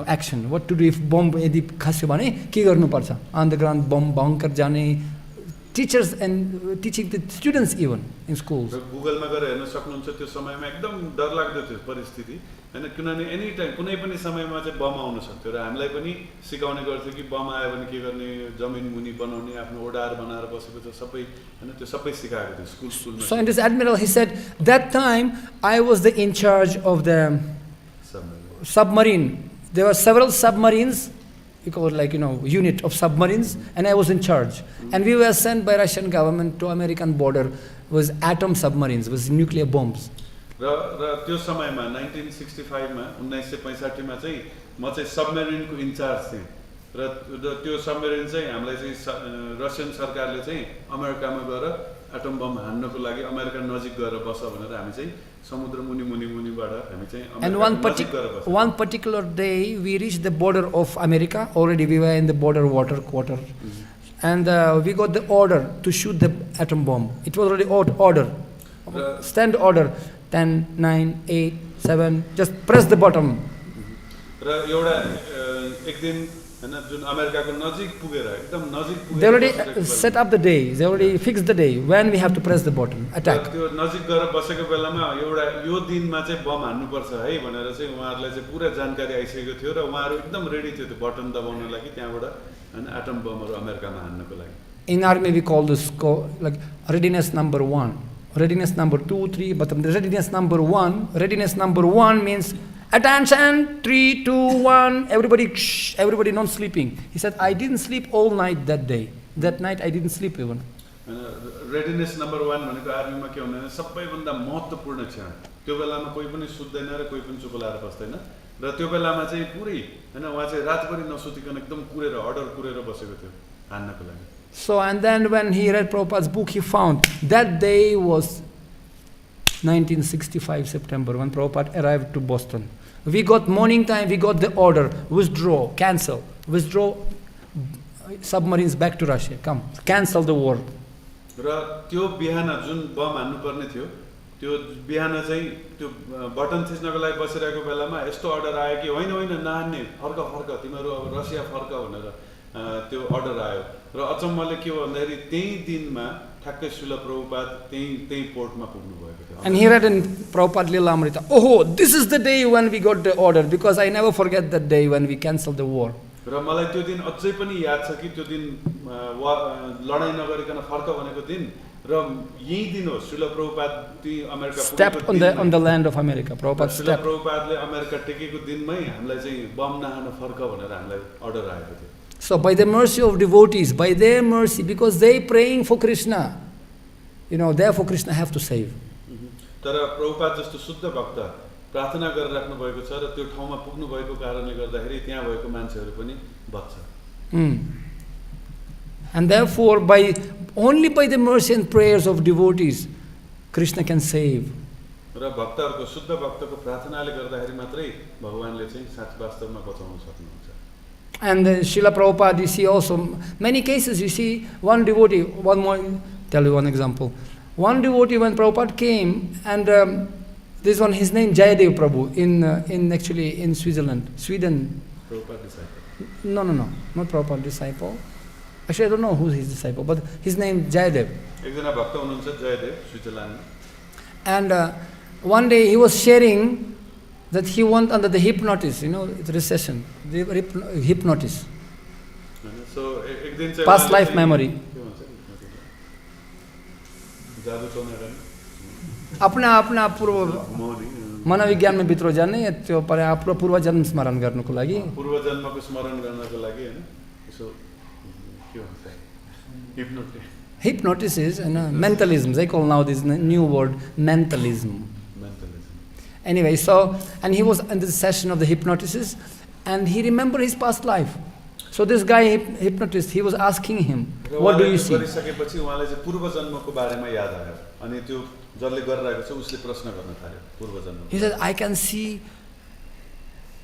action. What to do if bomb यदि खस्यो भने के गर्नुपर्छ. Underground bomb bunker जाने. Teachers and teaching the students even in schools. Google मा गएर हेर्न सक्नुहुन्छ त्यो समयमा एकदम डरलाग्दो थियो परिस्थिति हैन किनभने एनी टाइम कुनै पनि समयमा चाहिँ बम आउन सक्थ्यो र हामीलाई पनि सिकाउने गर्थ्यो कि बम आयो भने के गर्ने जमिन मुनि बनाउने आफ्नो ओडार बनाएर बसेको छ सबै हैन त्यो सबै सिकाएको थियो स्कुलमा. So in this admiral he said that time I was the in charge of the submarine. There were several submarines. We call it unit of submarines, and I was in charge. And we were sent by Russian government to American border with atom submarines, with nuclear bombs. र त्यो समयमा 1965 मा 1965 मा चाहिँ म चाहिँ submarine को in charge थिएँ र त्यो सबमरिन चाहिँ हामीलाई चाहिँ रसियन सरकारले चाहिँ अमेरिकामा गएर एटम बम हान्नको लागि अमेरिका नजिक गएर बस भनेर हामी चाहिँ समुद्र मुनिबाट हामी चाहिँ And one particular day we reached the border of America. Already we were in the border quarter. And we got the order to shoot the atom bomb. It was already order. Stand order. 10, 9, 8, 7. Just press the button. र एउटा एक दिन हैन जुन अमेरिकाको नजिक पुगेर एकदम नजिक पुगेर They already set up the day. They already fixed the day when we have to press the button. Attack. त्यो नजिक गएर बसेको बेलामा एउटा यो दिनमा चाहिँ बम हान्नुपर्छ है भनेर चाहिँ उहाँहरुलाई चाहिँ पुरा जानकारी आइसकेको थियो र उहाँहरु एकदम रेडी थियो त्यो बटन दबाउन लागि त्यहाँबाट हैन एटम बमहरु अमेरिकामा हान्नको लागि. In army we call this like readiness number 1. Readiness number 2, 3, but the readiness number 1 means attention, 3, 2, 1, everybody not sleeping. He said, I didn't sleep all night that day. That night I didn't sleep even. Readiness number 1 भनेको आर्मीमा के हुँदैन सबैभन्दा महत्त्वपूर्ण क्षण. त्यो बेलामा कोही पनि सुत्दैन र कोही पनि चुप लाएर बस्दैन र त्यो बेलामा चाहिँ पुरै हैन उहाँ चाहिँ रातभरि नसुतिकन एकदम कुरेर अर्डर कुरेर बसेको थियो हान्नको लागि. So and then when he read Prabhupada's book, he found that day was 1965 September when Prabhupada arrived to Boston. We got morning time, we got the order, withdraw, cancel, withdraw submarines back to Russia, come, cancel the war. र त्यो बिहान जुन bomb हान्नु पर्ने थियो त्यो बिहान चाहिँ त्यो बटन थिच्नको लागि बसिरहेको बेलामा यस्तो अर्डर आयो कि होइन नहान्ने फर्क तिमीहरू अब रसिया फर्क भनेर त्यो अर्डर आयो र अचम्मले के हो भन्दाखेरि त्यही दिनमा ठ्याक्कै श्रील प्रभुपाद त्यही पोर्टमा पुग्नु भएको थियो. And he read in Prabhupada Lilamrita, oh, this is the day when we got the order because I never forget that day when we cancelled the war. र मलाई त्यो दिन अझै पनि याद छ कि त्यो दिन लडाई नगरिकन फर्क भनेको दिन र यही दिन हो श्रील प्रभुपाद त्यही America stepped on the land of America. Prabhupada Srila प्रभुपादले अमेरिका टेकेको दिनमै हामीलाई चाहिँ बम नहान फर्क भनेर हामीलाई अर्डर आएको थियो. So by the mercy of devotees, by their mercy, because they praying for Krishna, therefore Krishna have to save. तर प्रभुपाद जस्तो शुद्ध भक्त प्रार्थना गरिराख्नु भएको छ र त्यो ठाउँमा पुग्नु भएको कारणले गर्दाखेरि त्यहाँ भएको मान्छेहरू पनि बच्छ. And therefore, only by the mercy and prayers of devotees, Krishna can save. र भक्तहरूको शुद्ध भक्तको प्रार्थनाले गर्दाखेरि मात्रै भगवानले चाहिँ वास्तवमा बचाउन सक्नुहुन्छ. And Srila Prabhupada, you see also many cases. You see one devotee. Tell you one example. One devotee, when Prabhupada came, and this one, his name Jayadev Prabhu in Switzerland, Sweden. Prabhupada disciple. No, not Prabhupada disciple. Actually, I don't know who's his disciple, but his name Jayadev. एकजना भक्त हुनुहुन्छ Jaydev Switzerland. And one day he was sharing that he went under the hypnosis, the recession, the hypnosis. So एक दिन चाहिँ past life memory. अपना पूर्व मनोविज्ञान में भित्र जाने त्यो पर आफ्नो पूर्व जन्म स्मरण गर्नको लागि पूर्व जन्मको स्मरण गर्नको लागि हैन यसो के भन्छ hypnosis is mentalism. They call now this new word mentalism. Anyway, and he was in the session of the hypnosis, and he remembered his past life. So this guy hypnotist, he was asking him, what do you see? He said, I can see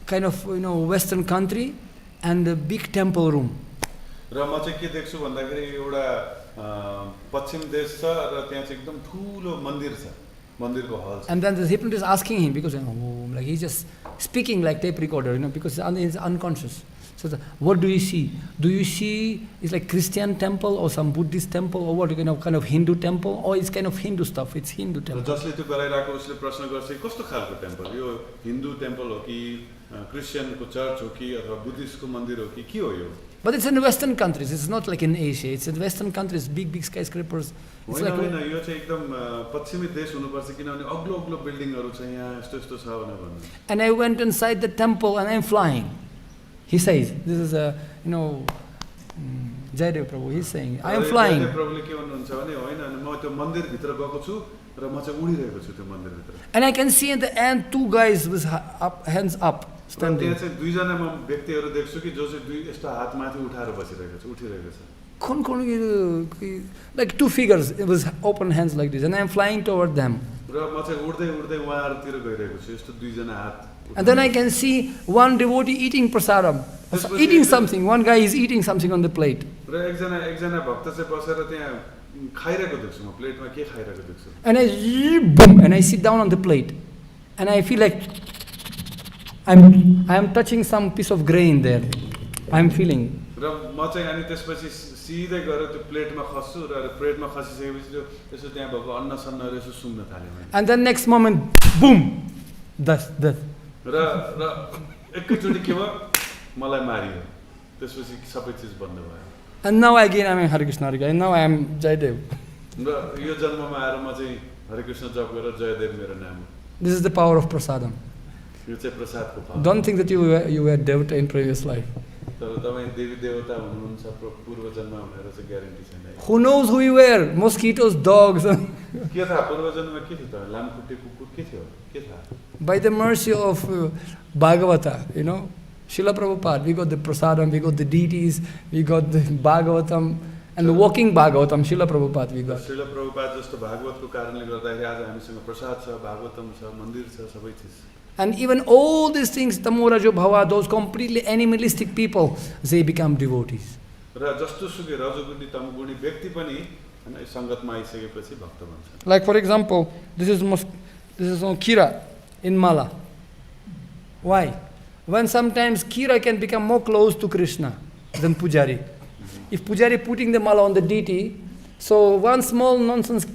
kind of Western country and a big temple room. And then the hypnotist asking him, because like he's just speaking like tape recorder, because he's unconscious. So what do you see? Do you see it's like Christian temple or some Buddhist temple or what kind of Hindu temple, or it's kind of Hindu stuff? It's Hindu temple. जसले त्यो गराइराको उसले प्रश्न गर्छ कस्तो खालको temple यो Hindu temple हो कि क्रिश्चियनको चर्च हो कि अथवा बुद्धिस्टको मन्दिर हो कि के हो यो? But it's in Western countries. It's not like in Asia. It's in Western countries, big skyscrapers. It's like यो चाहिँ एकदम पश्चिमी देश हुनुपर्छ किनभने अग्लो बिल्डिङहरु छ यहाँ यस्तो छ भनेर भन्नु. And I went inside the temple and I'm flying. He says, this is Jayadev Prabhu. He's saying, I am flying. And I can see at the end two guys with hands up standing. Like two figures with open hands like this, and I am flying toward them. And then I can see one devotee eating prasadam, eating something. One guy is eating something on the plate. And I sit down on the plate, and I feel like I am touching some piece of grain there. I am feeling. And then next moment, boom, death. And now again I am Hare Krishna, and now I am Jayadev. This is the power of prasadam. Don't think that you were devata in previous life. Who knows who you were? Mosquitoes, dogs. By the mercy of Bhagavata, Srila Prabhupada, we got the prasadam, we got the deities, we got the Bhagavatam, and the walking Bhagavatam, Srila Prabhupada we got. Srila Prabhupada just Bhagavatka karanle garda aaj hamiसँग Prasad छ, Bhagavatam छ, मन्दिर छ, सबै चिज. And even all these things, Tamo Rajo Bhava, those completely animalistic people, they become devotees. Like for example, this is Kira in Mala. Why? When sometimes Kira can become more close to Krishna than Pujari. If Pujari putting the mala on the deity, so one small nonsense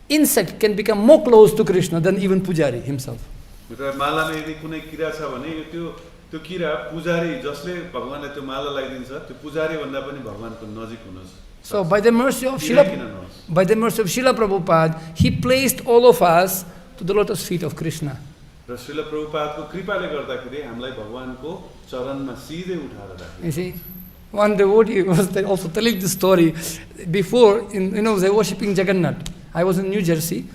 insect can become more close to Krishna than even Pujari himself. मालामा यदि कुनै किरा छ भने त्यो किरा पुजारी जसले भगवानले त्यो माला लगाइदिन्छ त्यो पुजारी भन्दा पनि भगवानको नजिक हुन सक्छ. So by the mercy of Srila Prabhupada, he placed all of us to the lotus feet of Krishna. र श्रील प्रभुपादको कृपाले गर्दाखेरि हामीलाई भगवानको चरणमा सिधै उठाएर राख्यो. You see, one devotee was also telling this story. Before, they were worshipping Jagannath. I was in New Jersey,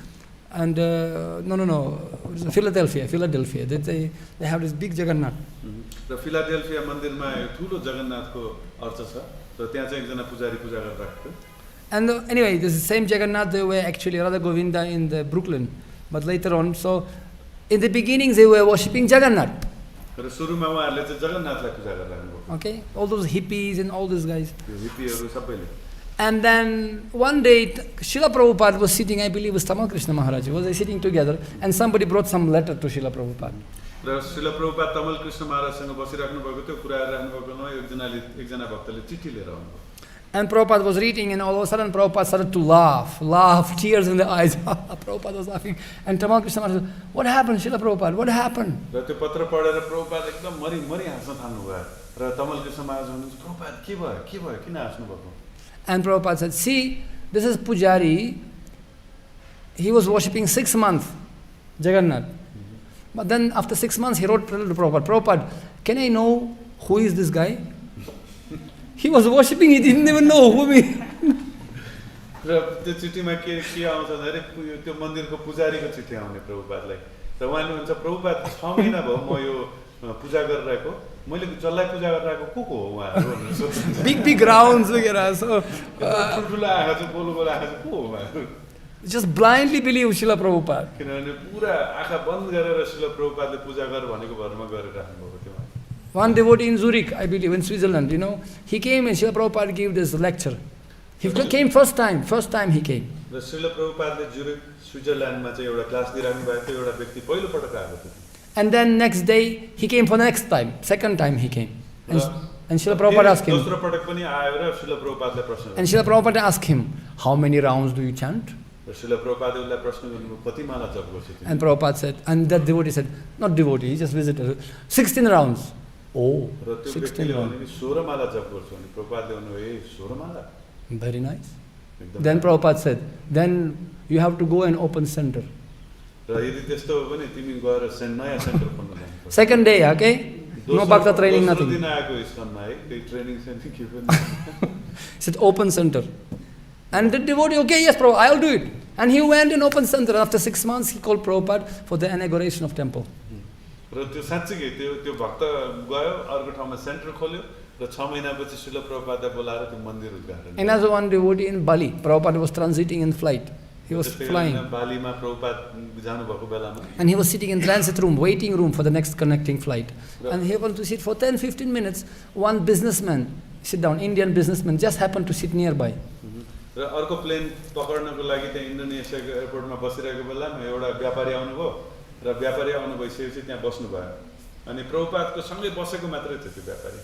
and Philadelphia. They have this big Jagannath. The Philadelphia मन्दिरमा ठुलो जगन्नाथको अर्थ छ र त्यहाँ चाहिँ एकजना पुजारी पूजा गरिरहेको थियो. And anyway, this is the same Jagannath. They were actually Radha Govinda in the Brooklyn, but later on, so in the beginning they were worshipping Jagannath. र सुरुमा उहाँहरूले चाहिँ जगन्नाथलाई पूजा गरिरहेको. Okay, all those hippies and all these guys. हिप्पीहरू सबैले. And then one day, Srila Prabhupada was sitting, I believe, with Tamal Krishna Maharaj. Was they sitting together? And somebody brought some letter to Srila Prabhupada. र श्रील प्रभुपाद तमल कृष्ण महाराजसँग बसिराख्नु भएको थियो, कुरा गरिराख्नु भएको एकजना भक्तले चिठी लिएर आउनुभयो. And Prabhupada was reading, and all of a sudden Prabhupada started to laugh, tears in the eyes. Prabhupada was laughing. And Tamal Krishna Maharaj said, "What happened, Srila Prabhupada? What happened?" र त्यो पत्र पढेर प्रभुपाद एकदम मरी हाँस्न थाल्नुभयो. र तमल कृष्ण महाराज भन्नुहुन्छ, प्रभुपाद के भयो किन हाँस्नु भएको? And Prabhupada said, "See, this is Pujari. He was worshipping 6 months, Jagannath. But then after 6 months, he wrote to Prabhupada, Prabhupada, can I know who is this guy? He was worshipping, he didn't even know who he is." र त्यो चिठीमा के आउँछ भने त्यो मन्दिरको पुजारीको चिठी आउने प्रभुपादलाई. र उहाँले भन्छ, प्रभुपाद 6 महिना भयो म यो पूजा गरिरहेको, मैले जसलाई पूजा गरिरहेको को हो उहाँहरू? Big rounds वगैरह. So ठुल्ठुला आँखा चाहिँ गोलो आँखा चाहिँ को हो उहाँहरू? just blindly believe Srila Prabhupada. किनभने पुरा आँखा बन्द गरेर श्रील प्रभुपादले पूजा गर भनेको भरमा गरिराख्नु भएको थियो. One devotee in Zurich, I believe, in Switzerland, he came and Srila Prabhupada gave this lecture. He came first time he came. र श्रील प्रभुपादले जुरिक स्विजरल्यान्डमा चाहिँ एउटा क्लास दिइराख्नु भएको थियो, एउटा व्यक्ति पहिलो पटक आएको थियो. And then next day he came for the next time, second time he came. And Srila Prabhupada asked him. दोस्रो पटक पनि आयो र श्रील प्रभुपादले प्रश्न गरे. And Srila Prabhupada asked him, "How many rounds do you chant?" र श्रील प्रभुपादले उसलाई प्रश्न गर्नुभयो, कति माला जप गर्छौ? And Prabhupada said, and that devotee said, not devotee, he just visited, 16 rounds. Oh, र त्यो 16 व्यक्तिले rounds. भने 16 माला जप गर्छु अनि प्रभुपादले भन्नुभयो, ए 16 माला? Very nice. एकदम. Then Prabhupada said, then you have to go and open center. र यदि त्यस्तो हो भने तिमी गएर नयाँ सेन्टर खोल्न जानुपर्छ. Second day, okay? No bhakta training, nothing. दोस्रो दिन आएको इस्कनमा है, केही ट्रेनिङ सेन्टर के पनि. He said, open center. And the devotee, okay, yes, Prabhupada, I'll do it. And he went and opened center. After 6 months, he called Prabhupada for the inauguration of temple. र त्यो साँच्चै त्यो भक्त गयो अर्को ठाउँमा सेन्टर खोल्यो र 6 महिनापछि श्रील प्रभुपादले बोलाएर त्यो मन्दिर उद्घाटन. And as one devotee in Bali, Prabhupada was transiting in flight. He was flying. बालीमा प्रभुपाद जानु भएको बेलामा. And he was sitting in transit room, waiting room for the next connecting flight. And he happened to sit for 10-15 minutes. One businessman, sit down, Indian businessman, just happened to sit nearby. र अर्को plain पकड्नको लागि त्यहाँ इन्डोनेसियाको एयरपोर्टमा बसिरहेको बेलामा एउटा व्यापारी आउनुभयो र व्यापारी आउनु भइसकेपछि त्यहाँ बस्नु भयो. अनि प्रभुपादको सँगै बसेको मात्रै थियो त्यो व्यापारी.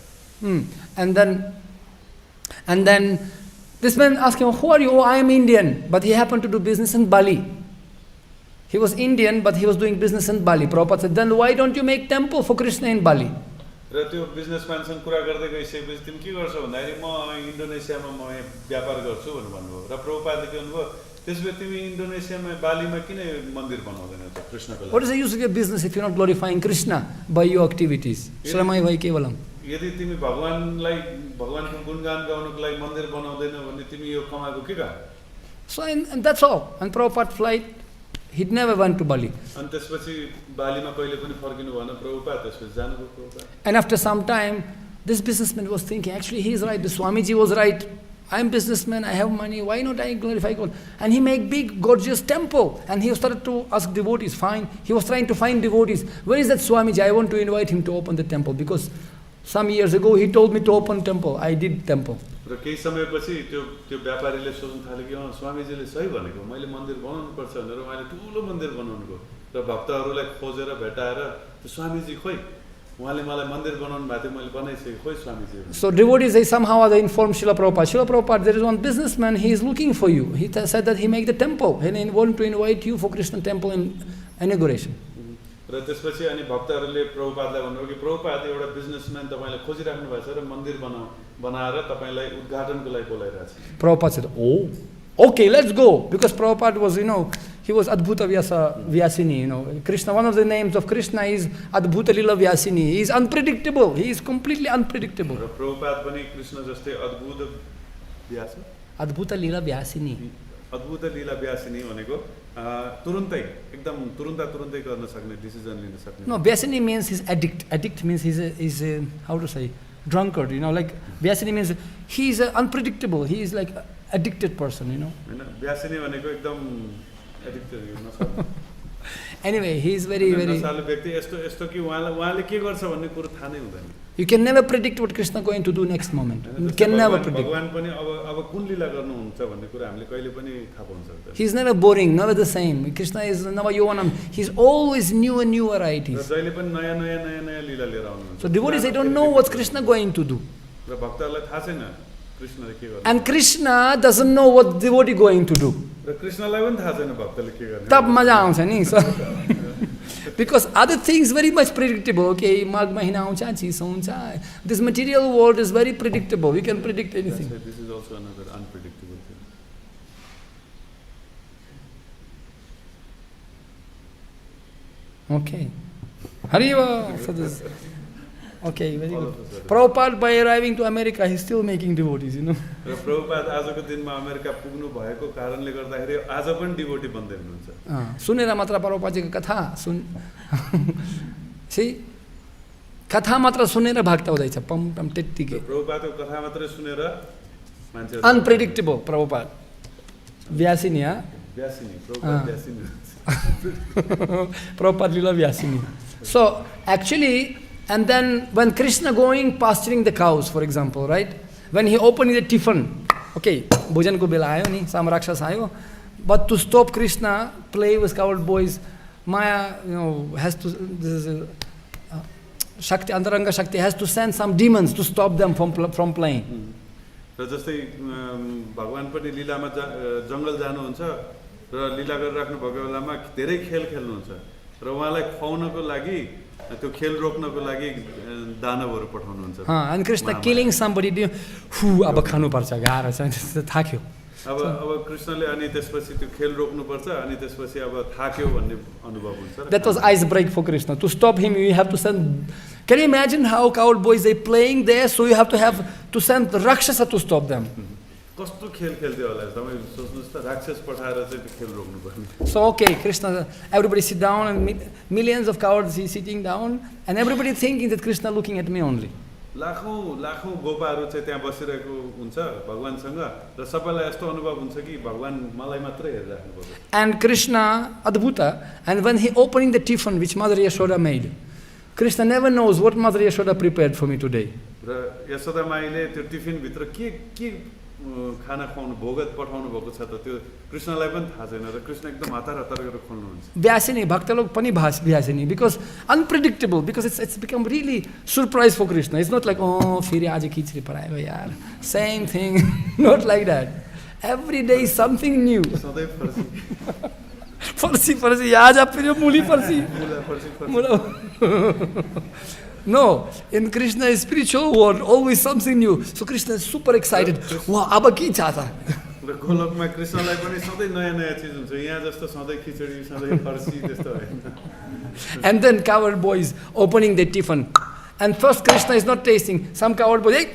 And then this man asked him, "Who are you?" "Oh, I am Indian." But he happened to do business in Bali. He was Indian, but he was doing business in Bali. Prabhupada said, "Then why don't you make temple for Krishna in Bali?" र त्यो बिजनेसम्यानसँग कुरा गर्दै गइसकेपछि तिमी के गर्छौ भन्दाखेरि म इन्डोनेसियामा म व्यापार गर्छु भनेर भन्नुभयो. र प्रभुपादले के भन्नुभयो, त्यसबे तिमी इन्डोनेसियामा बालीमा किन मन्दिर बनाउँदैनौ त कृष्णको लागि? What is the use of your business if you're not glorifying Krishna by your activities? Shramai vai kevalam. यदि तिमी भगवानलाई भगवानको गुणगान गाउनको लागि मन्दिर बनाउँदैनौ भने तिमी यो कमाएको के गर्छौ? So and that's all. And Prabhupada flight, he'd never went to Bali. अनि त्यसपछि बालीमा कहिले पनि फर्किनु भएन प्रभुपाद, त्यसपछि जानुभयो Prabhupada. And after some time, this businessman was thinking, actually he's right, the Swamiji was right. I'm businessman, I have money, why not I glorify God? And he made big, gorgeous temple. And he started to ask devotees, he was trying to find devotees. Where is that Swamiji? I want to invite him to open the temple. Because some years ago, he told me to open temple. I did temple. र केही समयपछि त्यो व्यापारीले सोच्न थाल्यो कि स्वामीजीले सही भनेको, मैले मन्दिर बनाउनु पर्छ भनेर उहाँले ठुलो मन्दिर बनाउनुको र भक्तहरूलाई खोजेर भेटाएर त्यो स्वामीजी खोइ उहाँले मलाई मन्दिर बनाउनु भएको थियो, मैले बनाइसकेँ, खोइ स्वामीजी. So devotees, they somehow they informed Srila Prabhupada. Srila Prabhupada, there is one businessman, he is looking for you. He said that he make the temple. He want to invite you for Krishna temple in inauguration. र त्यसपछि अनि भक्तहरूले प्रभुपादलाई भन्नुभयो कि प्रभुपाद एउटा businessman तपाईँलाई खोजिराख्नु भएको छ र मन्दिर बनाएर तपाईँलाई उद्घाटनको लागि बोलाइरहेको छ. Prabhupada said, "Oh, okay, let's go." Because Prabhupada was, he he was Adbhuta Vyasini, Krishna, one of the names of Krishna is Adbhuta Lila Vyasini. He is unpredictable. He is completely unpredictable. Prabhupada pani Krishna जस्तै अद्भुत व्यास Adbhuta Lila Vyasini. अद्भुत लीला व्यासिनी भनेको तुरुन्तै एकदम तुरुन्तै गर्न सक्ने decision लिन सक्ने. No, Vyasini means he's addict. Addict means he's a how to say, drunkard, like Vyasini means he is unpredictable. He is like addicted person, हैन व्यासिनी भनेको एकदम एडिक्टेड नसक्ने. Anyway, he is very नसालु व्यक्ति यस्तो कि उहाँले के गर्छ भन्ने कुरो थाहा नै हुँदैन. You can never predict what Krishna going to do next moment. You can never predict. भगवान पनि अब कुन लीला गर्नुहुन्छ भन्ने कुरा हामीले कहिले पनि थाहा पाउन सक्दैन. He is never boring, never the same. Krishna is never yovanam. He is always new and new varieties. जहिले पनि नयाँ लीला लिएर आउनुहुन्छ. So devotees, they don't know what Krishna going to do. र भक्तहरूलाई थाहा छैन कृष्णले के गर्छ. And Krishna doesn't know what devotee going to do. र कृष्णलाई पनि थाहा छैन भक्तले के गर्ने. तब मजा आउँछ नि. So because other things very much predictable. Okay, Magh Mahina आउँछ, चिसो हुन्छ. This material world is very predictable. We can predict anything. This is also another unpredictable thing. Okay. Hariva. So this. Okay, very good. Prabhupada, by arriving to America, he's still making devotees, र प्रभुपाद आजको दिनमा America पुग्नु भएको कारणले गर्दाखेरि आज पनि डिभोटी बन्दै हुनुहुन्छ. सुनेर मात्र प्रभुपादजीको कथा कथा मात्र सुनेर भक्त हुँदैछ पम पम त्यत्तिकै. प्रभुपादको कथा मात्रै सुनेर मान्छे unpredictable. Prabhupada Vyasini Prabhupada Vyasini Prabhupada Lila Vyasini. So actually, and then when Krishna going pasturing the cows, for example, right? When he opening the tiffin, okay, bhojan ko bela aayo ni, some rakshas aayo, but to stop Krishna play with coward boys, Maya, has to, this is Shakti, Antaranga Shakti has to send some demons to stop them from playing. र जस्तै भगवान पनि लीलामा जंगल जानुहुन्छ र लीला गरिराख्नु भएको बेलामा धेरै खेल खेल्नुहुन्छ र उहाँलाई खुवाउनको लागि त्यो खेल रोक्नको लागि दानवहरू पठाउनुहुन्छ. And Krishna killing somebody, अब खानुपर्छ गाह्रो छ थाक्यो. अब कृष्णले अनि त्यसपछि त्यो खेल रोक्नुपर्छ अनि त्यसपछि अब थाक्यो भन्ने अनुभव हुन्छ. That was ice break for Krishna. To stop him, you have to send. Can you imagine how coward boys they playing there? So you have to send the Rakshasa to stop them. कस्तो खेल खेल्दै होला तपाई सोच्नुस् त राक्षस पठाएर चाहिँ त्यो खेल रोक्नु पर्ने. So okay, Krishna, everybody sit down and millions of cowards is sitting down and everybody thinking that Krishna looking at me only. लाखौं गोपाहरू चाहिँ त्यहाँ बसिरहेको हुन्छ भगवानसँग र सबैलाई यस्तो अनुभव हुन्छ कि भगवान मलाई मात्रै हेरिराख्नु पर्छ. And Krishna Adbhuta, and when he opening the tiffin which Mother Yashoda made, Krishna never knows what Mother Yashoda prepared for me today. र यशोदा माईले त्यो टिफिन भित्र के खाना खुवाउनु भोगत पठाउनु भएको छ त त्यो कृष्णलाई पनि थाहा छैन र कृष्ण एकदम हतार गरेर खोल्नुहुन्छ. Vyasini, Bhakta log pani Vyasini, because unpredictable, because it's become really surprise for Krishna. It's not like, oh, firi aaj khichdi paraayo yaar. Same thing, not like that. Every day is something new. सधैँ फर्सी आज आप फिर मूली फर्सी. No, in Krishna's spiritual world, always something new. So Krishna is super excited. Wow, अब के चाहता? र गोलोकमा कृष्णलाई पनि सधैँ नयाँ चिज हुन्छ. यहाँ जस्तो सधैँ खिचडी सधैँ फर्सी त्यस्तो हैन. And then coward boys opening the tiffin. And first Krishna is not tasting. Some coward boys, hey,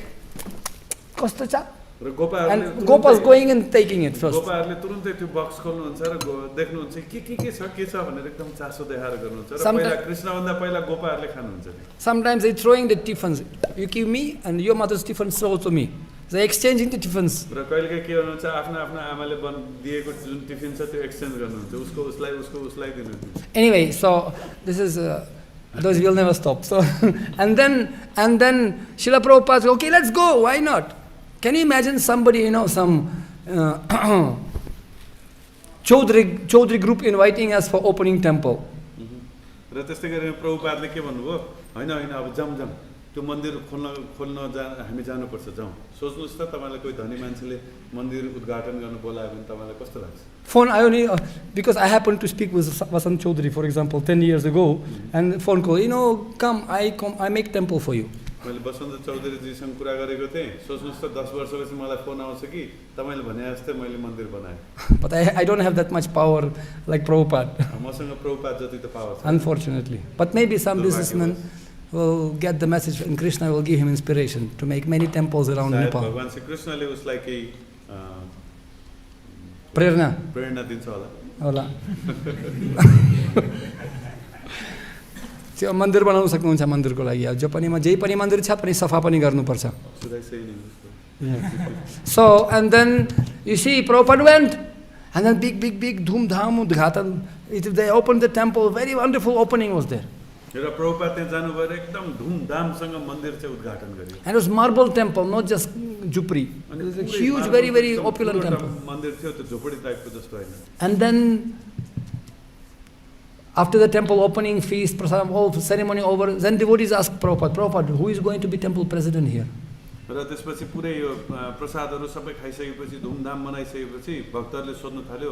कस्तो छ? र गोपाहरूले And Gopal's going and taking it first. गोपाहरूले तुरुन्तै त्यो बक्स खोल्नुहुन्छ र देख्नुहुन्छ के छ भनेर एकदम चासो देखाएर गर्नुहुन्छ र पहिला कृष्णभन्दा पहिला गोपाहरूले खानुहुन्छ. Sometimes they throwing the tiffins. You give me and your mother's tiffin throw to me. They exchanging the tiffins. र कहिलेकाहीँ के गर्नुहुन्छ आफ्नो आमाले दिएको जुन टिफिन छ त्यो एक्सचेन्ज गर्नुहुन्छ. उसलाई दिनुहुन्छ. Anyway, so this is those will never stop. So and then Srila Prabhupada said, okay, let's go. Why not? Can you imagine somebody, some Chaudhary group inviting us for opening temple? र त्यस्तै गरेर प्रभुपादले के भन्नुभयो, हैन अब जाम त्यो मन्दिर खोल्न हामी जानुपर्छ जाउँ. सोच्नुस् त तपाईलाई कोही धनी मान्छेले मन्दिर उद्घाटन गर्न बोलायो भने तपाईलाई कस्तो लाग्छ? Phone I only because I happened to speak with Vasant Chaudhary, for example, 10 years ago, and phone call, come, I make temple for you. मैले बसन्त चौधरीजीसँग कुरा गरेको थिएँ, सोच्नुहोस् त 10 वर्षपछि मलाई फोन आउँछ कि तपाईँले भने जस्तै मैले मन्दिर बनाएँ. But I don't have that much power like Prabhupada. मसँग प्रभुपाद जति त पावर छ. Unfortunately. But maybe some businessmen will get the message and Krishna will give him inspiration to make many temples around Nepal. भगवान श्री कृष्णले उसलाई केही प्रेरणा दिन्छ होला. त्यो मन्दिर बनाउन सक्नुहुन्छ मन्दिरको लागि. जो पनि जेही पनि मन्दिर छ पनि सफा पनि गर्नुपर्छ. So and then you see Prabhupada went and then big dhum-dham udghatan. They opened the temple, very wonderful opening was there. र प्रभुपाद त्यहाँ जानुभएर एकदम धुमधामसँग मन्दिर चाहिँ उद्घाटन गरियो. And it was marble temple, not just jupri. It was a huge, very opulent temple. मन्दिर थियो त्यो झोपडी टाइपको जस्तो हैन. And then after the temple opening feast, prasadam, all ceremony over, then devotees asked Prabhupada, who is going to be temple president here? र त्यसपछि पुरै यो प्रसादहरु सबै खाइसकेपछि धुमधाम मनाइसकेपछि भक्तहरुले सोध्न थाल्यो,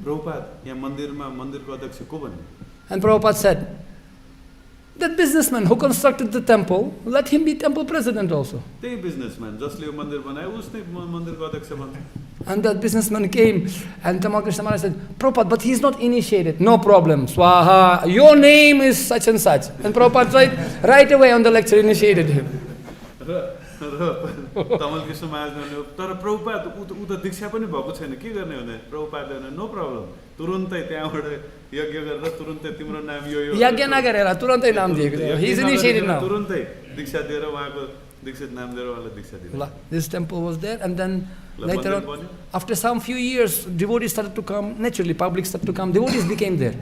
प्रभुपाद यहाँ मन्दिरको अध्यक्ष को भन्ने? And Prabhupada said, that businessman who constructed the temple, let him be temple president also. त्यही बिजनेसम्यान जसले यो मन्दिर बनायो उसले मन्दिरको अध्यक्ष बन्छ. And that businessman came and Tamal Krishna Maharaj said, Prabhupada, but he is not initiated. No problem. Swaha, your name is such and such. And Prabhupada right away on the lecture initiated him. Tamal Krishna महाराज भन्नु तर प्रभुपाद उ त दीक्षा पनि भएको छैन के गर्ने भने प्रभुपादले भने नो प्रब्लम तुरुन्तै त्यहाँबाट यज्ञ गरेर तुरुन्तै तिम्रो नाम यो यज्ञ नगरेर तुरुन्तै नाम दिएको थियो. He is initiated now. तुरुन्तै दीक्षा दिएर उहाँको दीक्षित नाम दिएर उहाँलाई दीक्षा दियो. This temple was there and then later on, after some few years, devotees started to come, naturally public started to come, devotees became there.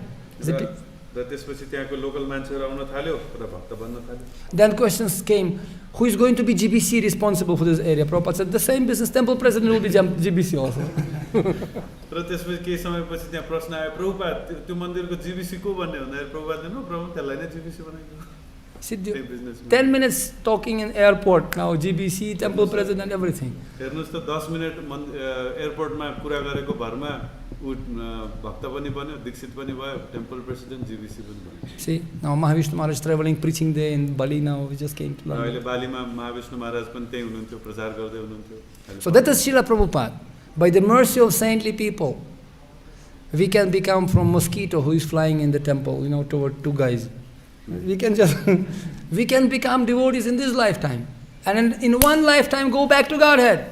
त्यसपछि त्यहाँको लोकल मान्छेहरु आउन थाल्यो र भक्त बन्न थाल्यो. Then questions came, who is going to be GBC responsible for this area? Prabhupada said, the same business temple president will be GBC also. र त्यसपछि केही समयपछि त्यहाँ प्रश्न आयो, प्रभुपाद त्यो मन्दिरको जीबीसी को भन्ने भन्दाखेरि प्रभुपादले नो प्रब्लम त्यसलाई नै जीबीसी बनाइदियो. 10 minutes talking in airport, now GBC, temple president, everything. हेर्नुस् त 10 मिनेट एयरपोर्टमा कुरा गरेको भरमा भक्त पनि बन्यो, दीक्षित पनि भयो, टेम्पल प्रेसिडेन्ट जीबीसी पनि बन्यो. See, now Mahā-Viṣṇu Maharaj traveling, preaching there in Bali now, we just came to learn. अहिले बालीमा महाविष्णु महाराज पनि त्यही हुनुहुन्थ्यो, प्रचार गर्दै हुनुहुन्थ्यो. So that is Srila Prabhupada. By the mercy of saintly people, we can become from mosquito who is flying in the temple, toward two guys. We can become devotees in this lifetime. And in one lifetime go back to Godhead.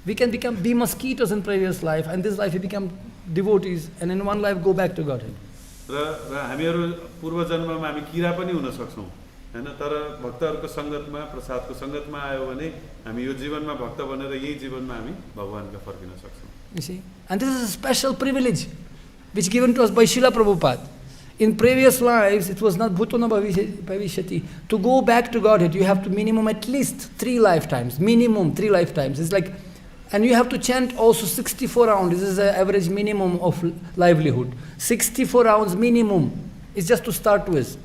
We can be mosquitoes in previous life, and this life we become devotees, and in one life go back to Godhead. र हामीहरु पूर्व जन्ममा हामी किरा पनि हुन सक्छौं हैन, तर भक्तहरुको संगतमा प्रसादको संगतमा आयो भने हामी यो जीवनमा भक्त बनेर यही जीवनमा हामी भगवानका फर्किन सक्छौं. You see, and this is a special privilege which given to us by Srila Prabhupada. In previous lives, it was not bhutona bhavishyati. To go back to Godhead, you have to minimum at least 3 lifetimes. Minimum 3 lifetimes. It's like, and you have to chant also 64 rounds. This is the average minimum of livelihood. 64 rounds minimum. It's just to start with.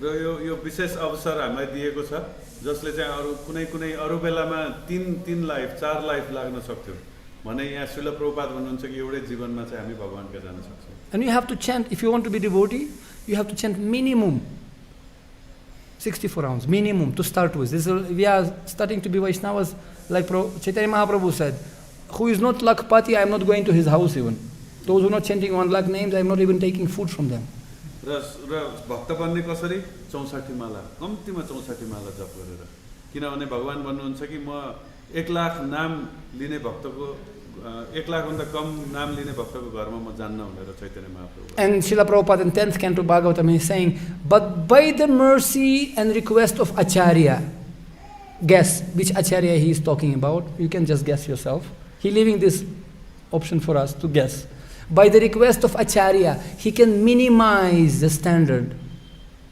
र यो विशेष अवसर हामीलाई दिएको छ जसले चाहिँ अरु कुनै अरु बेलामा 3 लाइफ 4 लाइफ लाग्न सक्थ्यो भने यहाँ श्रील प्रभुपाद भन्नुहुन्छ कि एउटै जीवनमा चाहिँ हामी भगवानका जान सक्छौं. And you have to chant, if you want to be devotee, you have to chant minimum 64 rounds, minimum to start with. We are starting to be Vaishnavas, like Chaitanya Mahaprabhu said, who is not Lakpati, I am not going to his house even. Those who are not chanting 1 lakh names, I am not even taking food from them. र भक्त बन्ने कसरी 64 माला कम्तीमा 64 माला जप गरेर, किनभने भगवान भन्नुहुन्छ कि म 1 लाख नाम लिने भक्तको 1 लाख भन्दा कम नाम लिने भक्तको घरमा म जान्न भनेर Chaitanya Mahaprabhu. And Srila Prabhupada in 10th canto Bhagavatam is saying, but by the mercy and request of Acharya, guess which Acharya he is talking about. You can just guess yourself. He leaving this option for us to guess. By the request of Acharya, he can minimize the standard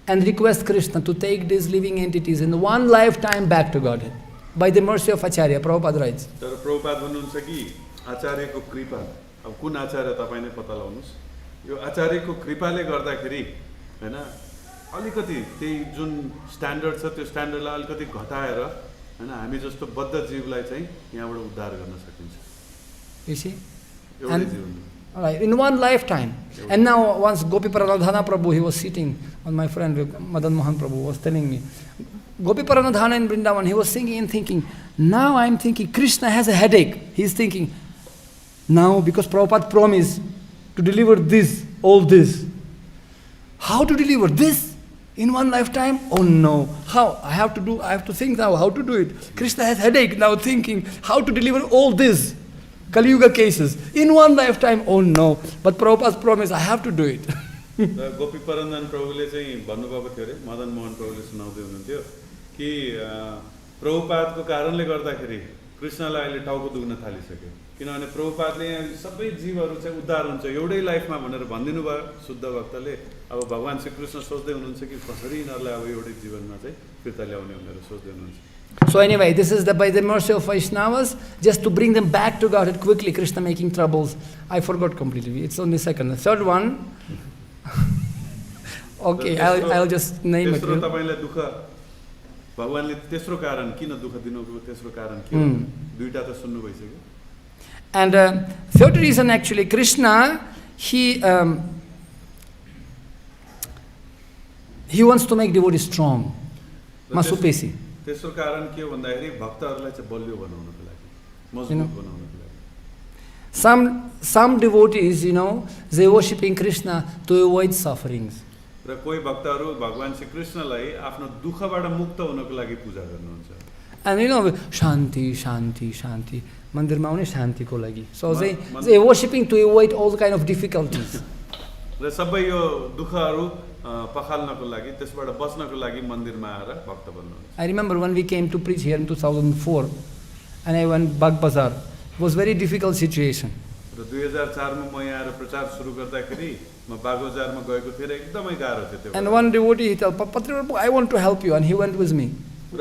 and request Krishna to take these living entities in 1 lifetime back to Godhead. By the mercy of Acharya, Prabhupada writes. तर प्रभुपाद भन्नुहुन्छ कि आचार्यको कृपा, अब कुन आचार्य तपाई नै पत्ता लगाउनुस्, यो आचार्यको कृपाले गर्दाखेरि हैन अलिकति त्यही जुन स्ट्यान्डर्ड छ त्यो स्ट्यान्डर्डलाई अलिकति घटाएर हैन हामी जस्तो बद्ध जीवलाई चाहिँ यहाँबाट उद्धार गर्न सकिन्छ. You see? Right, in one lifetime. And now once Gopi Paranadhana Prabhu, he was sitting, and my friend Madan Mohan Prabhu was telling me, Gopi Paranadhana in Vrindavan, he was singing and thinking, now I'm thinking Krishna has a headache. He's thinking, now because Prabhupada promised to deliver this, all this. How to deliver this in one lifetime? Oh no, how? I have to think now how to do it. Krishna has headache now thinking how to deliver all this. Kali Yuga cases in one lifetime. Oh no, but Prabhupada's promise, I have to do it. Gopi परन्दन प्रभुले चाहिँ भन्नुभएको थियो अरे मदन मोहन प्रभुले सुनाउँदै हुनुहुन्थ्यो कि प्रभुपादको कारणले गर्दाखेरि कृष्णलाई अहिले टाउको दुख्न थालिसक्यो किनभने प्रभुपादले यहाँ सबै जीवहरू चाहिँ उद्धार हुन्छ एउटै लाइफमा भनेर भनिदिनु भयो शुद्ध भक्तले अब भगवान श्री कृष्ण सोच्दै हुनुहुन्छ कि कसरी यिनीहरूलाई अब एउटै जीवनमा चाहिँ फिर्ता ल्याउने भनेर सोच्दै हुनुहुन्छ. So anyway, this is by the mercy of Vaishnavas, just to bring them back to Godhead quickly, Krishna making troubles. I forgot completely. It's only second. The third one, okay, I'll just name it. तपाईलाई दुःख भगवानले तेस्रो कारण किन दुःख दिनुको तेस्रो कारण के हो दुईटा त सुन्नु भइसक्यो. And third reason actually, Krishna, he wants to make devotees strong, masupesi. तेस्रो कारण के हो भन्दाखेरि भक्तहरूलाई चाहिँ बलियो बनाउनको लागि मजबुत बनाउनको लागि. Some devotees, they worshiping Krishna to avoid sufferings. र कोही भक्तहरू भगवान श्री कृष्णलाई आफ्नो दुःखबाट मुक्त हुनको लागि पूजा गर्नुहुन्छ. And shanti, shanti, shanti. मन्दिरमा आउने शान्तिको लागि. So they worshiping to avoid all kind of difficulties. र सबै यो दुःखहरू पखाल्नको लागि त्यसबाट बच्नको लागि मन्दिरमा आएर भक्त बन्नुहुन्छ. I remember when we came to preach here in 2004 and I went Bagh Bazar. It was very difficult situation. र 2004 मा म यहाँ आएर प्रचार सुरु गर्दाखेरि म बाग बजारमा गएको थिएँ र एकदमै गाह्रो थियो त्यो. And one devotee he told, Patri, I want to help you, and he went with me.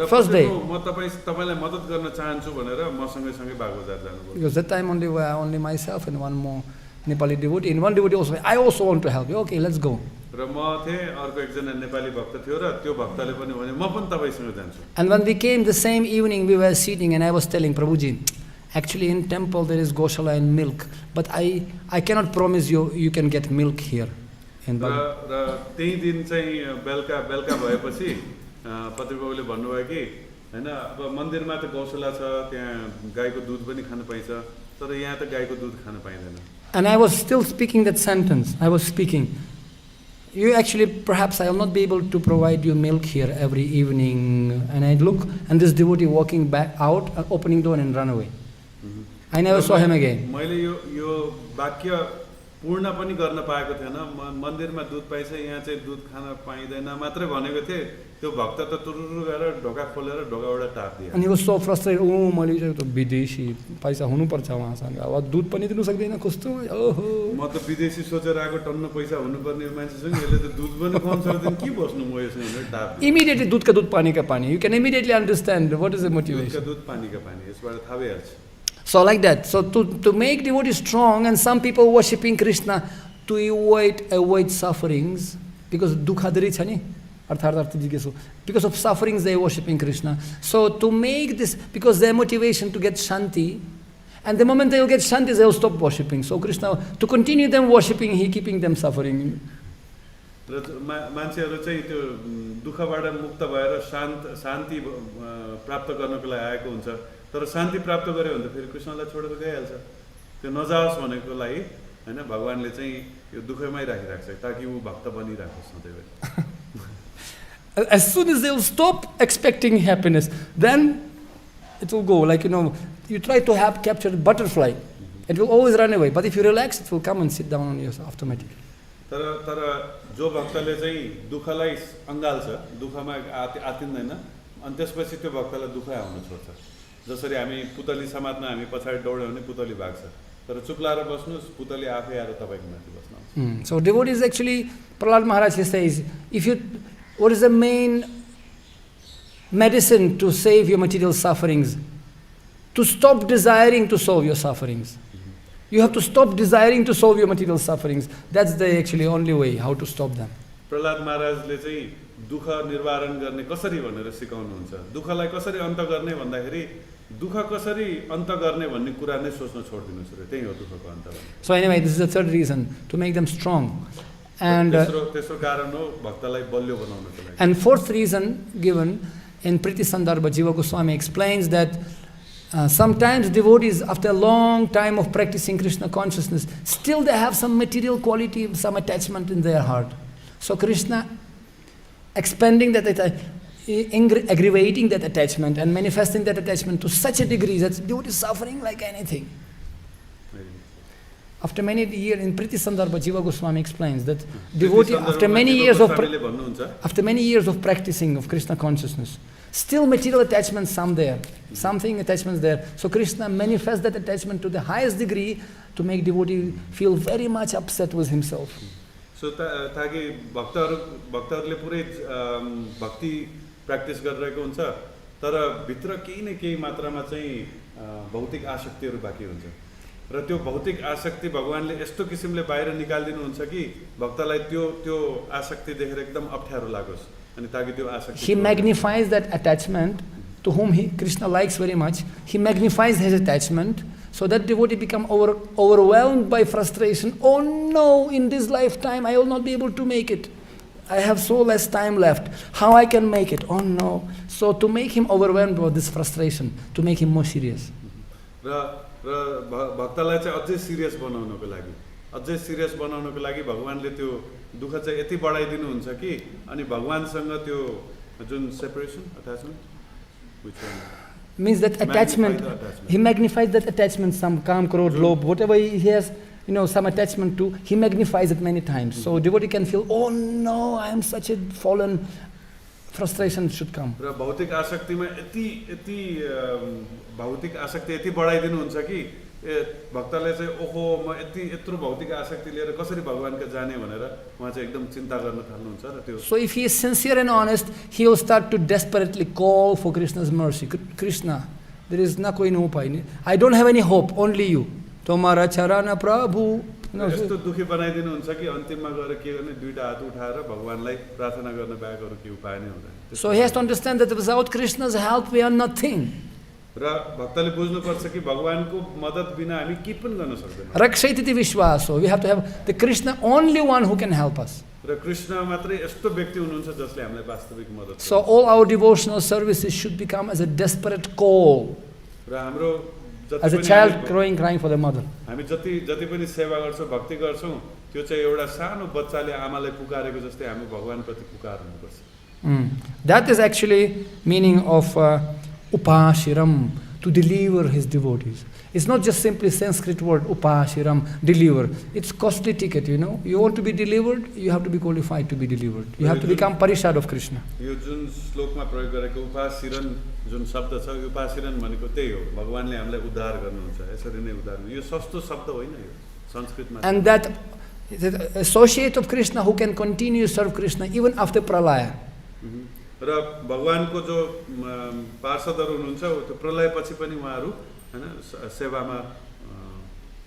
First day. म तपाईलाई मद्दत गर्न चाहन्छु भनेर म सँगै बाग बजार जानुभयो. Because that time only myself and one more Nepali devotee. And one devotee also, I also want to help you. Okay, let's go. र म थिएँ अर्को एकजना नेपाली भक्त थियो र त्यो भक्तले पनि भने म पनि तपाईसँग जान्छु. And when we came the same evening, we were sitting and I was telling Prabhuji, actually in temple there is Goshala and milk, but I cannot promise you can get milk here in Bhagavatam. र त्यही दिन चाहिँ बेलुका भएपछि पत्री बाबुले भन्नुभयो कि हैन अब मन्दिरमा त गौशाला छ त्यहाँ गाईको दुध पनि खान पाइन्छ तर यहाँ त गाईको दुध खान पाइदैन. And I was still speaking that sentence. I was speaking. You actually, perhaps I will not be able to provide you milk here every evening. And I look, and this devotee walking back out, opening door and run away. I never saw him again. मैले यो वाक्य पूर्ण पनि गर्न पाएको थिएन. मन्दिरमा दुध पाइन्छ यहाँ चाहिँ दुध खान पाइदैन मात्रै भनेको थिए. त्यो भक्त त तुरुरु गएर ढोका खोलेर ढोकाबाट टाप्दिए. And he was so frustrated. Oh, मैले त विदेशी पैसा हुनुपर्छ उहाँसँग. अब दुध पनि दिनु सक्दैन कस्तो. ओहो. म त विदेशी सोचेर आएको टन्न पैसा हुनुपर्ने मान्छेसँग यसले त दुध पनि खुवाउन सक्दैन के बस्नु म यसमा भनेर टाप्दिए. Immediately दूध का दूध पानी का पानी. You can immediately understand what is the motivation. दूध का दूध पानी का पानी. यसबाट थाहा भइहाल्छ. So like that. So to make devotees strong, and some people worshipping Krishna to avoid sufferings, because dukhadari cha ni, because of sufferings they are worshipping Krishna. So to make this, because their motivation to get shanti, and the moment they will get shanti, they will stop worshipping. So Krishna, to continue them worshipping, he keeping them suffering. मान्छेहरू चाहिँ त्यो दुःखबाट मुक्त भएर शान्ति प्राप्त गर्नको लागि आएको हुन्छ तर शान्ति प्राप्त गर्यो भने फेरि कृष्णलाई छोडेर गइहाल्छ. त्यो नजाओस् भनेको लागि हैन भगवानले चाहिँ यो दुःखमै राखिराख्छ ताकि उ भक्त बनिराखोस् सधैँ. As soon as they will stop expecting happiness, then it will go. Like you try to capture a butterfly, it will always run away. But if you relax, it will come and sit down on you automatically. तर जो भक्तले चाहिँ दुःखलाई अँगाल्छ दुःखमा आतिन्दैन अनि त्यसपछि त्यो भक्तलाई दुःख आउन छोड्छ. जसरी हामी पुतली समात्न हामी पछाडि दौड्यो भने पुतली भाग्छ तर चुक्लाएर बस्नुस् पुतली आफै आएर तपाईको माथि बस्न आउँछ. So devotees actually, Prahlad Maharaj says, what is the main medicine to save your material sufferings? To stop desiring to solve your sufferings. You have to stop desiring to solve your material sufferings. That's the actually only way how to stop them. Prahlad महाराजले चाहिँ दुःख निवारण गर्ने कसरी भनेर सिकाउनुहुन्छ. दुःखलाई कसरी अन्त गर्ने भन्दाखेरि दुःख कसरी अन्त गर्ने भन्ने कुरा नै सोच्न छोड्दिनुस् रे, त्यही हो दुःखको अन्त भन्ने। So anyway, this is the third reason, to make them strong. And तेस्रो कारण हो भक्तलाई बलियो बनाउनको लागि। And fourth reason given in pratisaṅkramaḥ, Jiva Goswami explains that sometimes devotees, after a long time of practicing Krishna consciousness, still they have some material quality, some attachment in their heart. So Krishna expanding that, aggravating that attachment and manifesting that attachment to such a degree that devotee is suffering like anything. After many years, in pratisaṅkramaḥ, Jiva Goswami explains that devotee, after many years of practicing of Krishna consciousness, still material attachments, something attachments there. So Krishna manifests that attachment to the highest degree to make devotee feel very much upset with himself. So ताकि भक्तहरूले पुरै भक्ति practice गरिरहेको हुन्छ, तर भित्र केही न केही मात्रामा चाहिँ भौतिक आसक्तिहरू बाँकी हुन्छ र त्यो भौतिक आसक्ति भगवानले यस्तो किसिमले बाहिर निकाल्दिनुहुन्छ कि भक्तलाई त्यो आसक्ति देखेर एकदम अप्ठ्यारो लागोस् अनि ताकि त्यो आसक्ति He magnifies that attachment to whom Krishna likes very much. He magnifies his attachment so that devotee become overwhelmed by frustration. Oh no, in this lifetime I will not be able to make it. I have so less time left. How I can make it? Oh no. So to make him overwhelmed by this frustration, to make him more serious. र भक्तलाई चाहिँ अझै serious बनाउनको लागि भगवानले त्यो दुःख चाहिँ यति बढाइदिनुहुन्छ कि अनि भगवानसँग त्यो जुन separation attachment means that attachment, he magnifies that attachment, some काम क्रोध लोभ, whatever he has, some attachment to, he magnifies it many times. So devotee can feel, oh no, I am such a fallen, frustration should come. र भौतिक आसक्तिमा भौतिक आसक्ति यति बढाइदिनुहुन्छ कि भक्तले चाहिँ ओहो म यत्रो भौतिक आसक्ति लिएर कसरी भगवानका जाने भनेर उहाँ चाहिँ एकदम चिन्ता गर्न थाल्नुहुन्छ र त्यो. So if he is sincere and honest, he will start to desperately call for Krishna's mercy. Krishna, there is na koi no upai. I don't have any hope, only you. Tomara charana prabhu. यस्तो दुखी बनाइदिनुहुन्छ कि अन्तिममा गएर के गर्ने, दुईटा हात उठाएर भगवानलाई प्रार्थना गर्न बाहेक अरू के उपाय नै हुँदैन. So he has to understand that without Krishna's help we are nothing. र भक्तले बुझ्नुपर्छ कि भगवानको मद्दत बिना हामी के पनि गर्न सक्दैनौँ. Rakshayati vishwaso. We have to have the Krishna, only one who can help us. र कृष्ण मात्रै यस्तो व्यक्ति हुनुहुन्छ जसले हामीलाई वास्तविक मद्दत. So all our devotional services should become as a desperate call. र हाम्रो as a child crying for the mother. हामी जति पनि सेवा गर्छौं, भक्ति गर्छौं, त्यो चाहिँ एउटा सानो बच्चाले आमालाई पुकारेको जस्तै हामी भगवानप्रति पुकार्नुपर्छ. That is actually meaning of upāsīran, to deliver his devotees. It's not just simply Sanskrit word upāsīran, deliver. It's costly ticket, You want to be delivered, you have to be qualified to be delivered. You have to become parishad of Krishna. यो जुन श्लोकमा प्रयोग गरेको upāsīran जुन शब्द छ, upāsīran भनेको त्यही हो. भगवानले हामीलाई उद्धार गर्नुहुन्छ. यसरी नै उद्धार. यो सस्तो शब्द होइन यो संस्कृतमा. And that associate of Krishna who can continue to serve Krishna even after pralaya. र भगवानको जो पार्षदहरू हुनुहुन्छ त्यो प्रलयपछि पनि उहाँहरू हैन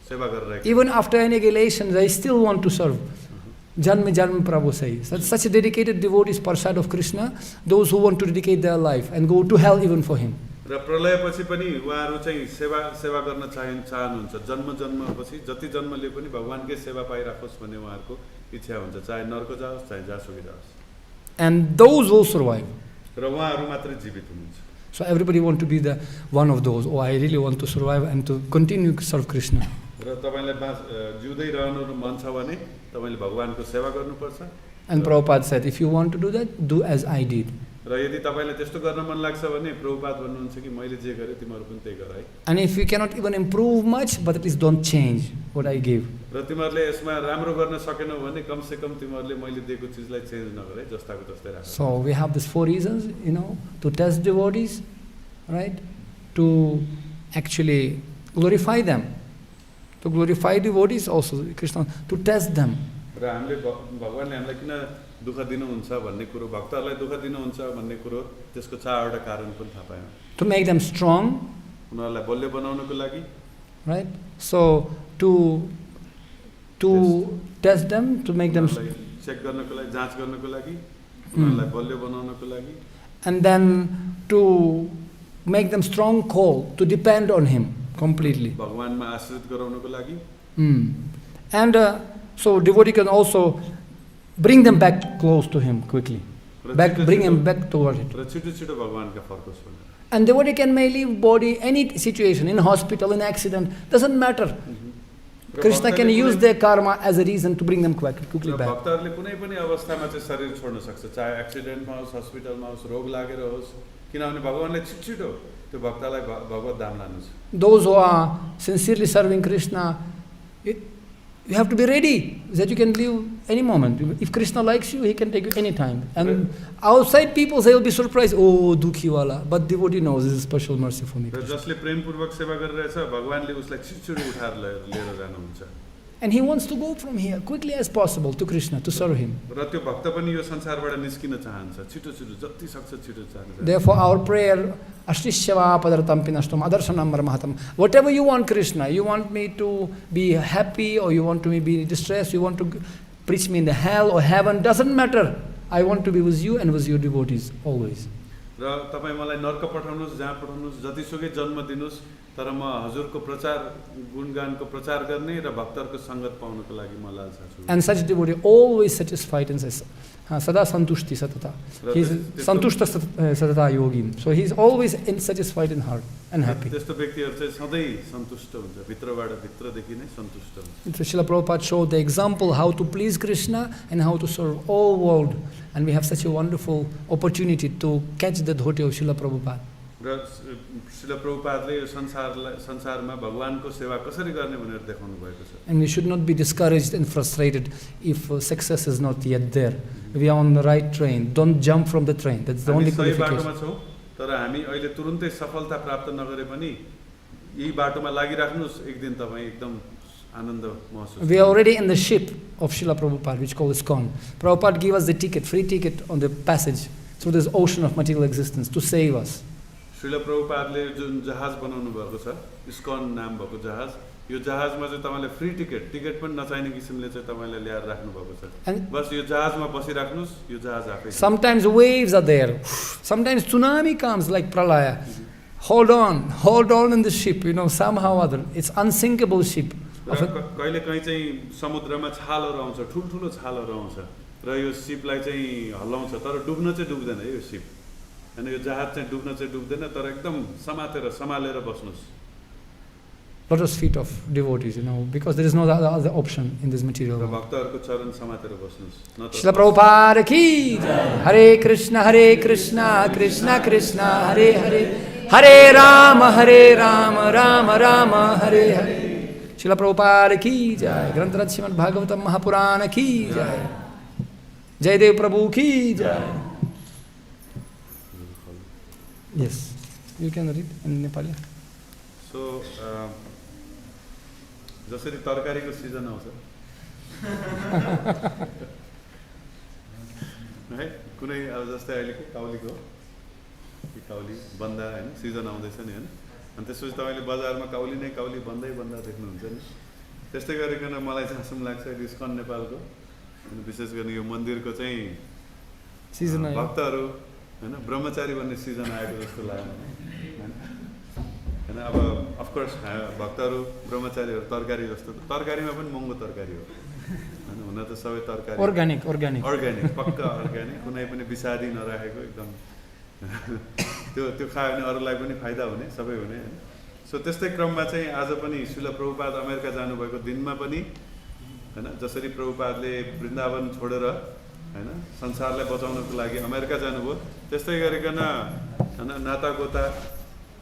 सेवा गरिरहेका. Even after annihilation they still want to serve. Janma Prabhu says. Such a dedicated devotees, parshad of Krishna, those who want to dedicate their life and go to hell even for him. र प्रलयपछि पनि उहाँहरू चाहिँ सेवा गर्न चाहनुहुन्छ. जन्मपछि जति जन्म लिए पनि भगवानकै सेवा पाइराखोस् भन्ने उहाँहरूको इच्छा हुन्छ. चाहे नरक जाओस्, चाहे जहाँसुकै जाओस्. And those will survive. र उहाँहरू मात्रै जीवित हुनुहुन्छ. So everybody want to be the one of those. Oh, I really want to survive and to continue to serve Krishna. र तपाईलाई जिउँदै रहनु मन छ भने तपाईले भगवानको सेवा गर्नुपर्छ. And Prabhupada said, if you want to do that, do as I did. र यदि तपाईलाई त्यस्तो गर्न मन लाग्छ भने प्रभुपाद भन्नुहुन्छ कि मैले जे गरे तिमीहरू पनि त्यही गर है. And if you cannot even improve much, but at least don't change what I gave. र तिमीहरूले यसमा राम्रो गर्न सकेनौ भने कम से कम तिमीहरूले मैले दिएको चीजलाई चेन्ज नगरे, जस्ताको जस्तै राख. So we have these 4 reasons, to test devotees, right? To actually glorify them. To glorify devotees also, Krishna, to test them. र हामीले भगवानले हामीलाई किन दुःख दिनुहुन्छ भन्ने कुरो, भक्तहरूलाई दुःख दिनुहुन्छ भन्ने कुरो त्यसको 4वटा कारण पनि थाहा पायौं. To make them strong, उनीहरूलाई बलियो बनाउनको लागि, right? So to test them, to make them check गर्नको लागि, जाँच गर्नको लागि, उनीहरूलाई बलियो बनाउनको लागि, and then to make them strong call to depend on him completely. भगवानमा आश्रित गराउनको लागि And so devotee can also bring them back close to him quickly. Bring him back toward it. र छिटो भगवानका फर्कोस् भनेर. And devotee can may leave body any situation, in hospital, in accident, doesn't matter. Krishna can use their karma as a reason to bring them quickly back. भक्तहरूले कुनै पनि अवस्थामा चाहिँ शरीर छोड्न सक्छ, चाहे एक्सिडेन्टमा होस्, हस्पिटलमा होस्, रोग लागेर होस्, किनभने भगवानले छिटो त्यो भक्तलाई भगवत धाम लानुहुन्छ. Those who are sincerely serving Krishna, you have to be ready that you can leave any moment. If Krishna likes you, he can take you any time. And outside people, they will be surprised, oh, dukhi wala. But devotee knows this is special mercy for me. जसले प्रेमपूर्वक सेवा गरिरहेछ भगवानले उसलाई छिटो उठाएर लिएर जानुहुन्छ. And he wants to go from here quickly as possible to Krishna to serve him. र त्यो भक्त पनि यो संसारबाट निस्किन चाहन्छ, छिटो जति सक्छ छिटो चाहन्छ. Therefore our prayer, Ashtishyava padartam pinashtam ādhāra-śaktim mahatam. Whatever you want, Krishna, you want me to be happy or you want me to be distressed, you want to preach me in the hell or heaven, doesn't matter. I want to be with you and with your devotees always. र तपाईँ मलाई नर्क पठाउनुहोस्, जहाँ पठाउनुहोस्, जतिसुकै जन्म दिनुहोस्, तर म हजुरको प्रचार गुणगानको प्रचार गर्ने र भक्तहरूको संगत पाउनको लागि म लालसा छु. And such devotee always satisfied and says, sada santushti satata. He is santushta satata yogin. So he is always satisfied in heart and happy. त्यस्तो व्यक्तिहरु चाहिँ सधैँ सन्तुष्ट हुन्छ, भित्रबाट भित्रदेखि नै सन्तुष्ट हुन्छ. So Srila Prabhupada showed the example how to please Krishna and how to serve all world. And we have such a wonderful opportunity to catch the dhoti of Srila Prabhupada. र श्रील प्रभुपादले यो संसारमा भगवानको सेवा कसरी गर्ने भनेर देखाउनु भएको छ. And we should not be discouraged and frustrated if success is not yet there. We are on the right train. Don't jump from the train. That's the only qualification. हामी सही बाटोमा छौं, तर हामी अहिले तुरुन्तै सफलता प्राप्त नगरे पनि यही बाटोमा लागिराख्नुस्, एक दिन तपाई एकदम आनन्द महसुस. We are already in the ship of Srila Prabhupada, which called ISKCON. Prabhupada gave us the ticket, free ticket on the passage through this ocean of material existence to save us. Srila प्रभुपादले जुन जहाज बनाउनु भएको छ, इस्कन नाम भएको जहाज, यो जहाजमा चाहिँ तपाईले फ्री टिकट पनि नचाहिने किसिमले चाहिँ तपाईले ल्याएर राख्नु भएको छ. बस यो जहाजमा बसिराख्नुस्, यो जहाज आफै. Sometimes waves are there. Sometimes tsunami comes like pralaya. Hold on in the ship, somehow or other. It's unsinkable ship. कहिले कहीं चाहिँ समुद्रमा छालहरु आउँछ, ठुलठुलो छालहरु आउँछ र यो शिपलाई चाहिँ हल्लाउँछ, तर डुब्न चाहिँ डुब्दैन यो शिप. हैन, यो जहाज चाहिँ डुब्न चाहिँ डुब्दैन, तर एकदम सम्हालेर बस्नुस्. Lotus feet of devotees, because there is no other option in this material world. भक्तहरुको चरण समातेर बस्नुस्. Srila Prabhupada ki jai. Hare Krishna, Krishna Krishna, Hare Hare, Hare Rama, Rama Rama, Hare Hare. Srila Prabhupada ki jai. Grantaraj Srimad Bhagavatam Mahapurana ki jai. Jaidev Prabhu ki jai. Yes, you can read in Nepali. So, जसरी तरकारीको season आउँछ है, कुनै अब जस्तै अहिलेको काउली बन्दा हैन, सिजन आउँदैछ नि हैन, अनि त्यसपछि तपाईले बजारमा काउली बन्दै देख्नुहुन्छ नि. त्यस्तै गरिकन मलाई जसम लाग्छ इस्कन नेपालको, अनि विशेष गरी यो मन्दिरको चाहिँ सिजन आयो, भक्तहरु हैन ब्रह्मचारी बन्ने सिजन आएको जस्तो लाग्यो हैन. हैन, अब अफ कोर्स भक्तहरु ब्रह्मचारीहरु तरकारी जस्तो, तरकारीमा पनि महँगो तरकारी हो हैन. हुन त सबै तरकारी अर्गानिक पक्का अर्गानिक, कुनै पनि विषादी नराखेको एकदम त्यो खायो भने अरूलाई पनि फाइदा हुने, सबै हुने हैन. सो त्यस्तै क्रममा चाहिँ आज पनि श्रील प्रभुपाद अमेरिका जानुभएको दिनमा पनि हैन, जसरी प्रभुपादले वृन्दावन छोडेर हैन संसारलाई बचाउनको लागि अमेरिका जानुभयो, त्यस्तै गरिकन हैन नातागोता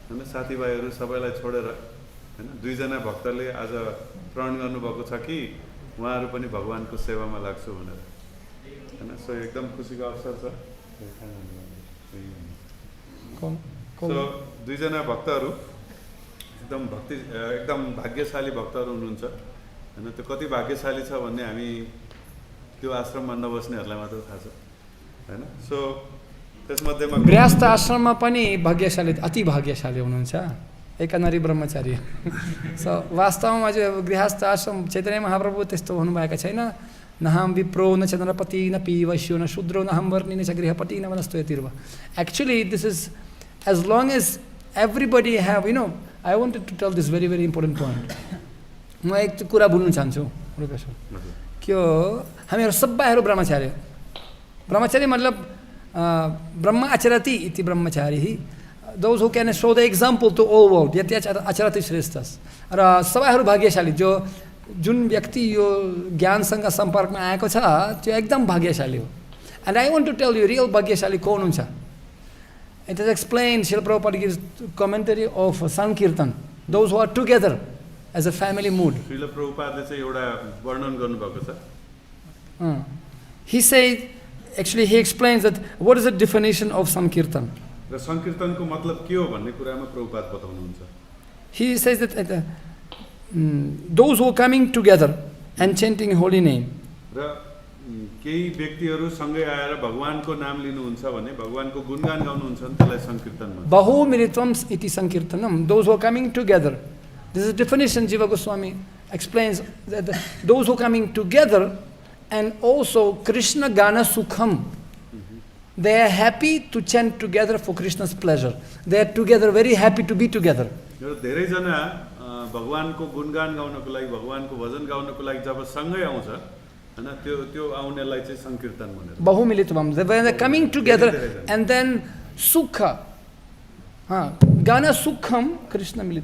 हैन साथीभाइहरु सबैलाई छोडेर हैन दुईजना भक्तले आज प्रण गर्नुभएको छ कि उहाँहरु पनि भगवानको सेवामा लाग्छु भनेर हैन. सो एकदम खुसीको अवसर छ. सो दुईजना भक्तहरु एकदम भाग्यशाली भक्तहरु हुनुहुन्छ हैन. त्यो कति भाग्यशाली छ भन्ने हामी त्यो आश्रममा नबस्नेहरुलाई मात्र थाहा छ हैन. सो त्यसमध्येमा गृहस्थ आश्रममा पनि भाग्यशाली, अति भाग्यशाली हुनुहुन्छ, एकनारी ब्रह्मचारी. सो वास्तवमा चाहिँ गृहस्थ आश्रम चैतन्य महाप्रभु त्यस्तो हुनुभएका छैन. न हम विप्रो न चन्द्रपति न पीवैश्यो न शूद्रो न हम वर्णी न च गृहपति न वनस्तुतिर्वा. Actually this is, as long as everybody have, I wanted to tell this very, very important point. म एक कुरा बोल्न चाहन्छु प्रोफेसर के हो हामीहरू सबैहरू ब्रह्मचारी ब्रह्मचारी मतलब ब्रह्म-आचरति इति ब्रह्मचारी those who can show the example to all world यति आचरति श्रेष्ठस र सबैहरू भाग्यशाली जुन व्यक्ति यो ज्ञानसँग सम्पर्कमा आएको छ त्यो एकदम भाग्यशाली हो and I want to tell you real भाग्यशाली कौन हुन्छ. It is explained, Srila Prabhupada gives commentary of Sankirtan, those who are together as a family mood. Srila Prabhupada चाहिँ एउटा वर्णन गर्नुभएको छ. He says, actually he explains that what is the definition of Sankirtan. र संकीर्तनको मतलब के हो भन्ने कुरामा प्रभुपाद बताउनुहुन्छ. He says that those who are coming together and chanting holy name. र केही व्यक्तिहरू सँगै आएर भगवानको नाम लिनुहुन्छ भने भगवानको गुणगान गाउनुहुन्छ भने त्यसलाई संकीर्तन भन्छ. Mahā-Viṣṇu iti sankirtanam. Those who are coming together. This is a definition Jiva Goswami explains that those who are coming together and also Krishna Gana Sukham. They are happy to chant together for Krishna's pleasure. They are together, very happy to be together. धेरै जना भगवानको गुणगान गाउनको लागि भगवानको भजन गाउनको लागि जब सँगै आउँछ हैन त्यो आउनेलाई चाहिँ संकीर्तन भनेर. Bahumilitvam. When they are coming together and then Sukha. Gana Sukham, Krishna Milit.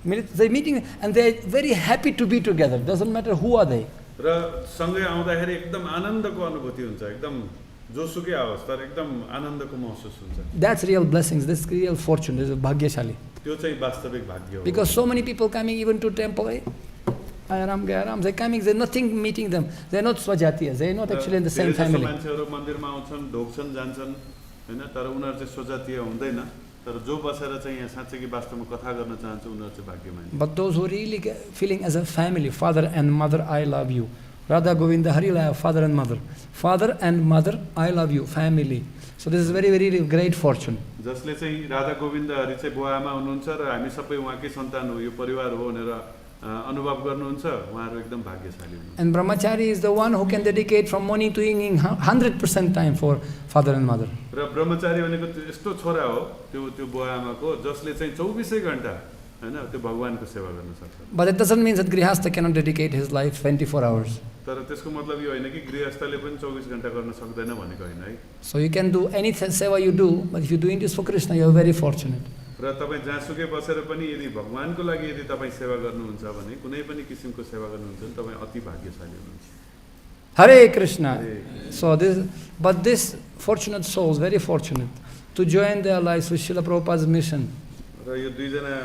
They are meeting and they are very happy to be together. Doesn't matter who are they. र सँगै आउँदाखेरि एकदम आनन्दको अनुभूति हुन्छ. एकदम जोसुकै आओस् तर एकदम आनन्दको महसुस हुन्छ. That's real blessings. That's real fortune. This is bhagyashali. त्यो चाहिँ वास्तविक भाग्य हो. Because so many people coming even to temple, Aram, they're coming, there's nothing meeting them. They're not swajatiyas. They're not actually in the same family. मान्छेहरू मन्दिरमा आउँछन्, ढोग्छन्, जान्छन् हैन तर उनीहरु चाहिँ स्वजातीय हुँदैन. तर जो बसेर चाहिँ यहाँ साच्चै कि वास्तवमा कथा गर्न चाहन्छ उनीहरु चाहिँ भाग्यमानी. But those who really feeling as a family, father and mother, I love you. Radha Govinda Hari Laya, father and mother. Father and mother, I love you, family. So this is very, very great fortune. जसले चाहिँ राधा गोविन्द हरि चाहिँ बुवा आमा हुनुहुन्छ र हामी सबै उहाँकै सन्तान हो यो परिवार हो भनेर अनुभव गर्नुहुन्छ उहाँहरु एकदम भाग्यशाली हुनुहुन्छ. And brahmachari is the one who can dedicate from morning to evening 100% time for father and mother. र ब्रह्मचारी भनेको यस्तो छोरा हो त्यो बुवा आमाको जसले चाहिँ 24 घण्टा हैन त्यो भगवानको सेवा गर्न सक्छ. But it doesn't mean that grihastha cannot dedicate his life 24 hours. तर त्यसको मतलब यो हैन कि गृहस्थले पनि 24 घण्टा गर्न सक्दैन भनेको हैन है. So you can do any seva you do, but if you're doing this for Krishna, you are very fortunate. र तपाई जहाँसुकै बसेर पनि यदि भगवानको लागि यदि तपाई सेवा गर्नुहुन्छ भने कुनै पनि किसिमको सेवा गर्नुहुन्छ भने तपाई अति भाग्यशाली हुनुहुन्छ. Hare Krishna. So this fortunate souls, very fortunate, to join their lives with Srila Prabhupada's mission. र यो दुईजना